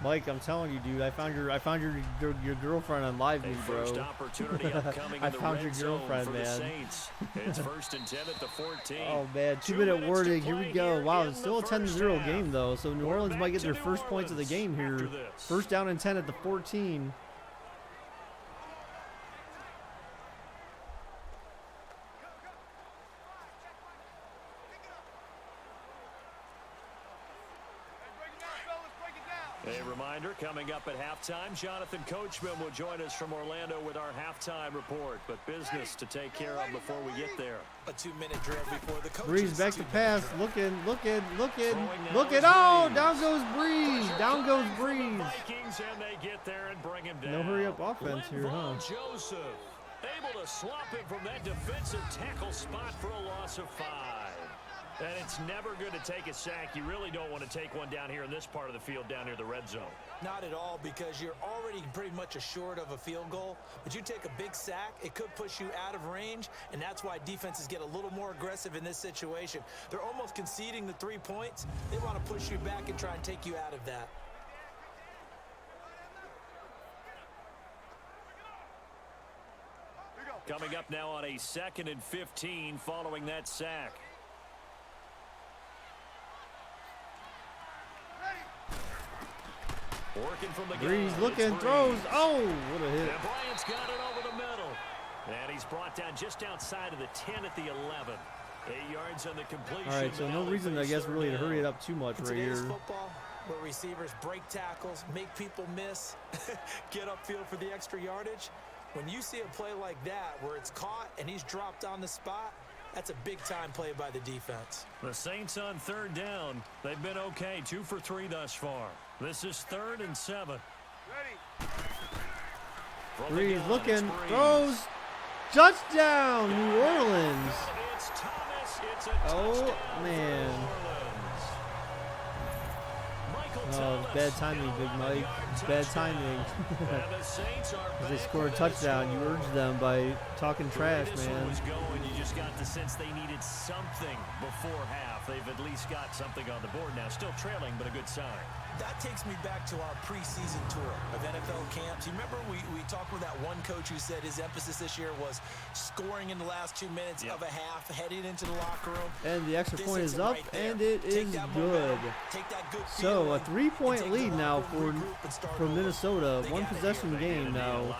Mike, I'm telling you, dude, I found your girlfriend on Live A Me, first bro. opportunity upcoming I in the found red your zone girlfriend, for the man. Saints. It's 1st and 10 at the 14. Oh man, 2 minutes minute to wording. Here play we go. here Wow, in it's still a the 10-0 first game half. though. So New We're Orleans might back get to their New first points of the Orleans game here. after this. First down and 10 at the 14. A reminder, coming up at halftime, Jonathan Coachman will join us from Orlando with our halftime report. But business to take care of before we get there. A 2-minute drill before the coaches. Breeze back to 2-minute pass. drill. Looking. Throwing now Look is at oh, Breeze. down goes Breeze. Down goes From the Breeze. Vikings, and they get there and bring him down. No hurry up offense here, huh? Linval Joseph able to slop him from that defensive tackle spot for a loss of 5. And it's never good to take a sack. You really don't want to take one down here in this part of the field, down near the red zone. Not at all, because you're already pretty much assured of a field goal. But you take a big sack, it could push you out of range, and that's why defenses get a little more aggressive in this situation. They're almost conceding the 3 points. They want to push you back and try and take you out of that. Coming up now on a 2nd and 15 following that sack. Working from the Breeze gun, looking, it's throws. Breeze. Oh, what a hit. And Bryant's got it over the middle. And he's brought down just outside of the 10 at the 11. 8 yards on the completion. All right, so no reason, I guess, really to hurry it up too much In right today's here. football, where receivers break tackles, make people miss, get upfield for the extra yardage, when you see a play like that where it's caught and he's dropped on the spot, that's a big-time play by the defense. The Saints on 3rd down. They've been okay, 2 for 3 thus far. This is 3rd and 7. Ready. From the Breeze gun, looking, it's Breeze. throws. Touchdown, New Orleans. It's Thomas. It's a Oh, touchdown for man. New Orleans. Michael Oh, Thomas, bad timing, Big Mike. Bad timing. And the Saints are As they back score a within touchdown, you score. urge them by talking The way trash, this one man. was going, you just got the sense they needed something before half. They've at least got something on the board now. Still trailing, but a good sign. that takes me back to our preseason tour of NFL camps. You remember we talked with that one coach who said his emphasis this year was scoring in the last 2 minutes of a half, heading into the locker room. And the extra point is up, right and it is good. So a 3-point lead now for Minnesota. One possession game now.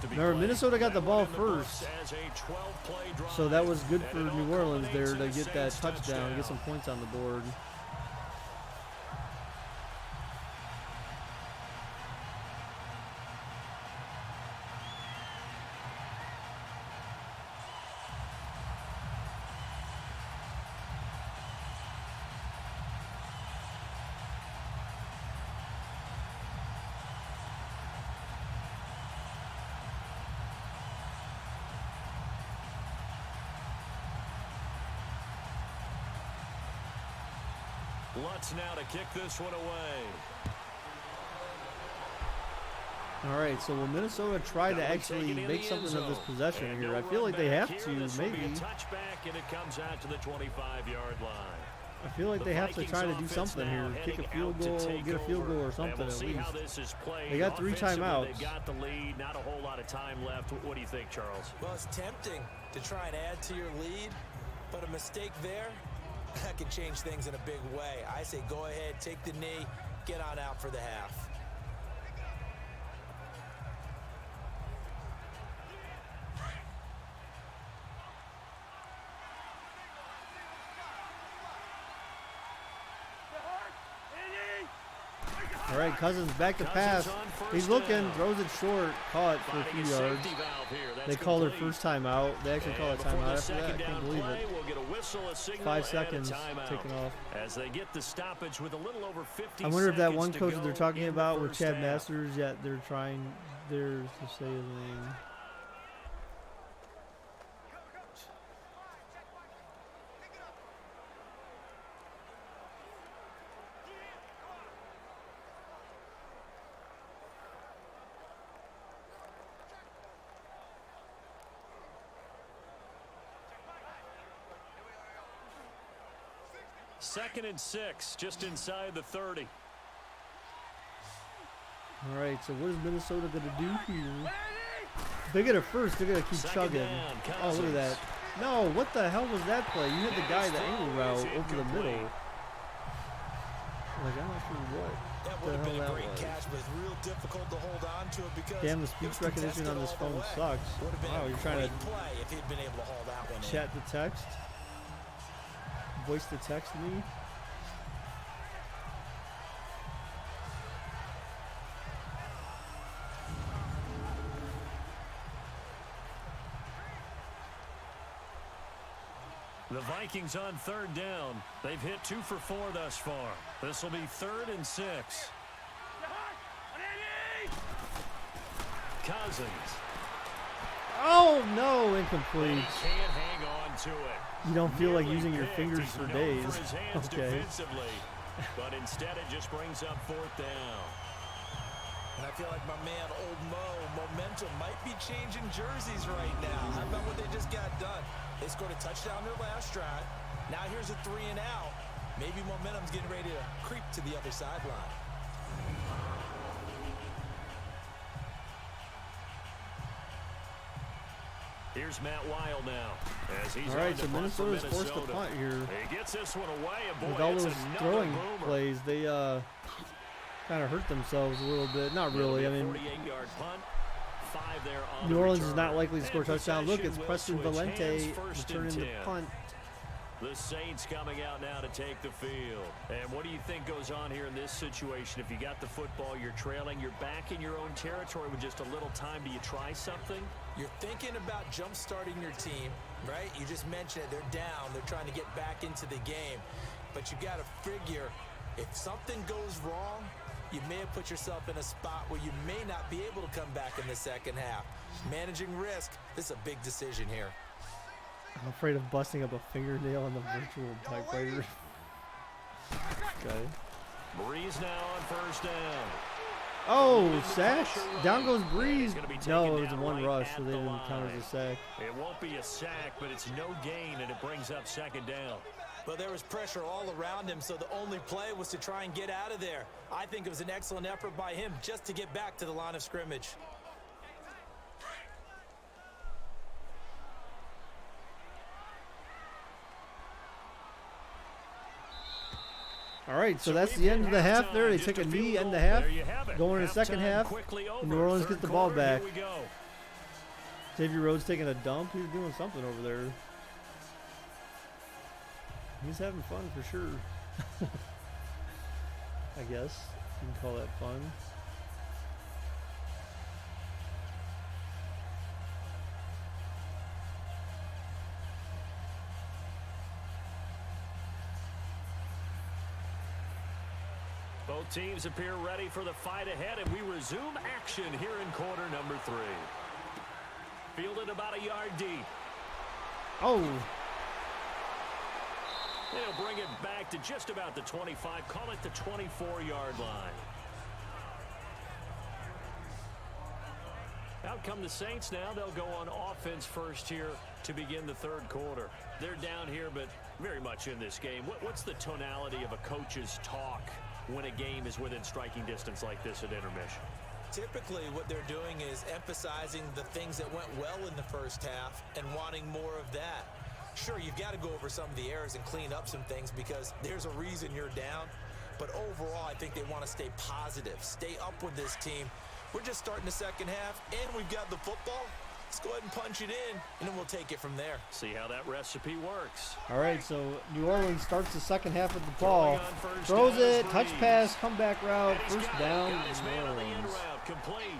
Remember, Minnesota got the ball first, so that was good for New Orleans there to get that touchdown, get some points on the board. Lutz now to kick this one away. All right, so will Minnesota try to actually make something of this possession here? I feel like they have to, maybe. Touchback, and it comes out to the 25-yard line. I feel like they have to try to do something here. Kick a field goal, get a field goal or something at least. They got 3 timeouts. They got the lead, not a whole lot of time left. What do you think, Charles? Well, it's tempting to try and add to your lead, but a mistake there, that can change things in a big way. I say go ahead, take the knee, get on out for the half. All right, Cousins back to pass. He's looking, throws it short, caught for a few yards. They called their first timeout. They actually called a timeout after that. I can't believe it. 5 seconds taken off. As they get the stoppage with a little over 50 I wonder if that one seconds coach to that they're go talking in about the with first Chad half. Masters, yet they're trying to say his name. Second and 6, just inside the 30. All right, so what is Minnesota going to do here? If they get it first, they're going to keep chugging. Oh, look at that. No, what the hell was that play? You hit the guy the angle route over the middle. Like, I'm not sure what. That would have been a great catch, but it's real difficult to hold on to it because damn, the speech recognition on this phone sucks. Wow, you're trying to play if he'd been able to hold that one chat the text, voice the text me. The Vikings on 3rd down. They've hit 2 for 4 thus far. This will be 3rd and 6. Cousins. Oh no, incomplete. Can't hang on to it. You don't feel like using your fingers He's for known days. for his hands Okay. defensively, but instead it just brings up 4th down. And I feel like my man, Old Mo, momentum might be changing jerseys right now. How about what they just got done? They scored a touchdown their last drive. Now here's a 3 and out. Maybe momentum's getting ready to creep to the other sideline. Here's Matt Weil now. As he's All right, on so to punt for Minnesota's forced to Minnesota. punt here. He gets this one away, and boy, With all it's those another throwing boomer. plays, they kind of hurt themselves a little bit. Not really. I mean, 48-yard punt. 5 there on New the Orleans return. is not likely to score a And touchdown. Look, it's possession will Preston switch Valente hands, 1st and returning the 10. punt. The Saints coming out now to take the field. And what do you think goes on here in this situation? If you got the football, you're trailing, you're back in your own territory with just a little time. Do you try something? You're thinking about jump-starting your team, right? You just mentioned it. They're down. They're trying to get back into the game. But you got to figure if something goes wrong, you may have put yourself in a spot where you may not be able to come back in the second half. Managing risk, this is a big decision here. I'm afraid of busting up a fingernail on the virtual typewriter. Okay. Breeze now on 1st down. Oh, sack. Down goes Breeze. Gonna be taken No, it was a down one right rush, at so they the didn't count line. as a sack. It won't be a sack, but it's no gain, and it brings up 2nd down. Well, there was pressure all around him, so the only play was to try and get out of there. I think it was an excellent effort by him just to get back to the line of scrimmage. All right, so that's the end of the half there. They took a knee end the half. Going in the second half, New Orleans gets the ball back. Xavier Rhodes taking a dump. He's doing something over there. He's having fun for sure. I guess you can call that fun. Both teams appear ready for the fight ahead, and we resume action here in quarter number 3. Fielded about a yard deep. Oh. They'll bring it back to just about the 25. Call it the 24-yard line. Out come the Saints now. They'll go on offense first here to begin the third quarter. They're down here, but very much in this game. What's the tonality of a coach's talk when a game is within striking distance like this at intermission? Typically, what they're doing is emphasizing the things that went well in the first half and wanting more of that. Sure, you've got to go over some of the errors and clean up some things because there's a reason you're down. But overall, I think they want to stay positive, stay up with this team. We're just starting the second half, and we've got the football. Let's go ahead and punch it in, and then we'll take it from there. See how that recipe works. All right, so New Orleans starts the second half with the ball. Throws it, touch pass, comeback route, first down. New Orleans. Complete.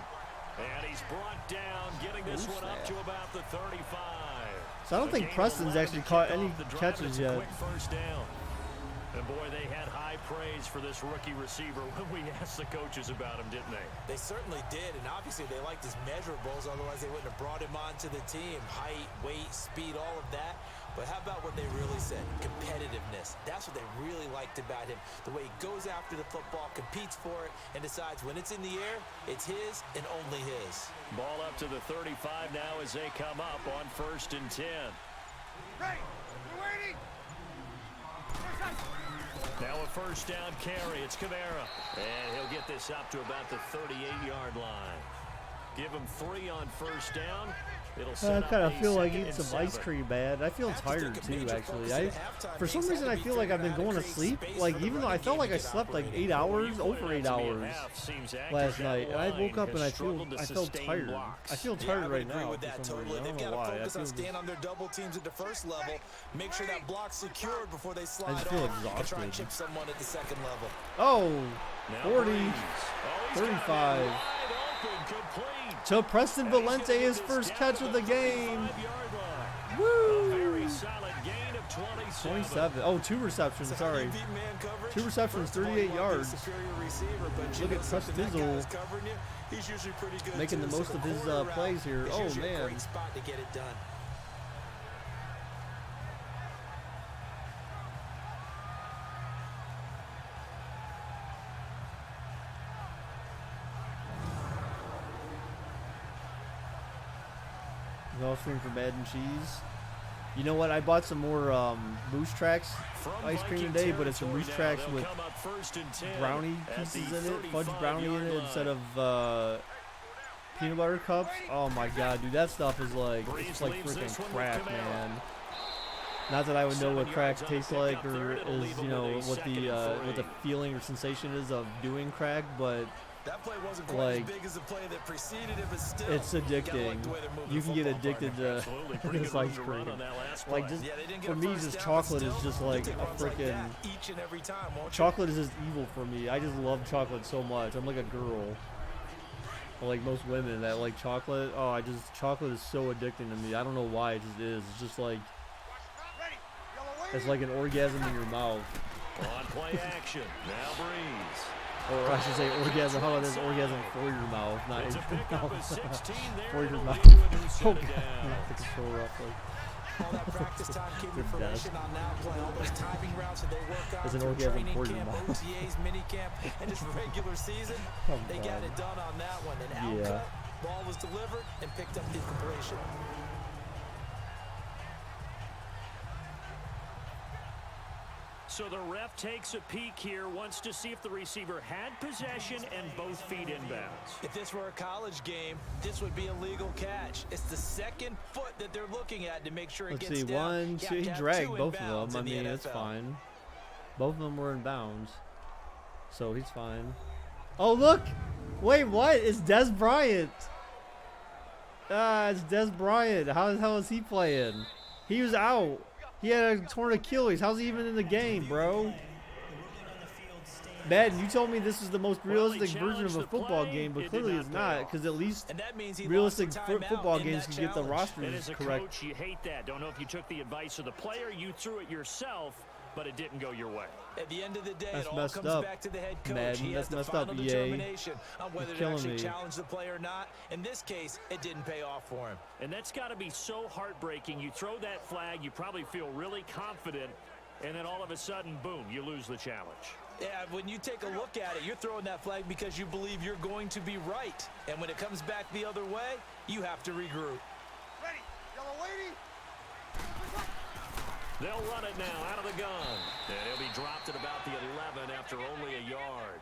And he's brought down, getting this one up to about the 35. So I don't think Preston's actually caught any catches yet. Quick first down. And boy, they had high praise for this rookie receiver when we asked the coaches about him, didn't they? They certainly did, and obviously they liked his measurables, otherwise they wouldn't have brought him onto the team. Height, weight, speed, all of that. But how about what they really said? Competitiveness. That's what they really liked about him. The way he goes after the football, competes for it, and decides when it's in the air, it's his and only his. Ball up to the 35 now as they come up on 1st and 10. Ready. We're waiting. Now a first down carry. It's Kamara. And he'll get this up to about the 38-yard line. Give him 3 on first down. It'll set I kind of up feel like second eating and some ice 7. cream, man. I feel tired too, actually. For some reason, I feel like I've been going to sleep. Like, even though I felt like I slept like 8 hours, over 8 hours last night, and I woke up and I felt tired. I feel tired right now. For some reason. I don't know why. I feel stand on their double teams at the first level. Make sure that block's secured before they slide just feel on and try and exhausted. chip someone at the second level. Oh, Now 40, Breeze. He's got it 35. wide open, complete. To Preston Valente, his first catch of the game. Woo! Very solid gain of 27. Oh, 2 receptions, sorry. 2 receptions, 38 yards. Look at Chris Dizzle making the most of his plays here. Oh, man. Great spot to get it done. All stream for Madden cheese. You know what? I bought some more Moose Tracks ice cream today, but it's a Moose Tracks with brownie pieces in it, fudge brownie in it instead of peanut butter cups. Oh my god, dude, that stuff is like, it's like freaking crack, man. Not that I would know what crack tastes like or is, you know, what the feeling or sensation is of doing crack, but That play wasn't quite like, as big as the play that preceded it, but still, it's addicting. You can get addicted to this ice cream. Like, just for me, just chocolate is just like a freaking. Each and every time, Chocolate is just evil for me. I just love chocolate so much. I'm like a girl. Like most women that like chocolate. Oh, chocolate is so addicting to me. I don't know why, it just is. It's just like, it's like an orgasm in your mouth. On play action. Now Breeze. Or I should say orgasm. How about this? Orgasm for your mouth, not in It's a your pickup mouth. of 16 there. For your It'll mouth. lead to a new set Oh of god, downs. the control roughly. all that practice time came to fruition on that play. All those timing routes that they worked on It's an through orgasm training for your camp, mouth. OTAs, mini camp, and just regular season. Oh, They got God. it done on that one. And Yeah. outcut, ball was delivered and picked up the completion. So the ref takes a peek here, wants to see if the receiver had possession and both feet inbounds. If this were a college game, this would be a legal catch. It's the second foot that they're looking at to make sure it gets down. Let's see, he dragged both of them. I mean, it's fine. Both of them were in bounds, so he's fine. Oh, look! Wait, what? It's Des Bryant. It's Des Bryant. How the hell is he playing? He was out. He had a torn Achilles. How's he even in the game, bro? Madden, you told me this is the most realistic version of a football game, but clearly it's not, because at least realistic football games can get the rosters and as a correct. coach, you hate that. Don't know if you took the advice of the player, you threw it yourself, but it didn't go your way. At the end of the day, That's it all messed comes up, back to the head coach. Madden. He has That's the messed up, final EA. determination on whether to killing actually me. challenge the play or not. In this case, it didn't pay off for him. And that's got to be so heartbreaking. You throw that flag, you probably feel really confident, and then all of a sudden, boom, you lose the challenge. Yeah, when you take a look at it, you're throwing that flag because you believe you're going to be right. And when it comes back the other way, you have to regroup. Ready. Yellow lady. They'll run it now out of the gun. And he'll be dropped at about the 11 after only a yard.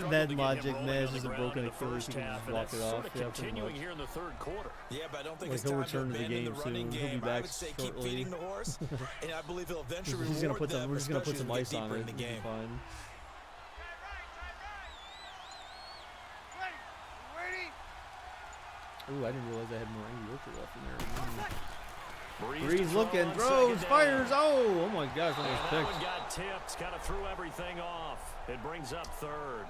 Madden logic, man, it's just a broken Achilles. You can just walk it off. Yeah, continuing here in the third quarter. Yeah, but I don't think Like it's he'll time to return to the abandon game the running soon. He'll be game. I back would say keep shortly. feeding the horse, and I believe he'll eventually We're just gonna reward put some. them, We're just gonna put especially some as we ice get on deeper it. in the It'll be game. fine. Ready. Waiting. Ooh, I didn't realize I had more Andy Wilker left in there. Breeze Breeze looking, throws, fires. Oh my gosh, And almost that picked. one got tipped, kind of threw everything off. It brings up third.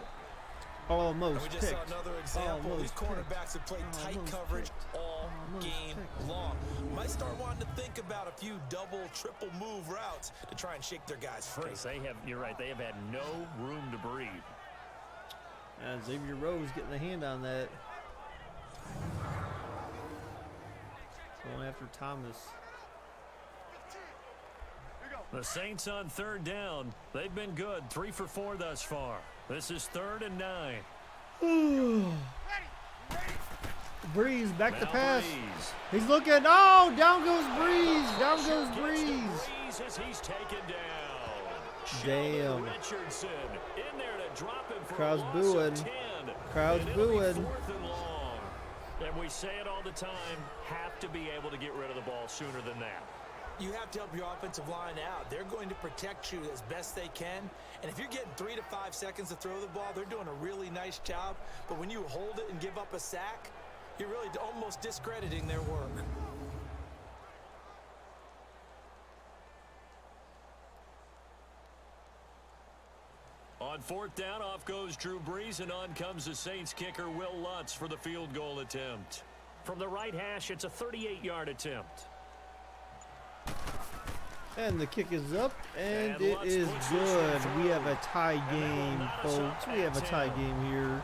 Almost We just saw picked. another example. These Almost cornerbacks have played tight Almost coverage picked. all Almost game picked. long. Might start wanting to think about a few double, triple move routes to try and shake their guys free. Because you're right, they have had no room to breathe. And Xavier Rose getting the hand on that. Going after Thomas. The Saints on third down. They've been good, 3 for 4 thus far. This is 3rd and 9. Breeze back to Now pass. Breeze. He's looking. Oh, down goes Breeze. Down goes Gets to Breeze. Breeze as he's taken down. Damn. Richardson in there to drop him for Crowd's a loss booing. of 10. Crowd's And it'll be booing. 4th and long. And we say it all the time, have to be able to get rid of the ball sooner than that. You have to help your offensive line out. They're going to protect you as best they can. And if you're getting 3 to 5 seconds to throw the ball, they're doing a really nice job. But when you hold it and give up a sack, you're really almost discrediting their work. On 4th down, off goes Drew Brees, and on comes the Saints kicker, Will Lutz, for the field goal attempt. From the right hash, it's a 38-yard attempt. And the kick is up, and And it Lutz is puts this good. one through. We have a tie And that will game, knot us up folks. We have a at tie 10. game here.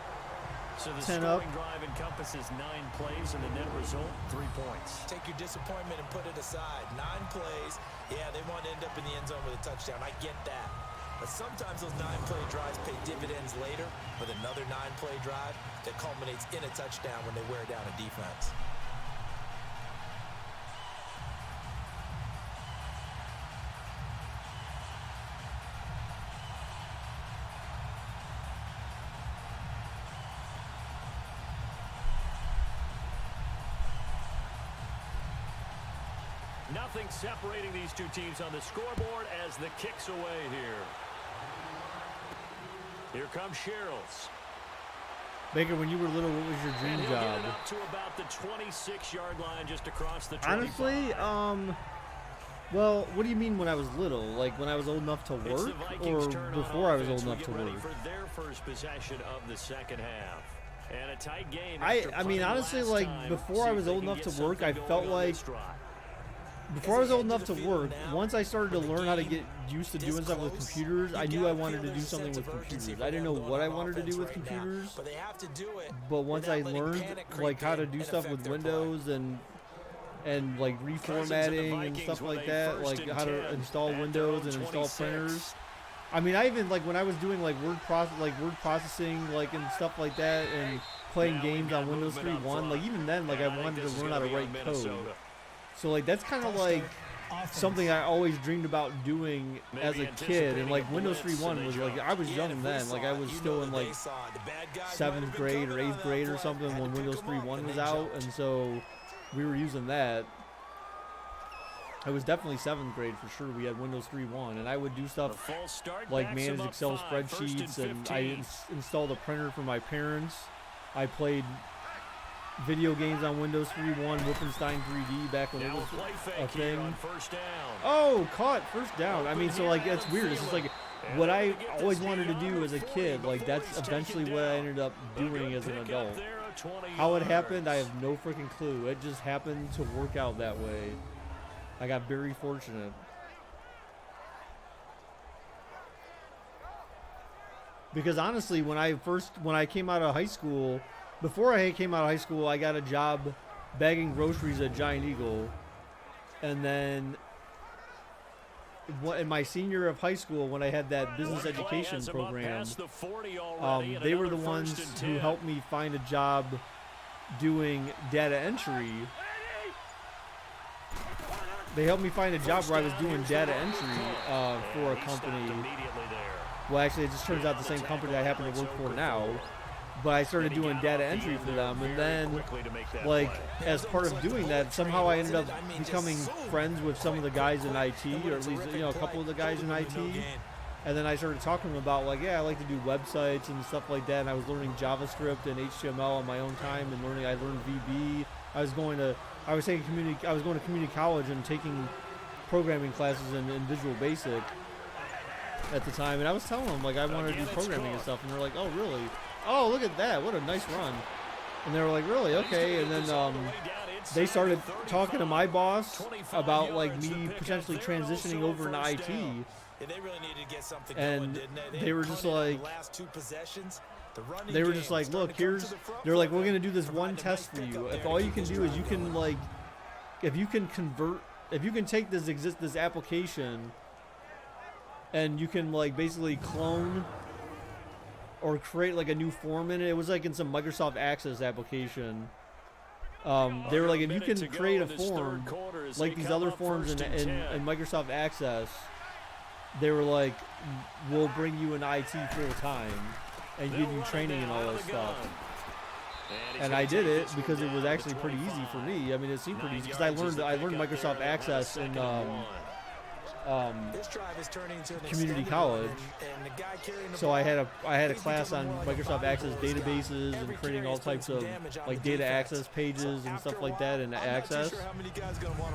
So the 10 scoring up. drive encompasses 9 plays, and the net result, 3 points. Take your disappointment and put it aside. 9 plays. Yeah, they want to end up in the end zone with a touchdown. I get that. But sometimes those 9-play drives pay dividends later with another 9-play drive that culminates in a touchdown when they wear down a defense. Nothing separating these two teams on the scoreboard as the kick's away here. Here comes Sherrills. Baker, when you were little, what was your And dream he'll job? get it up to about the 26-yard line just across the 25. Honestly, well, what do you mean when I was little? Like when I was old enough to It's work, the Vikings' or turn on before I was old offense. We enough to get ready work? for their first possession of the second half. And a tight game. I after mean, punting honestly, last like, time. before See I if was they old can enough get to work, I something felt going on like this drive. before I was old enough to work, once I started to learn how to get used to doing stuff with computers, I knew I wanted to do something with computers. I didn't know what I wanted to do with computers, But they have to do it. but once I without letting learned panic creep like how to in do and stuff affect with their play. Windows and like Cousins and the reformatting and Vikings stuff with like a that, 1st like and how 10 to install at their Windows own and install 26. printers. I mean, I even like when I was doing like word processing like and stuff like that, and playing Now we've games got on Windows movement up 3.1. front. Like even then, like I And I think wanted this to is learn how gonna to be write on code. Minnesota. So like that's kind of like something I always dreamed about doing as a kid. And like Windows 3.1 was like, I was young then. Like I was still in like 7th grade or 8th grade or something when Windows 3.1 was out. And so we were using that. I was definitely 7th grade for sure. We had Windows 3.1, and I would do stuff like manage Excel spreadsheets, and I installed a printer for my parents. I played video games on Windows 3.1, Wolfenstein 3D back when it was a thing. Oh, caught first down. I mean, so like that's weird. It's just like what I always wanted to do as a kid. Like that's eventually what I ended up doing as an adult. How it happened, I have no freaking clue. It just happened to work out that way. I got very fortunate. Because honestly, when I came out of high school, before I came out of high school, I got a job bagging groceries at Giant Eagle. And then in my senior year of high school, when I had that business education program, they were the ones who helped me find a job doing data entry. They helped me find a job where I was doing data entry for a company. Well, actually, it just turns out the same company I happen to work for now. But I started doing data entry for them, and then, like, as part of doing that, somehow I ended up becoming friends with some of the guys in IT, or at least, you know, a couple of the guys in IT. And then I started talking to them about, like, yeah, I like to do websites and stuff like that, and I was learning JavaScript and HTML on my own time, and I learned VB. I was going to community college and taking programming classes in Visual Basic at the time, and I was telling them, like, I wanted to do programming and stuff, and they're like, oh, really? Oh, look at that, what a nice run. And they were like, really? Okay. And then they started talking to my boss about, like, me potentially transitioning over into IT. And they were just like, look, they're like, we're going to do this one test for you. If all you can do is you can, like, if you can take this application and you can, like, basically clone or create, like, a new form in it. It was, like, in some Microsoft Access application. They were like, if you can create a form like these other forms in Microsoft Access, they were like, we'll bring you in IT full time and give you training and all that stuff. And I did it because it was actually pretty easy for me. I mean, it seemed pretty easy because I learned Microsoft Access in community college. So I had a class on Microsoft Access databases and creating all types of, like, data access pages and stuff like that in Access.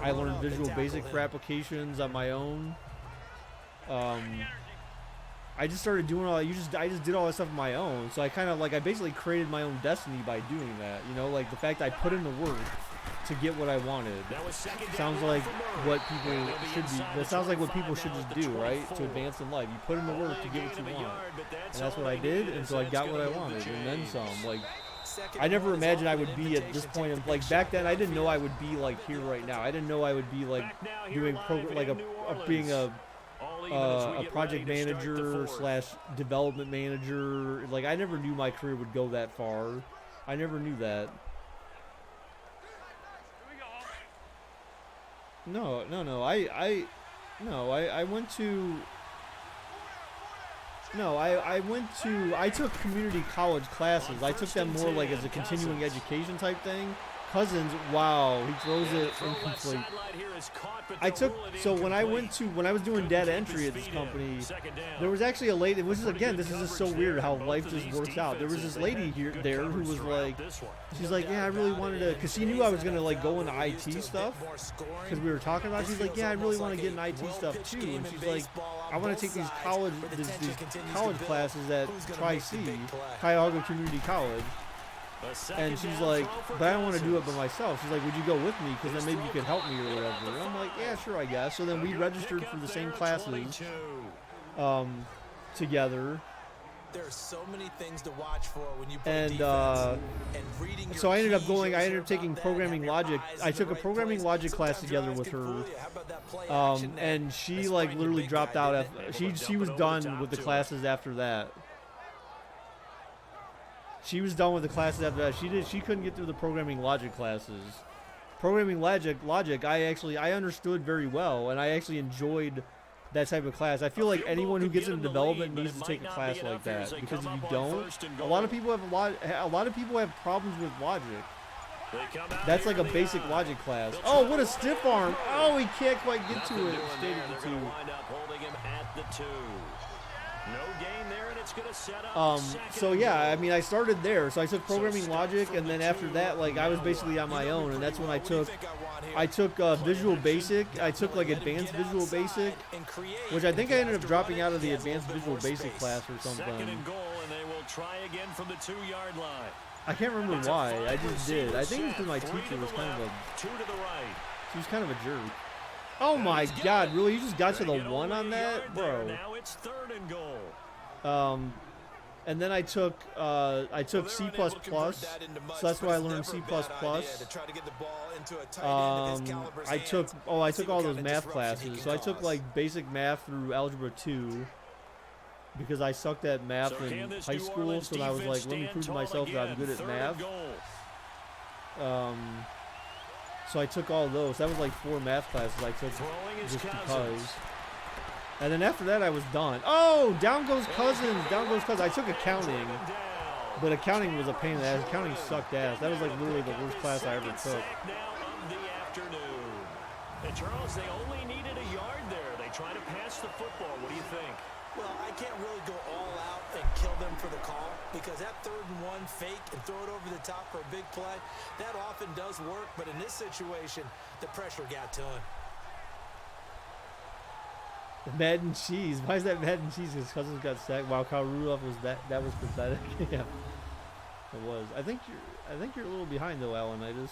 I learned Visual Basic for applications on my own. I just started doing I just did all that stuff on my own. So I basically created my own destiny by doing that. You know, like the fact I put in the work to get what I wanted. Sounds like what people should be. That sounds like what people should just do, right? To advance in life, you put in the work to get what you want, and that's what I did. And so I got what I wanted, and then some. Like, I never imagined I would be at this point. Like back then, I didn't know I would be like here right now. I didn't know I would be like doing being a project manager / development manager. Like, I never knew my career would go that far. I never knew that. No. I took community college classes. I took them more like as a continuing education type thing. Cousins, wow, he throws it incomplete. When I was doing data entry at this company, there was actually a lady, this is just so weird how life just works out. There was this lady there who was like, she's like, yeah, I really wanted to, because she knew I was going to, like, go into IT stuff, because we were talking about it. She's like, yeah, I really want to get into IT stuff too. And she's like, I want to take these college classes at Tri-C, Cuyahoga Community College. And she's like, but I don't want to do it by myself. She's like, would you go with me? Because then maybe you could help me or whatever. And I'm like, yeah, sure, I guess. So then we registered for the same classes together. There are so many things to watch for when you play defense. And reading your I ended up taking programming logic. I took a programming logic class together with her. And she, like, literally dropped out. She was done with the classes after that. She was done with the classes after that. She couldn't get through the programming logic classes. programming logic, I understood very well, and I actually enjoyed that type of class. I feel like anyone who gets into development needs to take a class like that, because if you don't, a lot of people have problems with logic. That's like a basic logic class. Oh, what a stiff arm! Oh, he can't quite get to it. Stayed at the 2. No gain there, and it's going to set up So yeah, I mean, I started there. So I took programming logic, and then after that, like, I was basically on my own, and that's when I took Visual Basic. I took like Advanced Visual Basic, which I think I ended up dropping out of the Advanced Visual Basic class or something. Second and goal, and they will try again from the 2-yard line. I can't remember why. I just did. I think it was because my teacher was kind of she was kind of a jerk. Oh my God! Really? You just got to the 1 on that, bro? Now it's 3rd and goal. And then I took C++, so that's why I learned C++. I took all those math classes. So I took like basic math through Algebra 2 because I sucked at math in high school. So I was like, let me prove to myself that I'm good at math. So I took all those. That was like 4 math classes I took just because. And then after that, I was done. Oh, down goes Cousins. Down goes Cousins. I took accounting, but accounting was a pain in the ass. Accounting sucked ass. That was like literally the worst class I ever took. And Charles, they only needed a yard there. They try to pass the football. What do you think? Well, I can't really go all out and kill them for the call, because that 3rd and 1 fake and throw it over the top for a big play, that often does work. But in this situation, the pressure got to him. Madden cheese. Why is that Madden cheese? His Cousins got sacked. Wow, Kyle Rudolph was that was pathetic. Yeah, it was. I think you're a little behind though, Alanitis.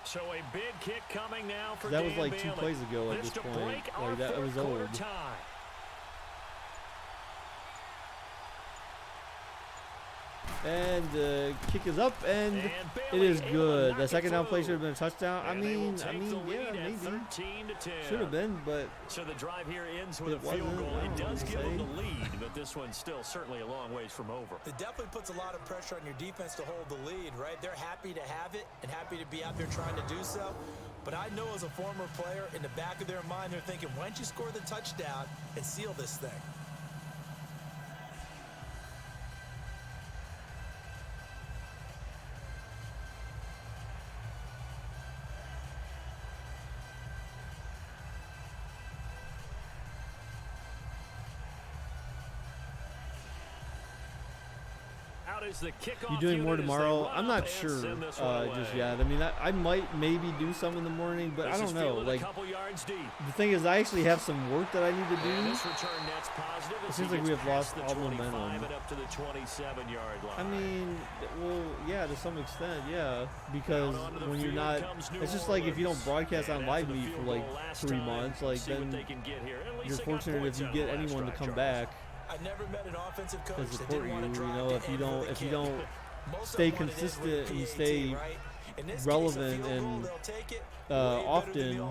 So a big kick coming now for that was Dan like 2 Bailey. plays ago at this point. Like that was old. Tie. And the kick is up, and it is good. The second down play should have been a touchdown. I mean, yeah, maybe should have been, but so the drive here ends with a field goal. It does give them the lead, but this one's still certainly a long ways from over. It definitely puts a lot of pressure on your defense to hold the lead, right? They're happy to have it and happy to be out there trying to do so. But I know as a former player, in the back of their mind, they're thinking, why don't you score the touchdown and seal this thing? You doing more tomorrow? I'm not sure just yet. I mean, I might maybe do some in the morning, but I don't know. Like, the thing is, I actually have some work that I need to do. It seems like we have lost all momentum. I mean, well, yeah, to some extent, yeah. Because when you're not, it's just like if you don't broadcast on live meet for like 3 months, like then you're fortunate if you get anyone to come back. I never met an offensive coach to support you. You know, if you don't stay consistent and stay relevant and often,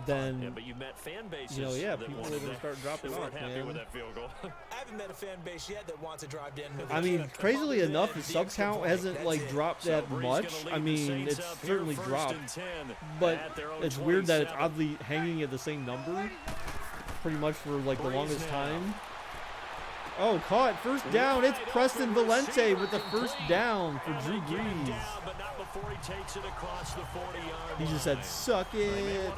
then but you met fan bases, you know, yeah, people are gonna start dropping off, man. With that field goal. I haven't met a fan base yet that wants to drive down. I mean, crazily enough, the sub count hasn't like dropped that much. I mean, it's certainly dropped, but it's weird that it's oddly hanging at the same number, pretty much for like the longest time. Oh, caught. First down. It's Preston Valente with the first down for Drew Brees. He just said, suck it.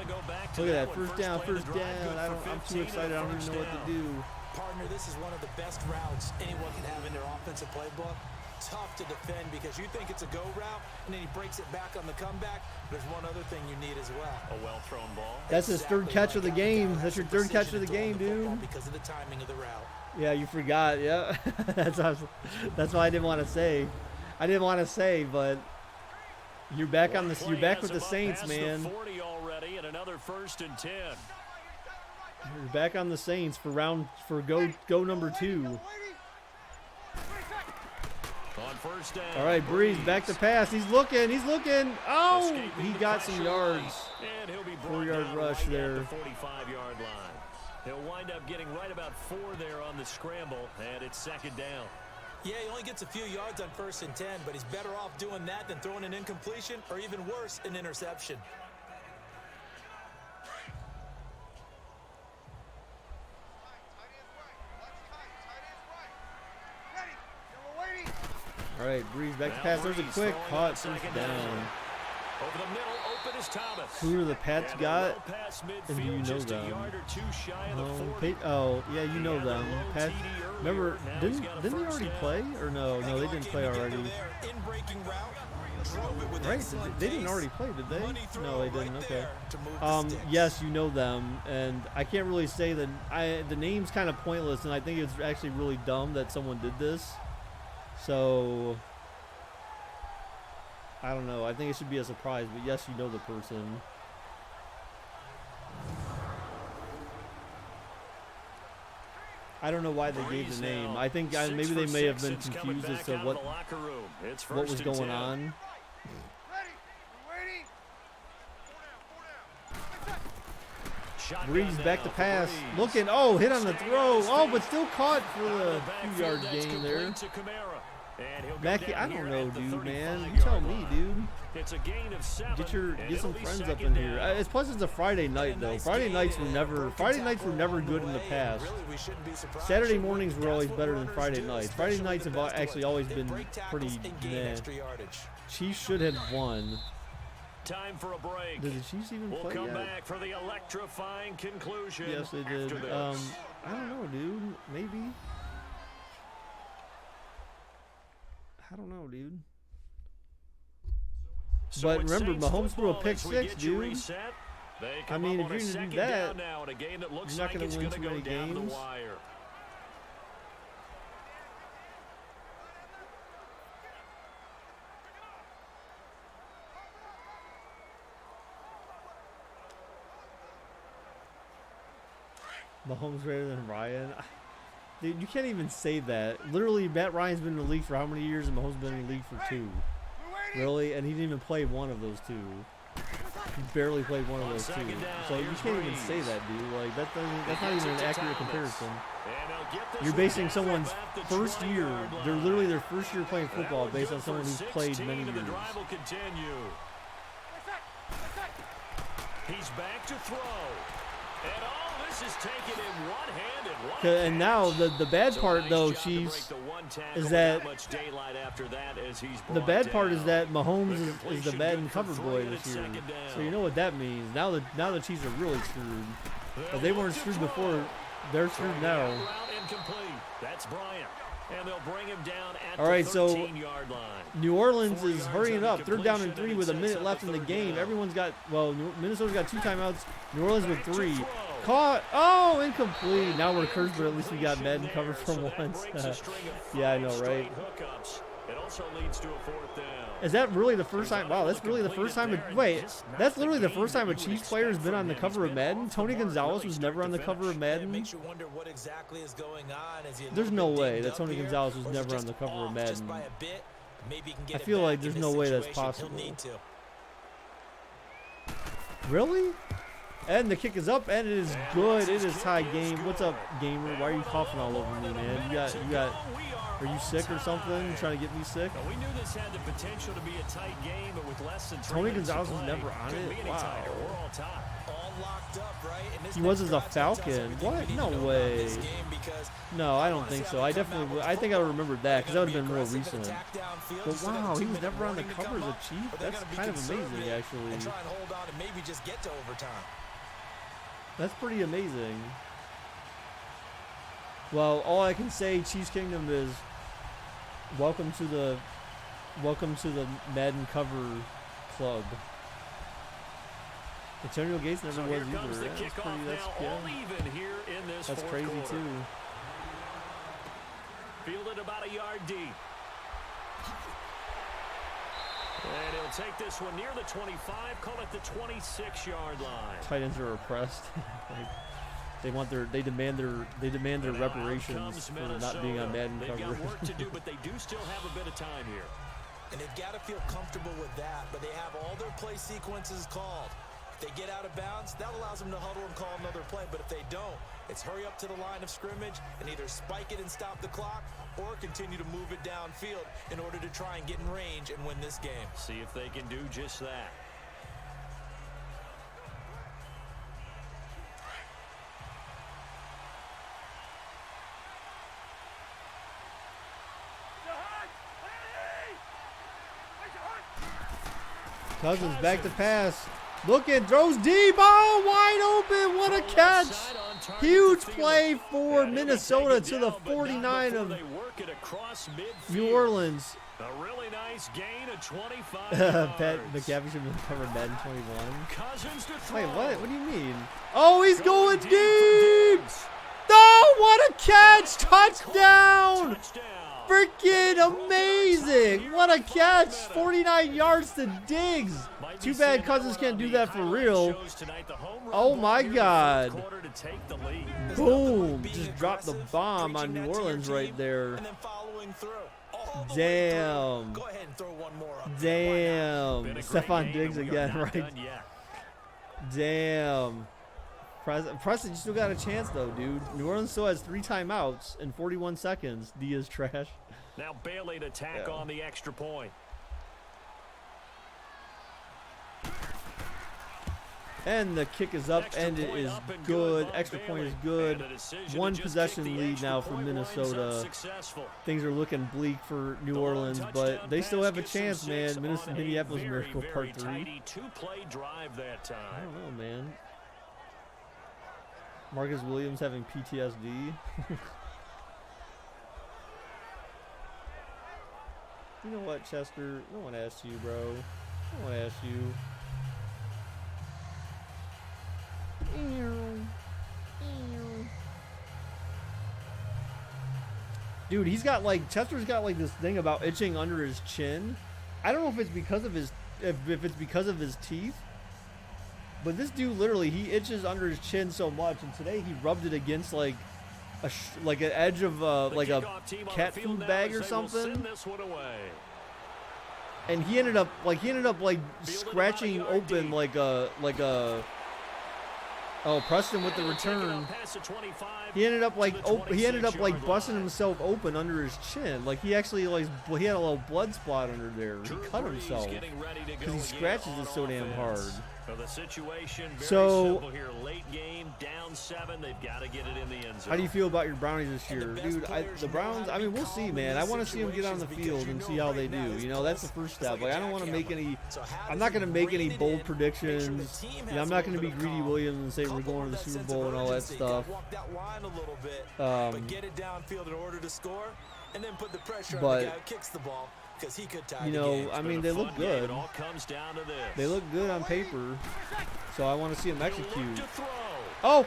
Look at that. First down, first down. I'm too excited. I don't even know what to do. Partner, this is one of the best routes anyone can have in their offensive playbook. Tough to defend because you think it's a go route, and then he breaks it back on the comeback. There's one other thing you need as well. A well-thrown ball. That's his third catch of the game. That's your third catch of the game, dude. Because of the timing of the route. Yeah, you forgot. Yeah, that's what I didn't want to say. I didn't want to say, but you're back on the. You're back with the Saints, man. 40 already, and another 1st and 10. You're back on the Saints for go number 2. On first down. All right, Breeze back to pass. He's looking. Oh, he got some yards. 4-yard rush there. 45-yard line. He'll wind up getting right about 4 there on the scramble, and it's 2nd down. Yeah, he only gets a few yards on 1st and 10, but he's better off doing that than throwing an incompletion or even worse, an interception. All right, Breeze back to pass. There's a quick caught first down. Over the middle, open is Thomas. Who are the Pats got? And do you know just them? a yard or two shy of the 40. Oh, yeah, you know them. Pats. Remember, didn't they already play? Or no, they didn't play already. Right, they didn't already play, did they? No, they didn't. Okay. Yes, you know them, and I can't really say that. The name's kind of pointless, and I think it's actually really dumb that someone did this. So I don't know. I think it should be a surprise, but yes, you know the person. I don't know why they gave the name. I think maybe they may have been confused as to what was going on. Breeze back to pass. Looking. Oh, hit on the throw. Oh, but still caught for the 2-yard gain there. Mackie, I don't know, dude, man. You tell me, dude. It's a gain of 7. Get some friends up in here. Plus, it's a Friday night though. Friday nights were never good in the past. Saturday mornings were always better than Friday nights. Friday nights have actually always been pretty meh. Chiefs should have won. Time for a break. Did the Chiefs even play We'll come yet? back for the electrifying conclusion. Yes, they did. I don't know, dude. Maybe. I don't know, dude. So but remember, Mahomes threw a pick 6, dude. Reset. I mean, if you're going to do that, you're not going to win too many games. Mahomes greater than Ryan. Dude, you can't even say that. Literally, Matt Ryan's been in the league for how many years, and Mahomes been in the league for 2. Really? And he didn't even play one of those 2. He barely played one of those 2. So you can't even say that, dude. Like that's not even an accurate comparison. You're basing someone's first year, they're literally their first year playing football based on someone who's played many years. He's back to throw. And all this is taken in one hand and one And now the bad part though, Chiefs, is that the bad part is that Mahomes is the Madden cover boy this year. So you know what that means. Now the Chiefs are really screwed. But they weren't screwed before. They're screwed now. That's Bryant. And they'll bring him down at all right, the so 13-yard line. New Orleans is hurrying up. 3rd down and 3 with a minute left in the game. Everyone's got, well, Minnesota's got 2 timeouts. New Orleans with 3. Caught. Oh, incomplete. Now we're cursed, but at least we got Madden covered for once. Yeah, I know, right? It also leads to a 4th down. Is that really the first time? Wow, that's really the first time. Wait, that's literally the first time a Chiefs player has been on the cover of Madden. Tony Gonzalez was never on the cover of Madden. There's no way that Tony Gonzalez was never on the cover of Madden. I feel like there's no way that's possible. Really? And the kick is up, and it is good. It is tie game. What's up, gamer? Why are you coughing all over me, man? You got. Are you sick or something? You trying to get me sick? We knew this had the potential to be a tight game, but with less than 3 Tony minutes Gonzalez to was play, never on it. Wow. We're all tied. All locked up, right? And He was as a Falcon. What? No way. No, I don't think so. I think I remembered that because that would have been more recent. But wow, he was never on the cover as a Chief. That's kind of amazing, actually. Try and hold on and maybe just get to overtime. That's pretty amazing. Well, all I can say, Chiefs Kingdom, is welcome to the Madden cover club. Antonio Gates never was either. That's crazy too. Fielded about a yard deep. And he'll take this one near the 25, call it the 26-yard line. Tight ends are oppressed. They demand their reparations for not being on Madden cover. They've got work to do, but they do still have a bit of time here. And they've got to feel comfortable with that, but they have all their play sequences called. If they get out of bounds, that allows them to huddle and call another play. But if they don't, it's hurry up to the line of scrimmage and either spike it and stop the clock or continue to move it downfield in order to try and get in range and win this game. See if they can do just that. Cousins back to pass. Looking, throws deep. Oh, wide open. What a catch. Huge play for Minnesota to the 49 of New Orleans. A really nice gain of 25 Pat yards. McCaffrey should have covered Madden 21. Cousins to throw. Wait, what? What do you mean? Oh, he's going deep. Diggs. Oh, what a catch. Touchdown. Touchdown. Freaking amazing. What a catch. 49 yards to Diggs. Too bad Cousins can't do that for real. Oh, my God. Boom. Just dropped the bomb on New Orleans right there. Damn. Damn. Stephon Diggs again, right? Damn. Preston, you still got a chance, though, dude. New Orleans still has 3 timeouts in 41 seconds. D is trash. Now Bailey to tack on the extra point. And the kick is up, and it is good. Extra point is good. 1 possession lead now for Minnesota. Things are looking bleak for New Orleans, but they still have a chance, man. Minneapolis Miracle Part 3. I don't know, man. Marcus Williams having PTSD. You know what, Chester? No one asked you, bro. No one asked you. Dude, he's got like, Chester's got like this thing about itching under his chin. I don't know if it's because of his, if it's because of his teeth. But this dude literally, he itches under his chin so much, and today he rubbed it against like like an edge of like a cat food bag or something. And he ended up like scratching open like a oh, Preston with the return. He ended up like busting himself open under his chin. Like he actually like he had a little blood spot under there. He cut himself because he scratches it so damn hard. The situation very so simple here. Late game, down 7. They've got to get it in the end zone. How do you feel about your Brownies this year, dude? The Browns. I mean, we'll see, man. I want to see them get on the field and see how they do. You know, that's the first step. Like, I don't want to make any. I'm not going to make any bold predictions. You know, I'm not going to be Greedy Williams and say we're going to the Super Bowl and all that stuff. Get it downfield in order to score, and then put the pressure on the guy who kicks the ball. He could tie you know, I mean, they look good. They look good on paper, so I want to see them execute. Oh!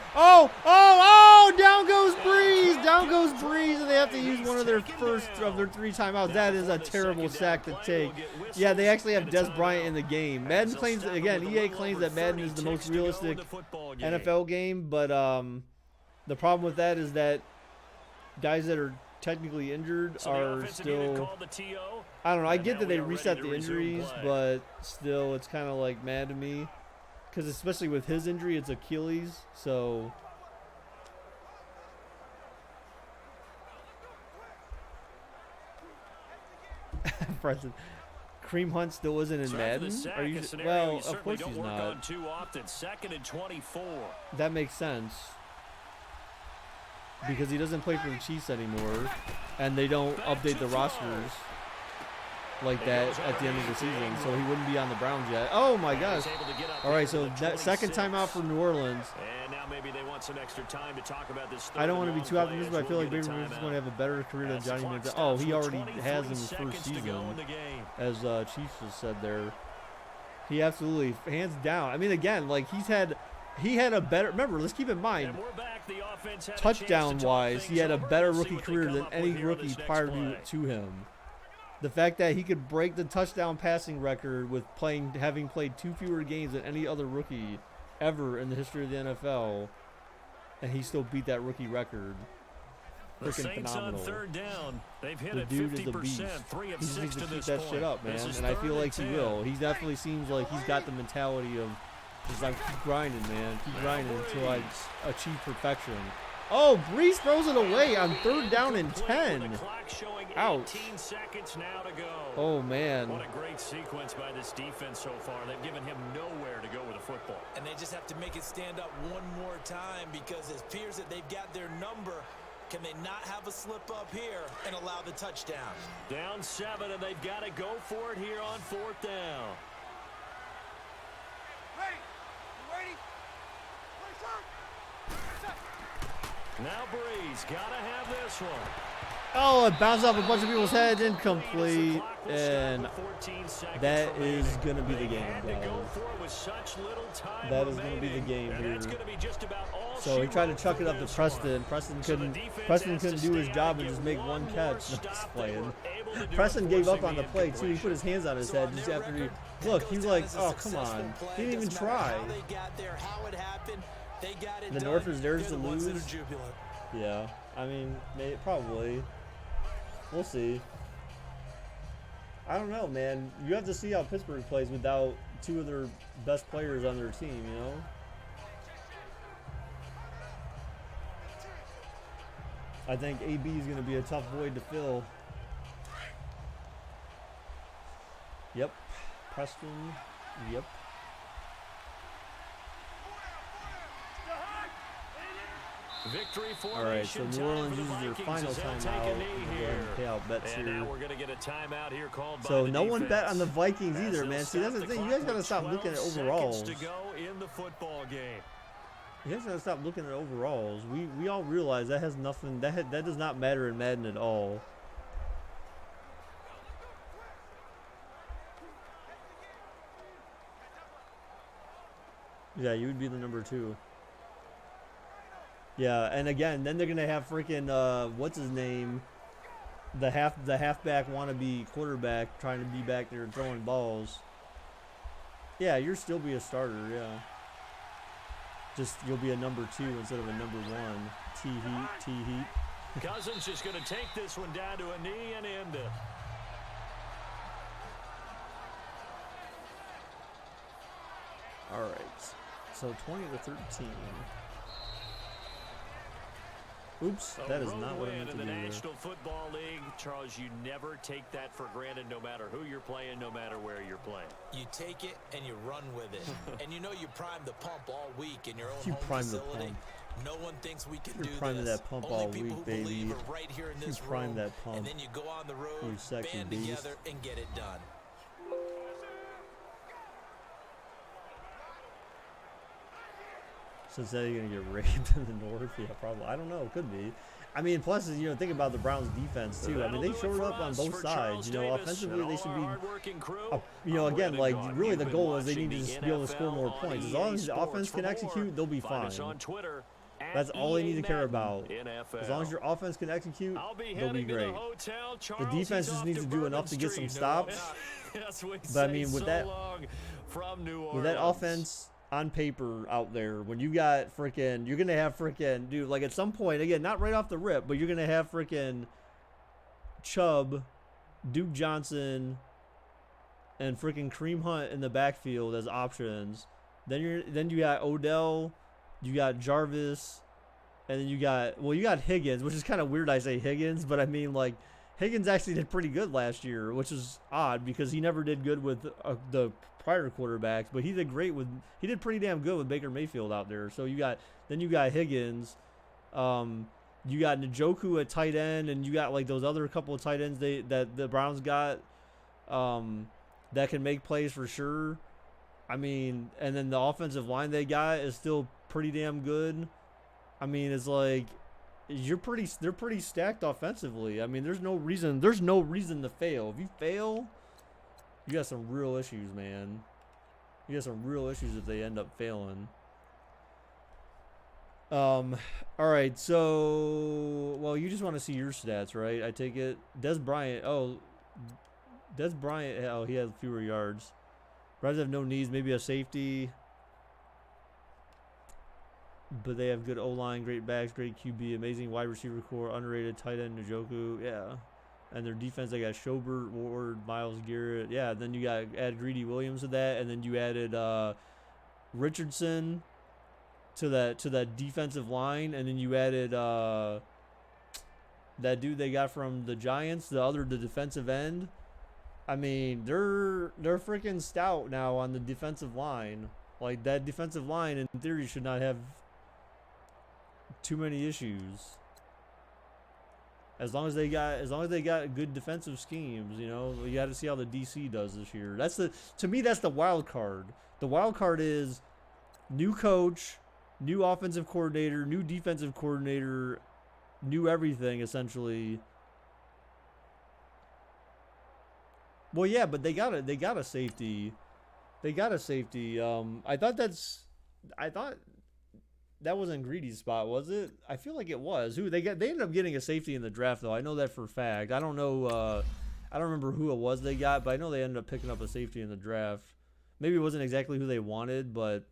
Down goes Breeze! Down goes Breeze, and they have to use one of their first of their 3 timeouts. That is a terrible sack to take. Yeah, they actually have Des Bryant in the game. Madden claims, again, EA claims that Madden is the most realistic NFL game, but the problem with that is that guys that are technically injured are still. I don't know. I get that they reset the injuries, but still, it's kind of like mad to me, because especially with his injury, it's Achilles. So. President, Kareem Hunt still isn't in Madden. Are you? Well, of course he's not. That makes sense. Because he doesn't play for the Chiefs anymore, and they don't update the rosters like that at the end of the season, so he wouldn't be on the Browns yet. Oh my gosh! All right, so that second timeout for New Orleans. And now maybe they want some extra time to talk about this. I don't want to be too optimistic, but I feel like Baby Ruth is going to have a better career than Johnny Manziel. Oh, he already has in his first season, as Chiefs just said there. He absolutely, hands down. I mean, again, like he had a better. Remember, let's keep in mind. Touchdown-wise, he had a better rookie career than any rookie prior to him. The fact that he could break the touchdown passing record with having played 2 fewer games than any other rookie ever in the history of the NFL, and he still beat that rookie record. Freaking phenomenal. On third down. They've hit the dude is a beast. He just needs to keep that shit up, man, and I feel like he will. He definitely seems like he's got the mentality of Just like keep grinding, man. Keep grinding until I achieve perfection. Oh, Breeze throws it away on 3rd down and 10. Ouch. Seconds now to go. Oh, man. What a great sequence by this defense so far. They've given him nowhere to go with the football. And they just have to make it stand up one more time because it appears that they've got their number. Can they not have a slip up here and allow the touchdown? Down 7, and they've got to go for it here on 4th down. Ready? You waiting? Place up. Now Breeze got to have this one. Oh, it bounced off a bunch of people's heads, incomplete, and that is going to be the game, guys. That is going to be the game here. So he tried to chuck it up to Preston. Preston couldn't do his job and just make one catch. Nice play. And Preston gave up on the play, too. He put his hands on his head just after he... Look, he was like, oh, come on. He didn't even try. The North is theirs to lose. Yeah, I mean, probably. We'll see. I don't know, man. You have to see how Pittsburgh plays without 2 of their best players on their team, you know? I think AB is going to be a tough void to fill. Yep. Preston. Yep. Victory all right, so New Orleans uses their final timeout. Pay out bets here. Now we're going to get a timeout here called by so the no defense. one bet on the Vikings either, man. See, that's the thing. You guys got to stop looking at overalls. To go in the football game. You guys got to stop looking at overalls. We all realize that has nothing. That does not matter in Madden at all. Yeah, you would be the number 2. Yeah, and again, then they're gonna have freaking what's his name, the halfback wannabe quarterback trying to be back there throwing balls. Yeah, you'll still be a starter. Yeah, just you'll be a number 2 instead of a number 1. T heat. Cousins is gonna take this one down to a knee and end it. All right, so 20-13. Oops, that is not what I meant to do in the there. National Football League, Charles, you never take that for granted no matter who you're playing, no matter where you're playing. You take it and you run with it. And you know you primed the pump all week in your own You home primed the facility. pump. No one thinks we can You're do priming this. that pump Only all people week, who believe baby. are right here in You this primed room. that pump. And then you go on the road, You sexy band beast. together, and get it done. Cincinnati gonna get raped in the North? Yeah, probably. I don't know. Could be. I mean, plus, you know, think about the Browns' defense too. I mean, they showed up on both sides. You know, offensively they should be. You know, again, like really the goal is they need to just be able to score more points. As long as the offense can execute, they'll be fine. That's all they need to care about. As long as your offense can execute, they'll be great. The defense just needs to do enough to get some stops. But I mean, with that offense on paper out there, when you got freaking, you're gonna have freaking, dude, like at some point, again, not right off the rip, but you're gonna have freaking Chubb, Duke Johnson, and freaking Kareem Hunt in the backfield as options. Then you got Odell, you got Jarvis, and then you got Higgins, which is kind of weird I say Higgins, but I mean, like, Higgins actually did pretty good last year, which is odd because he never did good with the prior quarterbacks, but he did pretty damn good with Baker Mayfield out there. So you got Higgins, you got Njoku at tight end, and you got like those other couple of tight ends that the Browns got that can make plays for sure. I mean, and then the offensive line they got is still pretty damn good. I mean, it's like they're pretty stacked offensively. I mean, there's no reason to fail. If you fail, you got some real issues, man. You got some real issues if they end up failing. All right, so well, you just want to see your stats, right? I take it. Des Bryant, he has fewer yards. Browns have no needs, maybe a safety. But they have good O-line, great backs, great QB, amazing wide receiver core, underrated tight end Njoku, yeah. And their defense, they got Schobert, Ward, Myles Garrett, yeah. Then you got add Greedy Williams to that, and then you added Richardson to that defensive line, and then you added that dude they got from the Giants, the defensive end. I mean, they're freaking stout now on the defensive line. Like, that defensive line in theory should not have too many issues. As long as they got good defensive schemes, you know, you got to see how the DC does this year. To me that's the wild card. The wild card is new coach, new offensive coordinator, new defensive coordinator, new everything essentially. Well, yeah, but they got a safety. They got a safety. I thought that wasn't Greedy's spot, was it? I feel like it was. They ended up getting a safety in the draft, though. I know that for a fact. I don't know. I don't remember who it was they got, but I know they ended up picking up a safety in the draft. Maybe it wasn't exactly who they wanted, but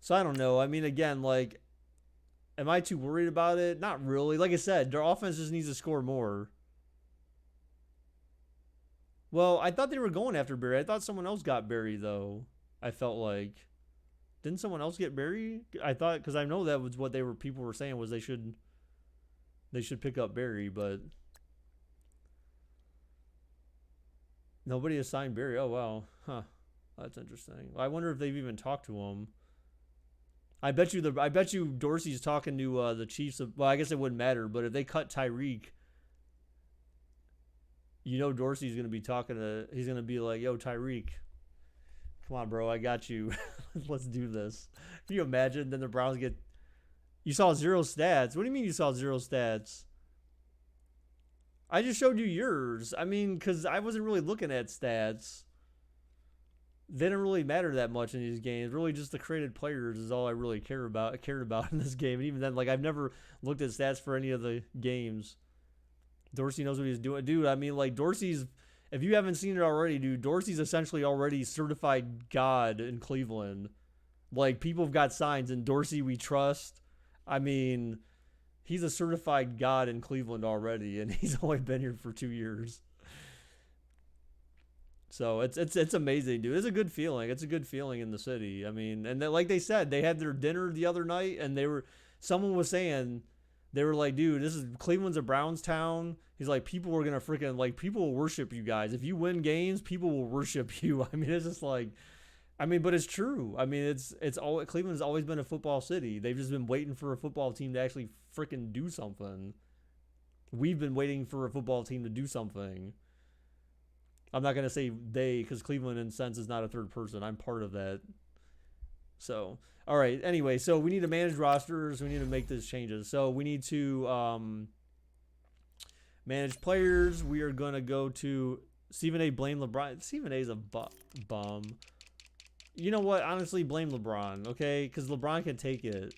so I don't know. I mean, again, like, am I too worried about it? Not really. Like I said, their offense just needs to score more. Well, I thought they were going after Barry. I thought someone else got Barry, though. I felt like. Didn't someone else get Barry? I thought, because I know that was what people were saying was they should pick up Barry, but nobody has signed Barry. Oh wow, huh? That's interesting. I wonder if they've even talked to him. I bet you Dorsey's talking to the Chiefs. Well, I guess it wouldn't matter, but if they cut Tyreek, you know Dorsey's gonna be talking to. He's gonna be like, "Yo, Tyreek. Come on, bro, I got you. Let's do this." Can you imagine? Then the Browns get... You saw 0 stats. What do you mean you saw 0 stats? I just showed you yours. I mean, because I wasn't really looking at stats. They didn't really matter that much in these games. Really, just the created players is all I really cared about in this game. And even then, like, I've never looked at stats for any of the games. Dorsey knows what he's doing. Dude, I mean, like, Dorsey's... If you haven't seen it already, dude, Dorsey's essentially already certified God in Cleveland. Like, people have got signs, and Dorsey we trust. I mean, he's a certified God in Cleveland already, and he's only been here for 2 years. So it's amazing, dude. It's a good feeling. It's a good feeling in the city. I mean, and like they said, they had their dinner the other night, and someone was saying, they were like, dude, Cleveland's a Browns town. He's like, people are gonna freaking, like, people will worship you guys. If you win games, people will worship you. I mean, it's just like, I mean, but it's true. I mean, Cleveland's always been a football city. They've just been waiting for a football team to actually freaking do something. We've been waiting for a football team to do something. I'm not gonna say they, because Cleveland in a sense is not a third person. I'm part of that. So, all right. Anyway, so we need to manage rosters. We need to make these changes. So we need to manage players. We are going to go to Stephen A. Blame LeBron. Stephen A. is a bum. You know what? Honestly, blame LeBron, okay? Because LeBron can take it.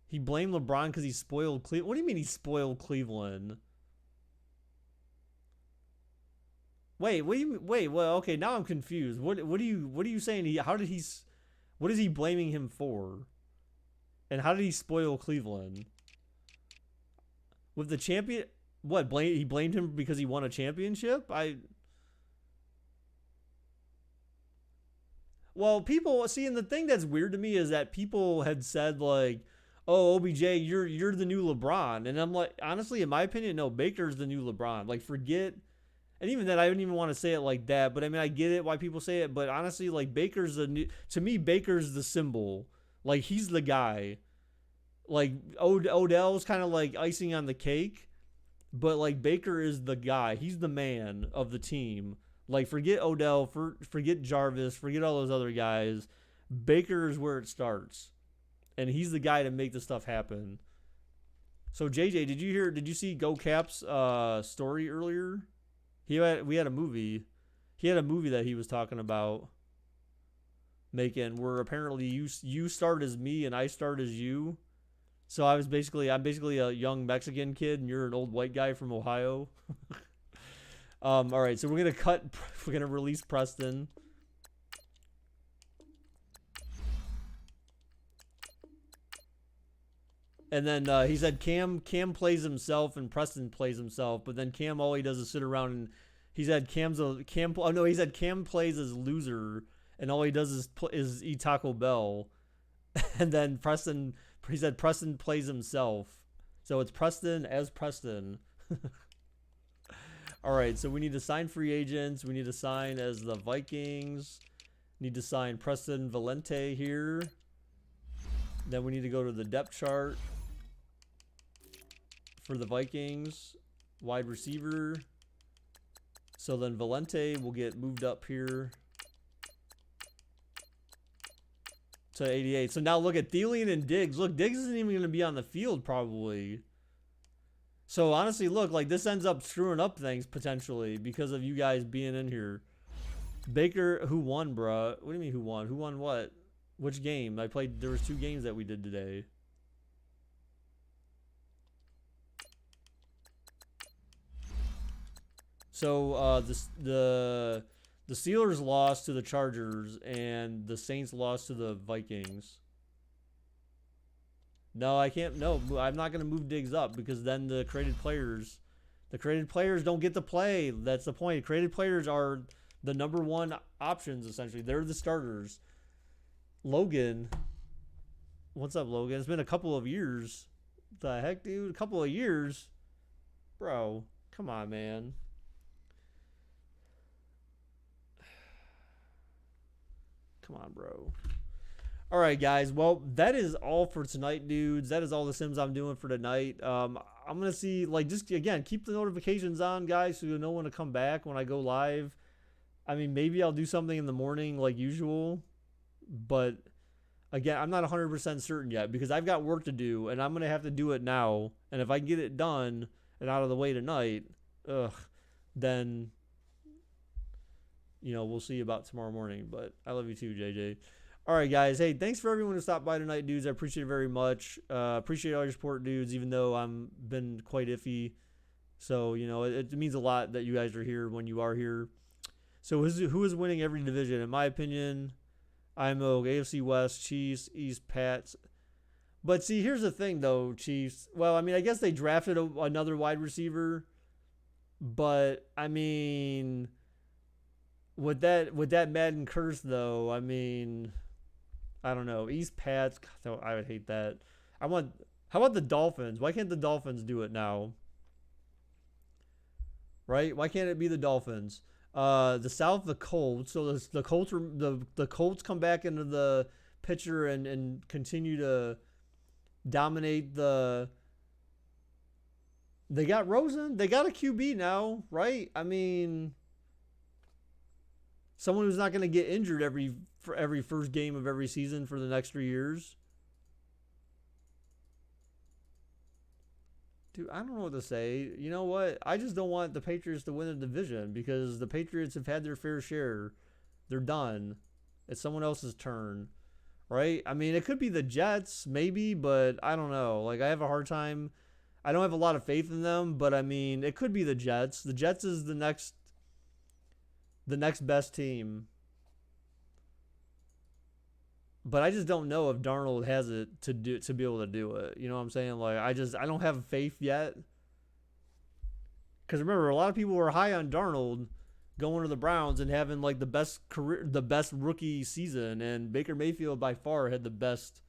He blamed LeBron because he spoiled Cleveland. What do you mean he spoiled Cleveland? Wait, what do you mean? Wait, well, okay, now I'm confused. What are you saying? What is he blaming him for? And how did he spoil Cleveland? With the champion, he blamed him because he won a championship? Well, people, see, and the thing that's weird to me is that people had said, like, oh, OBJ, you're the new LeBron. And I'm like, honestly, in my opinion, no, Baker's the new LeBron. Like, forget... And even then, I wouldn't even want to say it like that. But I mean, I get it why people say it. But honestly, like, to me, Baker's the symbol. Like, he's the guy. Like, Odell's kind of like icing on the cake. But, like, Baker is the guy. He's the man of the team. Like, forget Odell, forget Jarvis, forget all those other guys. Baker is where it starts. And he's the guy to make the stuff happen. So, JJ, did you see Go Cap's story earlier? We had a movie. He had a movie that he was talking about making where apparently you start as me and I start as you. So I'm basically a young Mexican kid and you're an old white guy from Ohio. All right, so we're gonna release Preston. And then he said Cam plays himself and Preston plays himself, but then Cam all he does is sit around He's had Cam. Oh no, he's had Cam plays as loser, and all he does is eat Taco Bell, and then Preston. He said Preston plays himself, so it's Preston as Preston. All right, so we need to sign free agents. We need to sign as the Vikings. Need to sign Preston Valente here. Then we need to go to the depth chart for the Vikings. Wide receiver. So then Valente will get moved up here to 88. So now look at Thielen and Diggs. Look, Diggs isn't even going to be on the field probably. So honestly, look, like this ends up screwing up things potentially because of you guys being in here. Baker, who won, bruh? What do you mean who won? Who won what? Which game? There was 2 games that we did today. So the Steelers lost to the Chargers and the Saints lost to the Vikings. No, I can't. No, I'm not going to move Diggs up because then the created players don't get to play. That's the point. Created players are the number 1 options essentially. They're the starters. Logan, what's up, Logan? It's been a couple of years. The heck, dude? A couple of years, bro. Come on, man. Come on, bro. All right, guys. Well, that is all for tonight, dudes. That is all the Sims I'm doing for tonight. I'm going to see, like, just, again, keep the notifications on, guys, so you'll know when to come back when I go live. I mean, maybe I'll do something in the morning like usual. But, again, I'm not 100% certain yet because I've got work to do, and I'm going to have to do it now. And if I can get it done and out of the way tonight, then, you know, we'll see about tomorrow morning. But I love you too, JJ. All right, guys. Hey, thanks for everyone who stopped by tonight, dudes. I appreciate it very much. Appreciate all your support, dudes, even though I'm been quite iffy. So, you know, it means a lot that you guys are here when you are here. So who is winning every division? In my opinion, IMO, AFC West, Chiefs, East, Pats. But see, here's the thing, though, Chiefs. Well, I mean, I guess they drafted another wide receiver. But, I mean, with that Madden curse, though, I mean, I don't know. East Pats, God, I would hate that. How about the Dolphins? Why can't the Dolphins do it now? Right? Why can't it be the Dolphins? The South, the Colts. So the Colts the Colts come back into the picture and continue to dominate the. They got Rosen. They got a QB now, right? I mean, someone who's not going to get injured for every first game of every season for the next 3 years. Dude, I don't know what to say. You know what? I just don't want the Patriots to win the division because the Patriots have had their fair share. They're done. It's someone else's turn, right? I mean, it could be the Jets, maybe, but I don't know. Like, I have a hard time. I don't have a lot of faith in them, but I mean, it could be the Jets. The Jets is the next best team. But I just don't know if Darnold has it to be able to do it. You know what I'm saying? Like, I don't have faith yet. Because remember, a lot of people were high on Darnold going to the Browns and having like the best rookie season, and Baker Mayfield by far had the best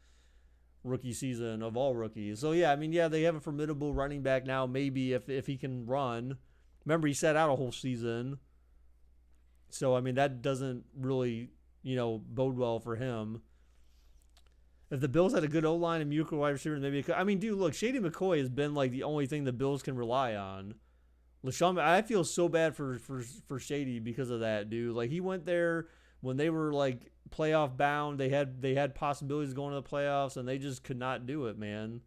rookie season of all rookies. So yeah, I mean, yeah, they have a formidable running back now. Maybe if he can run. Remember, he sat out a whole season. So I mean, that doesn't really, you know, bode well for him. If the Bills had a good O-line and mediocre wide receiver, maybe it could. I mean, dude, look, Shady McCoy has been like the only thing the Bills can rely on. LaShawn, I feel so bad for Shady because of that, dude. Like, he went there when they were like playoff bound. They had possibilities going to the playoffs, and they just could not do it, man.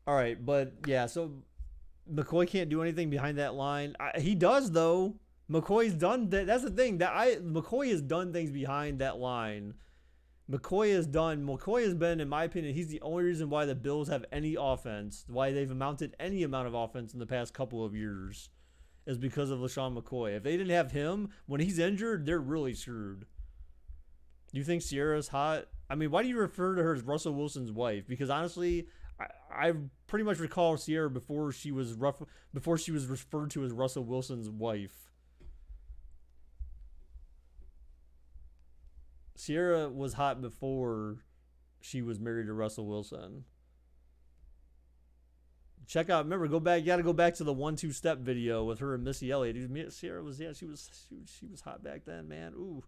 All right, but yeah, so McCoy can't do anything behind that line. He does though. McCoy's done that. That's the thing McCoy has done things behind that line. McCoy has been, in my opinion, he's the only reason why the Bills have any offense, why they've amounted any amount of offense in the past couple of years, is because of LaShawn McCoy. If they didn't have him, when he's injured, they're really screwed. Do you think Sierra's hot? I mean, why do you refer to her as Russell Wilson's wife? Because honestly, I pretty much recall Sierra before she was referred to as Russell Wilson's wife. Sierra was hot before she was married to Russell Wilson. Check out, remember, go back. You got to go back to the 1-2 step video with her and Missy Elliott. Dude, Sierra was, she was hot back then, man. Ooh,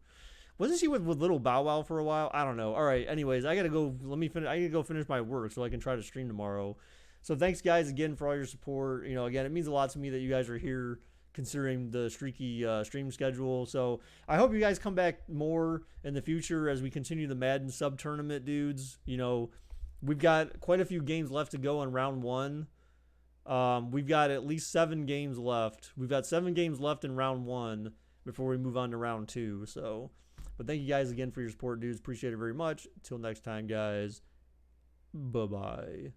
wasn't she with Little Bow Wow for a while? I don't know. All right. Anyways, I gotta go. I gotta go finish my work so I can try to stream tomorrow. So thanks, guys, again for all your support. You know, again, it means a lot to me that you guys are here, considering the streaky stream schedule. So I hope you guys come back more in the future as we continue the Madden sub tournament, dudes. You know, we've got quite a few games left to go on round 1. We've got at least 7 games left. We've got 7 games left in round 1 before we move on to round 2. So, but thank you guys again for your support, dudes. Appreciate it very much. Till next time, guys. Bye-bye.